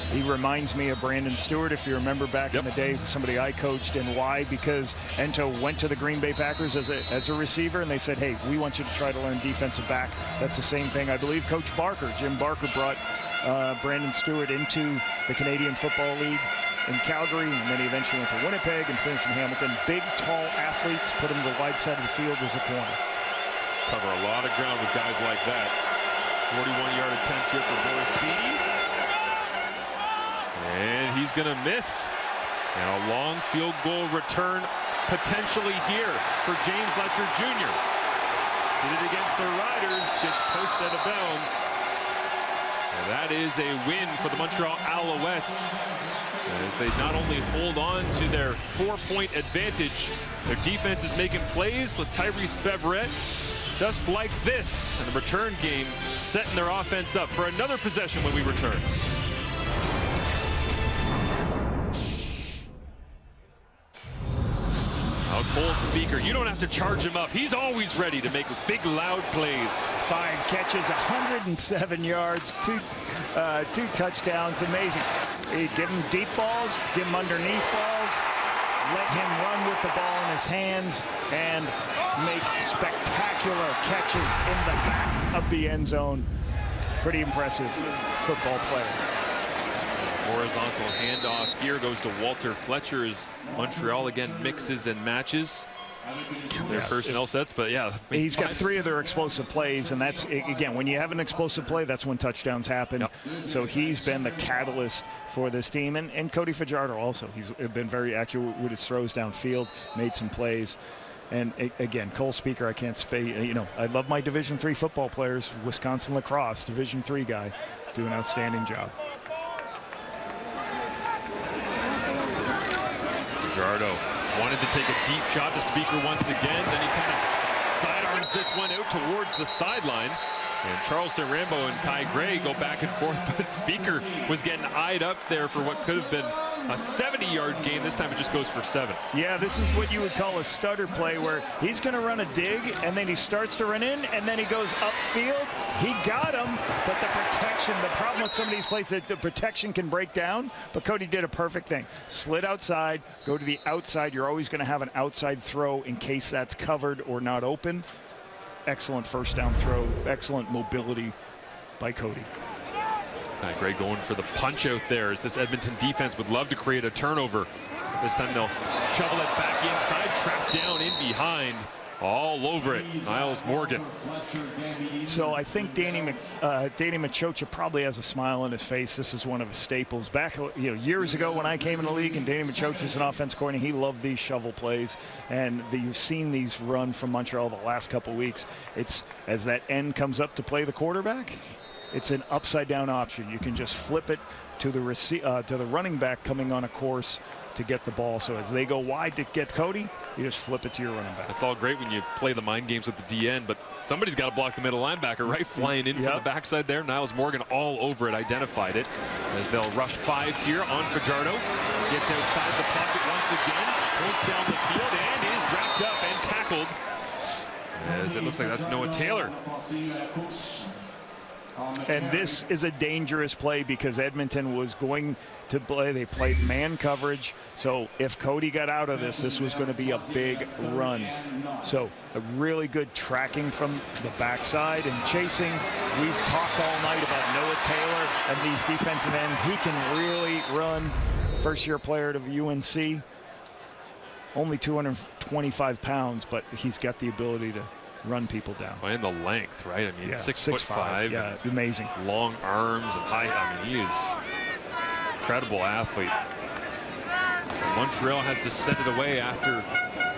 he reminds me of Brandon Stewart, if you remember back in the day, somebody I coached. And why? Because Ento went to the Green Bay Packers as a receiver, and they said, hey, we want you to try to learn defensive back. That's the same thing, I believe, Coach Barker, Jim Barker, brought Brandon Stewart into the Canadian Football League in Calgary, and then he eventually went to Winnipeg and finished in Hamilton. Big, tall athletes, put him to the wide side of the field as a corner.
Cover a lot of ground with guys like that. 41-yard attempt here for Boris Beatty. And he's going to miss. And a long field goal return potentially here for James Letcher Jr. Did it against the Riders, gets posted out of bounds. And that is a win for the Montreal Alouettes, as they not only hold on to their 4-point advantage, their defense is making plays with Tyrese Beverett, just like this, and the return game setting their offense up for another possession when we return. Now Cole Speaker, you don't have to charge him up. He's always ready to make big, loud plays.
5 catches, 107 yards, two touchdowns. Amazing. Give him deep balls, give him underneath balls, let him run with the ball in his hands and make spectacular catches in the back of the end zone. Pretty impressive football player.
Horizontal handoff here goes to Walter Fletcher as Montreal again mixes and matches their personnel sets, but yeah.
He's got 3 of their explosive plays, and that's, again, when you have an explosive play, that's when touchdowns happen. Yep. So he's been the catalyst for this team, and Cody Fajardo also. He's been very accurate with his throws downfield, made some plays. And again, Cole Speaker, I can't say, you know, I love my Division III football players. Wisconsin lacrosse, Division III guy, do an outstanding job.
Fajardo wanted to take a deep shot to Speaker once again. Then he kind of sidearms this one out towards the sideline. And Charleston Rambo and Kai Gray go back and forth, but Speaker was getting eyed up there for what could have been a 70-yard gain. This time it just goes for 7.
Yeah, this is what you would call a stutter play, where he's going to run a dig, and then he starts to run in, and then he goes upfield. He got him, but the protection, the problem with some of these plays, that the protection can break down, but Cody did a perfect thing. Slid outside, go to the outside. You're always going to have an outside throw in case that's covered or not open. Excellent first down throw, excellent mobility by Cody.
Gray going for the punch out there, as this Edmonton defense would love to create a turnover. This time they'll shovel it back inside, trapped down in behind, all over it. Niles Morgan.
So I think Danny Machocha probably has a smile on his face. This is one of his staples. Back, years ago when I came in the league and Danny Machocha was an offense coordinator, he loved these shovel plays, and you've seen these run from Montreal the last couple weeks. It's as that end comes up to play the quarterback, it's an upside down option. You can just flip it to the running back coming on a course to get the ball. So as they go wide to get Cody, you just flip it to your running back.
It's all great when you play the mind games with the DN, but somebody's got to block the middle linebacker, right? Flying in from the backside there. Niles Morgan all over it, identified it. As they'll rush 5 here on Fajardo. Gets outside the pocket once again, points down the field, and is wrapped up and tackled. As it looks like that's Noah Taylor.
And this is a dangerous play because Edmonton was going to play. They played man coverage. So if Cody got out of this, this was going to be a big run. So a really good tracking from the backside and chasing. We've talked all night about Noah Taylor and these defensive ends. He can really run. First-year player to UNC. Only 225 pounds, but he's got the ability to run people down.
And the length, right? I mean,
Yeah,
6'5".
Yeah, amazing.
Long arms and high. I mean, he is an incredible athlete. So Montreal has to send it away after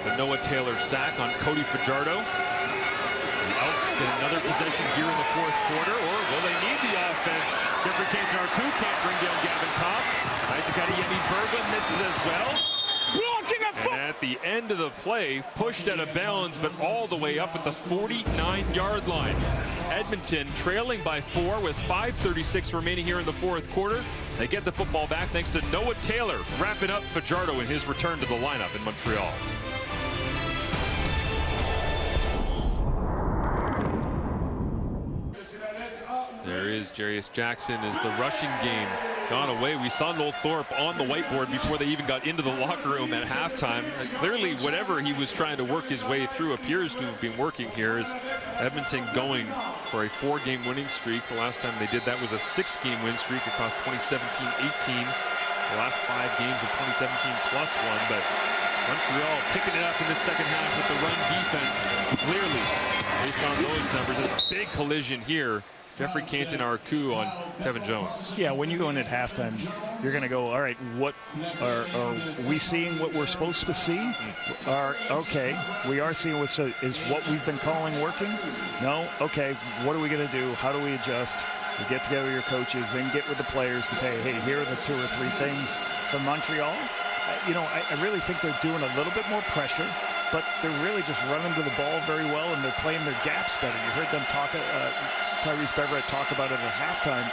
the Noah Taylor sack on Cody Fajardo. The Elks get another possession here in the fourth quarter, or will they need the offense? Jeffrey Cantor can't bring down Gavin Kopp. Isaac Adeyemi-Bergman misses as well. And at the end of the play, pushed out of bounds, but all the way up at the 49-yard line. Edmonton trailing by 4 with 5:36 remaining here in the fourth quarter. They get the football back thanks to Noah Taylor wrapping up Fajardo in his return to the lineup in Montreal. There is Jarius Jackson as the rushing game gone away. We saw Noel Thorpe on the whiteboard before they even got into the locker room at halftime. Clearly, whatever he was trying to work his way through appears to have been working here as Edmonton going for a 4-game winning streak. The last time they did that was a 6-game win streak across 2017-18. The last 5 games of 2017 plus 1, but Montreal picking it up in the second half with the run defense. Clearly, based on those numbers, there's a big collision here. Jeffrey Canton on Kevin Jones.
Yeah, when you go in at halftime, you're going to go, all right, what are we seeing what we're supposed to see? Okay, we are seeing is what we've been calling working? No? Okay, what are we going to do? How do we adjust? You get together with your coaches, then get with the players and say, hey, here are the 2 or 3 things from Montreal. I really think they're doing a little bit more pressure, but they're really just running to the ball very well, and they're playing their gaps better. You heard them talk, Tyrese Beverett talk about it at halftime.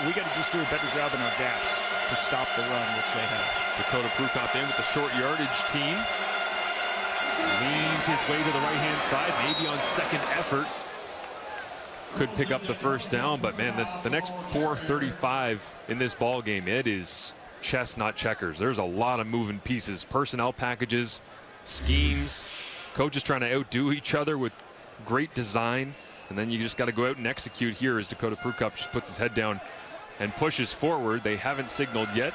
We got to just do a better job in our gaps to stop the run, which they have.
Dakota Prukop in with the short yardage team. Leans his way to the right-hand side, maybe on second effort. Could pick up the first down, but man, the next 4:35 in this ball game, it is chess, not checkers. There's a lot of moving pieces, personnel packages, schemes, coaches trying to outdo each other with great design, and then you just got to go out and execute here as Dakota Prukop just puts his head down and pushes forward. They haven't signaled yet.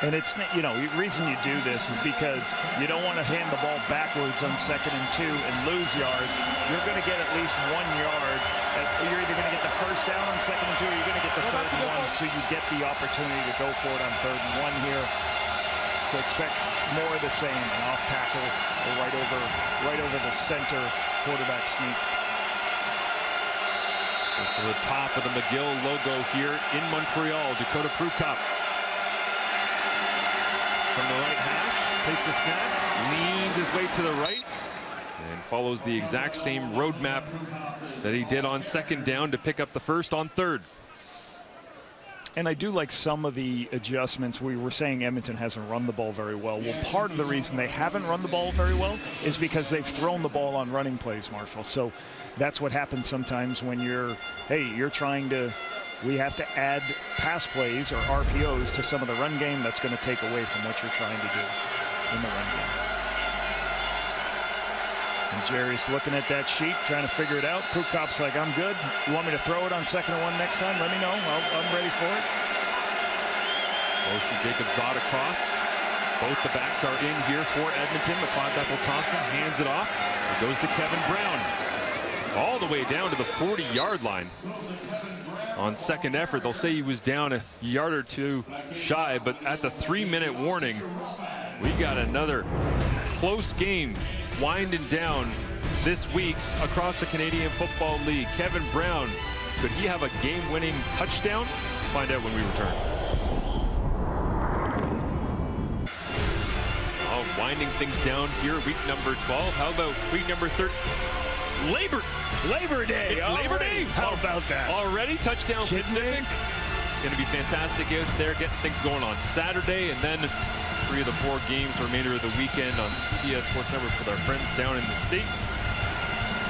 And it's, the reason you do this is because you don't want to hand the ball backwards on 2nd and 2 and lose yards. You're going to get at least 1 yard. You're either going to get the first down on 2nd and 2 or you're going to get the 3rd and 1, so you get the opportunity to go for it on 3rd and 1 here. So expect more of the same, an off tackle or right over the center quarterback sneak.
Just to the top of the McGill logo here in Montreal, Dakota Prukop. From the right half, takes the snap, leans his way to the right, and follows the exact same roadmap that he did on 2nd down to pick up the first on 3rd.
And I do like some of the adjustments. We were saying Edmonton hasn't run the ball very well. Well, part of the reason they haven't run the ball very well is because they've thrown the ball on running plays, Marshall. So that's what happens sometimes when you're trying to, we have to add pass plays or RPOs to some of the run game. That's going to take away from what you're trying to do in the run game. And Jerry's looking at that sheet, trying to figure it out. Prukop's like, I'm good. You want me to throw it on 2nd and 1 next time? Let me know. I'm ready for it.
Motion Jacob Zott across. Both the backs are in here for Edmonton. McLeod Bethel-Thompson hands it off. It goes to Kevin Brown. All the way down to the 40-yard line. On 2nd effort, they'll say he was down a yard or 2 shy, but at the 3-minute warning, we got another close game winding down this week across the Canadian Football League. Kevin Brown, could he have a game-winning touchdown? Find out when we return. Winding things down here, week number 12. How about week number 13? Labor Day. It's Labor Day.
How about that?
Already touchdown Pacific. Going to be fantastic out there, getting things going on Saturday, and then 3 of the 4 games the remainder of the weekend on CBS Sports Network with our friends down in the States.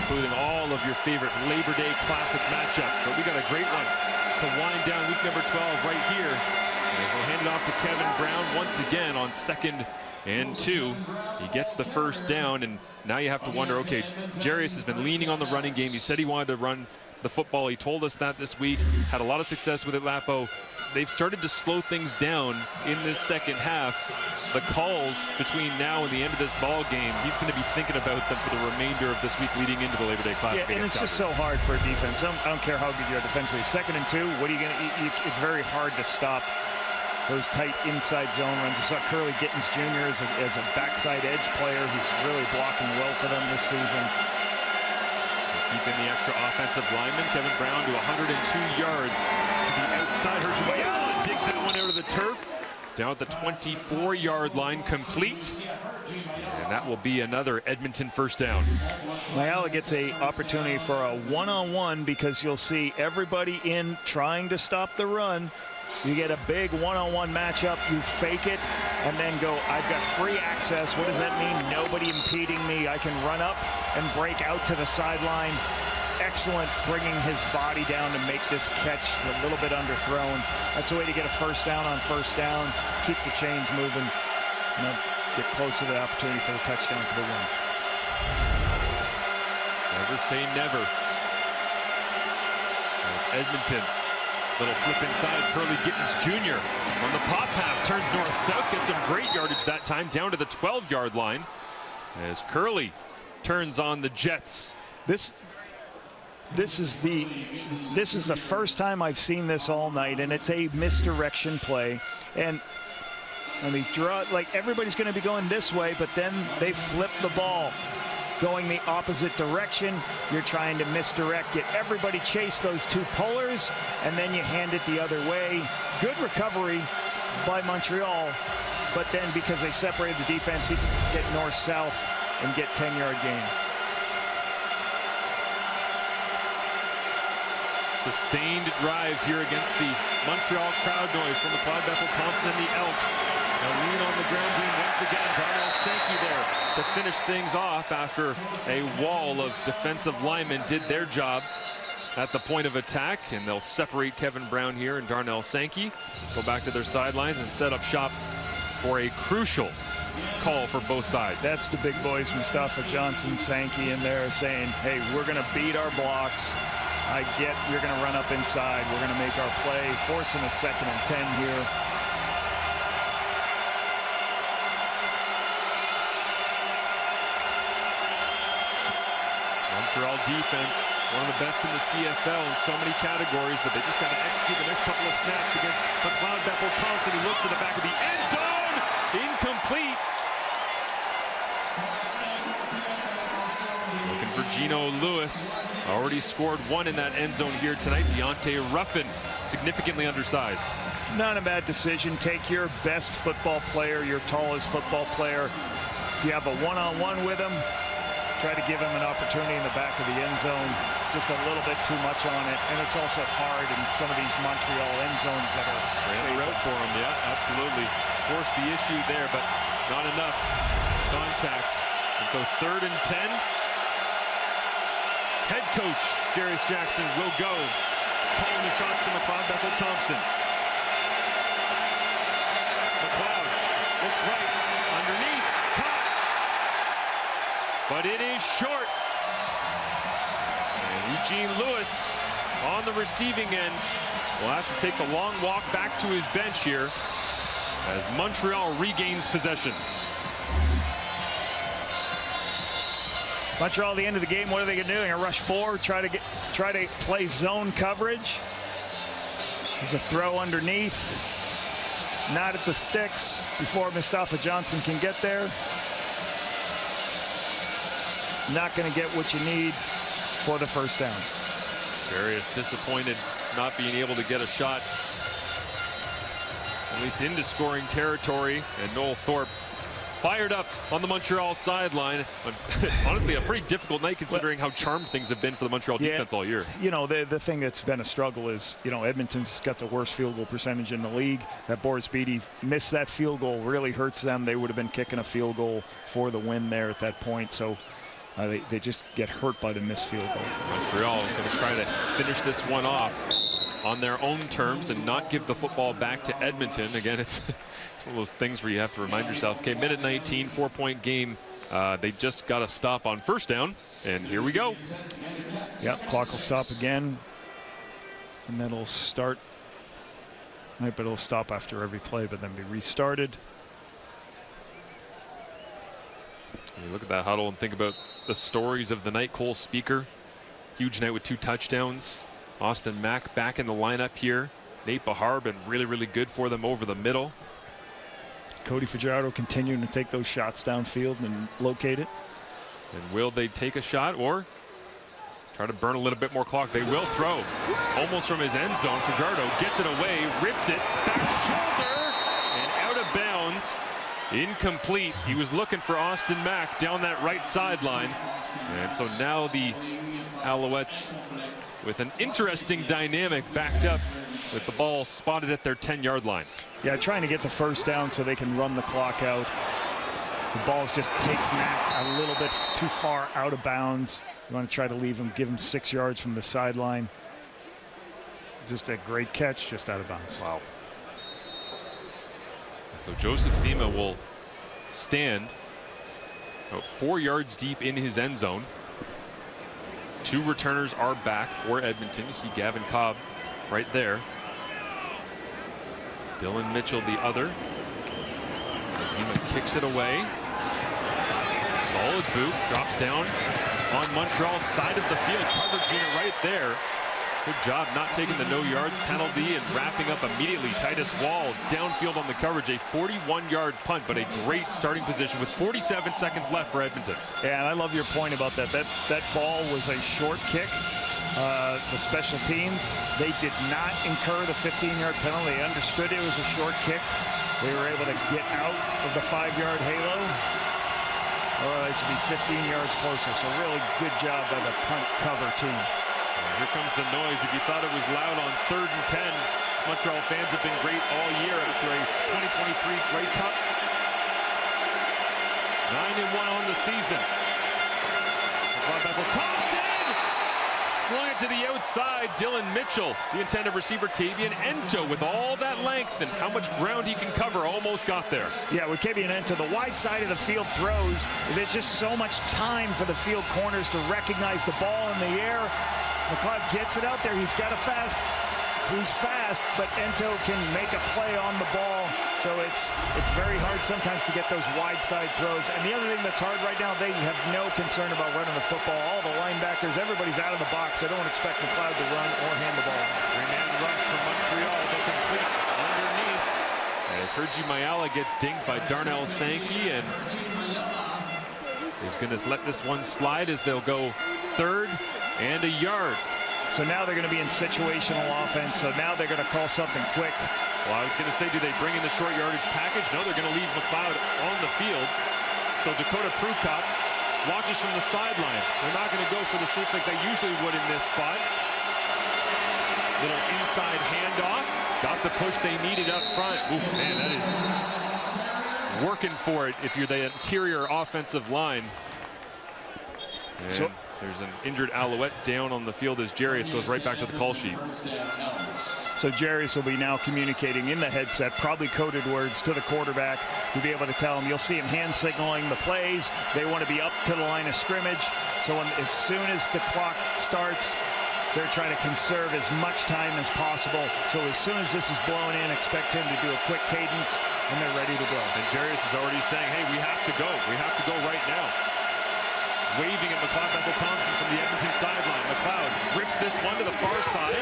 including all of your favorite Labor Day Classic matchups. But we got a great one to wind down week number 12 right here. And we'll hand it off to Kevin Brown once again on 2nd and 2. He gets the first down, and now you have to wonder, okay, Jarius has been leaning on the running game. He said he wanted to run the football. He told us that this week. Had a lot of success with it, Lapo. They've started to slow things down in this second half. The calls between now and the end of this ball game, he's going to be thinking about them for the remainder of this week leading into the Labor Day Classic.
Yeah, and it's just so hard for a defense. I don't care how good you are defensively. 2nd and 2, what are you going to? It's very hard to stop those tight inside zone runs. You saw Curly Gittens Jr. as a backside edge player who's really blocking well for them this season.
Keeping the extra offensive lineman, Kevin Brown, to 102 yards to the outside. Herjubaya digs that one out of the turf. Down at the 24-yard line, complete. And that will be another Edmonton first down.
Mayala gets an opportunity for a one-on-one because you'll see everybody in trying to stop the run. You get a big one-on-one matchup, you fake it, and then go, I've got free access. What does that mean? Nobody impeding me. I can run up and break out to the sideline. Excellent bringing his body down to make this catch a little bit underthrown. That's a way to get a first down on first down, keep the chains moving, and get close to the opportunity for the touchdown for the win.
Never say never. There's Edmonton. Little flip inside, Curly Gittens Jr. on the pop pass, turns north-south, gets some great yardage that time, down to the 12-yard line as Curly turns on the Jets.
This is the first time I've seen this all night, and it's a misdirection play. And I mean, like everybody's going to be going this way, but then they flip the ball. Going the opposite direction, you're trying to misdirect, get everybody chase those two pullers, and then you hand it the other way. Good recovery by Montreal, but then because they separated the defense, he can get north-south and get 10-yard gain.
Sustained drive here against the Montreal crowd noise from McLeod, Bethel, Thompson, and the Elks. A lean on the ground game once again. Darnell Sankey there to finish things off after a wall of defensive linemen did their job at the point of attack, and they'll separate Kevin Brown here and Darnell Sankey. Go back to their sidelines and set up shop for a crucial call for both sides.
That's the big boys, Mustafa Johnson, Sankey in there saying, hey, we're going to beat our blocks. I get you're going to run up inside. We're going to make our play, forcing a 2nd and 10 here.
Montreal defense, one of the best in the CFL in so many categories, but they just got to execute the next couple of snaps against McLeod, Bethel, Thompson. He looks to the back of the end zone. Incomplete. Looking for Gino Lewis. Already scored one in that end zone here tonight. Deontay Ruffin, significantly undersized.
Not a bad decision. Take your best football player, your tallest football player. If you have a one-on-one with him, try to give him an opportunity in the back of the end zone. Just a little bit too much on it. And it's also hard in some of these Montreal end zones that are
ran the route for him. Yeah, absolutely. Forced the issue there, but not enough contact. And so 3rd and 10. Head coach Jarius Jackson will go. Calling the shots to McLeod, Bethel, Thompson. McLeod looks right, underneath, caught. But it is short. And Eugene Lewis on the receiving end will have to take the long walk back to his bench here as Montreal regains possession.
Montreal at the end of the game, what are they going to do? They're going to rush forward, try to play zone coverage. There's a throw underneath. Not at the sticks before Mustafa Johnson can get there. Not going to get what you need for the first down.
Jarius disappointed not being able to get a shot, at least into scoring territory, and Noel Thorpe fired up on the Montreal sideline. Honestly, a pretty difficult night considering how charmed things have been for the Montreal defense all year.
You know, the thing that's been a struggle is, you know, Edmonton's got the worst field goal percentage in the league. That Boris Beatty missed that field goal really hurts them. They would have been kicking a field goal for the win there at that point. So They just get hurt by the missed field goal.
Montreal going to try to finish this one off on their own terms and not give the football back to Edmonton. Again, it's one of those things where you have to remind yourself, okay, minute 19, 4-point game. They just got a stop on first down, and here we go.
Yep, clock will stop again, and then it'll start. Right, but it'll stop after every play, but then be restarted.
You look at that huddle and think about the stories of the night. Cole Speaker, huge night with 2 touchdowns. Austin Mack back in the lineup here. Nate Bahar been really, really good for them over the middle.
Cody Fajardo continuing to take those shots downfield and locate it.
And will they take a shot or try to burn a little bit more clock? They will throw almost from his end zone. Fajardo gets it away, rips it, back shoulder, and out of bounds. Incomplete. He was looking for Austin Mack down that right sideline. And so now the Alouettes with an interesting dynamic backed up with the ball spotted at their 10-yard line.
Yeah, trying to get the first down so they can run the clock out. The ball just takes Mack a little bit too far out of bounds. You want to try to leave him, give him 6 yards from the sideline. Just a great catch, just out of bounds.
Wow. So Joseph Zima will stand about 4 yards deep in his end zone. 2 returners are back for Edmonton. You see Gavin Cobb right there. Dylan Mitchell the other. Zima kicks it away. Solid boot, drops down on Montreal's side of the field. Coverage unit right there. Good job not taking the no yards penalty and wrapping up immediately. Titus Wall downfield on the coverage. A 41-yard punt, but a great starting position with 47 seconds left for Edmonton.
Yeah, and I love your point about that. That ball was a short kick. The special teams, they did not incur the 15-yard penalty. They understood it was a short kick. They were able to get out of the 5-yard halo. Or they should be 15 yards closer. So really good job by the punt cover team.
Here comes the noise. If you thought it was loud on 3rd and 10, Montreal fans have been great all year after a 2023 Grey Cup. 9-1 on the season. Thompson slung it to the outside. Dylan Mitchell, the intended receiver, Kabian Ento, with all that length and how much ground he can cover, almost got there.
Yeah, with Kabian Ento, the wide side of the field throws. There's just so much time for the field corners to recognize the ball in the air. McLeod gets it out there. He's fast, but Ento can make a play on the ball. So it's very hard sometimes to get those wide side throws. And the other thing that's hard right now, they have no concern about running the football. All the linebackers, everybody's out of the box. They don't expect McLeod to run or hand the ball.
Three-man rush from Montreal to complete underneath. As Hergy Mayala gets dinged by Darnell Sankey, and he's going to let this one slide as they'll go 3rd and a yard.
So now they're going to be in situational offense. So now they're going to call something quick.
Well, I was going to say, do they bring in the short yardage package? No, they're going to leave McLeod on the field. So Dakota Prukop watches from the sideline. They're not going to go for the sweep like they usually would in this spot. Little inside handoff. Got the push they needed up front. Oof, man, that is working for it if you're the interior offensive line. And so there's an injured Alouette down on the field as Jarius goes right back to the call sheet.
So Jarius will be now communicating in the headset, probably coded words to the quarterback to be able to tell him. You'll see him hand signaling the plays. They want to be up to the line of scrimmage. So as soon as the clock starts, they're trying to conserve as much time as possible. So as soon as this is blown in, expect him to do a quick cadence, and they're ready to go.
And Jarius is already saying, hey, we have to go. We have to go right now. Waving at McLeod Bethel-Thompson from the Edmonton sideline. McLeod rips this one to the far side,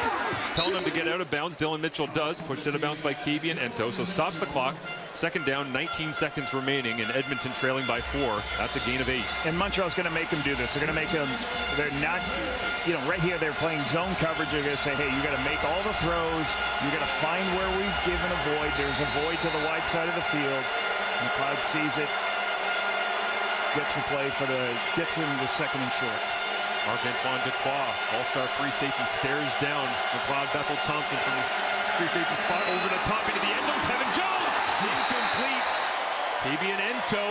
telling him to get out of bounds. Dylan Mitchell does, pushed out of bounds by Kabian Ento, so stops the clock. 2nd down, 19 seconds remaining, and Edmonton trailing by 4. That's a gain of 8.
And Montreal's going to make them do this. They're going to make them, they're not, right here they're playing zone coverage. They're going to say, hey, you got to make all the throws. You got to find where we've given a void. There's a void to the wide side of the field. McLeod sees it. Gets the play gets him the 2nd and short.
Marc-Antoine Dequoy, all-star free safety, stares down McLeod Bethel-Thompson from the free safety spot over the top into the end zone. Tevin Jones, incomplete. Fabian Ento,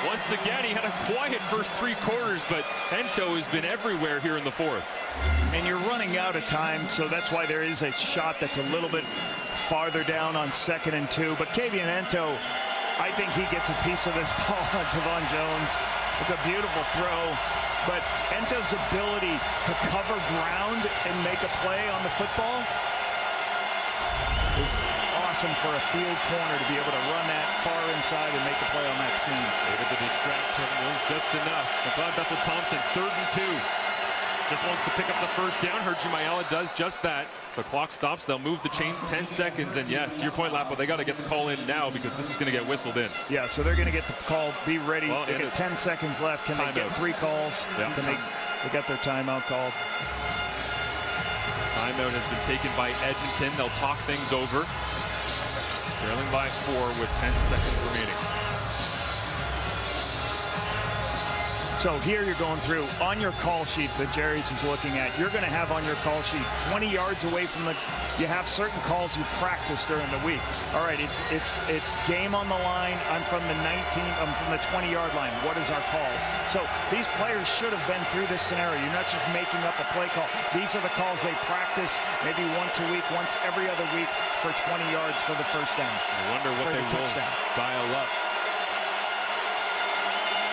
once again, he had a quiet first 3 quarters, but Ento has been everywhere here in the 4th.
And you're running out of time, so that's why there is a shot that's a little bit farther down on 2nd and 2. But Fabian Ento, I think he gets a piece of this ball on Devon Jones. It's a beautiful throw, but Ento's ability to cover ground and make a play on the football is awesome for a field corner to be able to run that far inside and make a play on that seam.
Able to distract him just enough. McLeod Bethel-Thompson, 3rd and 2. Just wants to pick up the first down. Hergy Mayala does just that. So clock stops. They'll move the chains 10 seconds. And yeah, to your point, Lapo, they got to get the call in now because this is going to get whistled in.
Yeah, so they're going to get the call. Be ready. Well, they get 10 seconds left. Can they get 3 calls? Yeah. Can they got their timeout called.
Timeout has been taken by Edmonton. They'll talk things over. Trailing by 4 with 10 seconds remaining.
So here you're going through on your call sheet that Jerry's is looking at. You're going to have on your call sheet 20 yards away from the. You have certain calls you practice during the week. All right, it's game on the line. I'm from the 20-yard line. What is our calls? So these players should have been through this scenario. You're not just making up a play call. These are the calls they practice maybe once a week, once every other week for 20 yards for the first down.
I wonder what they will dial up.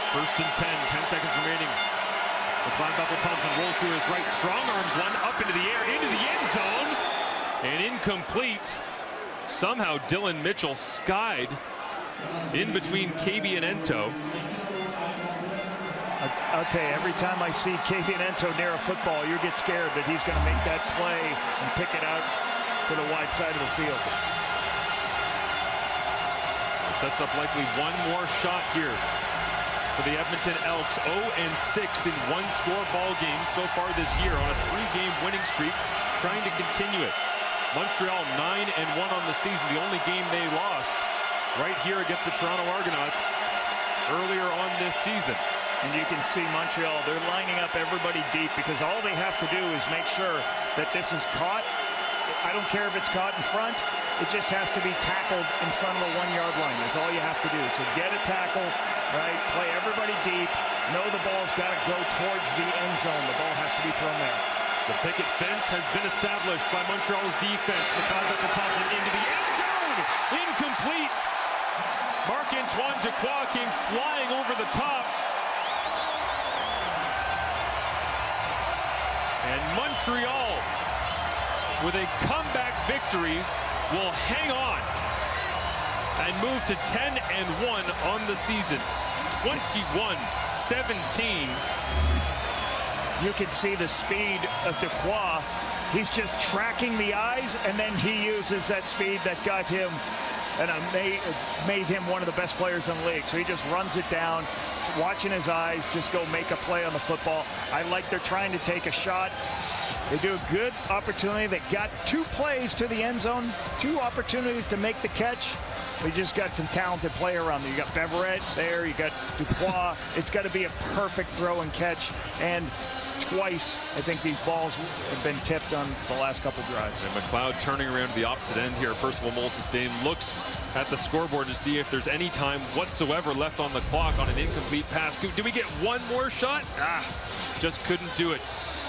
1st and 10 seconds remaining. McLeod Bethel-Thompson rolls through his right, strong arms one up into the air, into the end zone, and incomplete. Somehow Dylan Mitchell skied in between KB and Ento.
I'll tell you, every time I see KB and Ento near a football, you get scared that he's going to make that play and pick it out to the wide side of the field.
Sets up likely one more shot here for the Edmonton Elks. 0-6 in one-score ball games so far this year on a 3-game winning streak, trying to continue it. Montreal 9-1 on the season. The only game they lost right here against the Toronto Argonauts earlier on this season.
And you can see Montreal, they're lining up everybody deep because all they have to do is make sure that this is caught. I don't care if it's caught in front. It just has to be tackled in front of the 1-yard line. That's all you have to do. So get a tackle, right? Play everybody deep. Know the ball's got to go towards the end zone. The ball has to be thrown there.
The picket fence has been established by Montreal's defense. McLeod Bethel-Thompson into the end zone. Incomplete. Marc-Antoine Dequoy came flying over the top. And Montreal, with a comeback victory, will hang on and move to 10-1 on the season. 21-17.
You can see the speed of Dequoy. He's just tracking the eyes, and then he uses that speed that got him and made him one of the best players in the league. So he just runs it down, watching his eyes, just go make a play on the football. I like they're trying to take a shot. They do a good opportunity. They got 2 plays to the end zone, 2 opportunities to make the catch. We just got some talented play around there. You got Beverett there, you got Dubois. It's got to be a perfect throw and catch. And twice, I think these balls have been tipped on the last couple drives.
And McLeod turning around to the opposite end here. Percival Molsestein looks at the scoreboard to see if there's any time whatsoever left on the clock on an incomplete pass. Do we get one more shot? Just couldn't do it.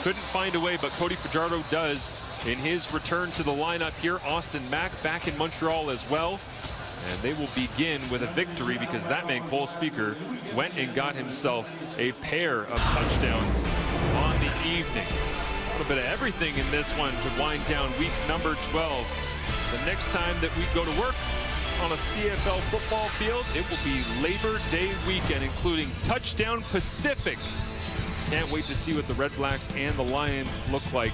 Couldn't find a way, but Cody Fajardo does in his return to the lineup here. Austin Mack back in Montreal as well. And they will begin with a victory because that man, Cole Speaker, went and got himself a pair of touchdowns on the evening. A little bit of everything in this one to wind down week number 12. The next time that we go to work on a CFL football field, it will be Labor Day weekend, including Touchdown Pacific. Can't wait to see what the Red Blacks and the Lions look like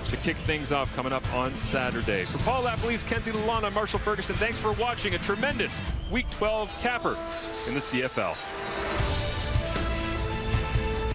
to kick things off coming up on Saturday. For Paul Lapalisse, Kenzie Lalana, Marshall Ferguson, thanks for watching a tremendous Week 12 capper in the CFL.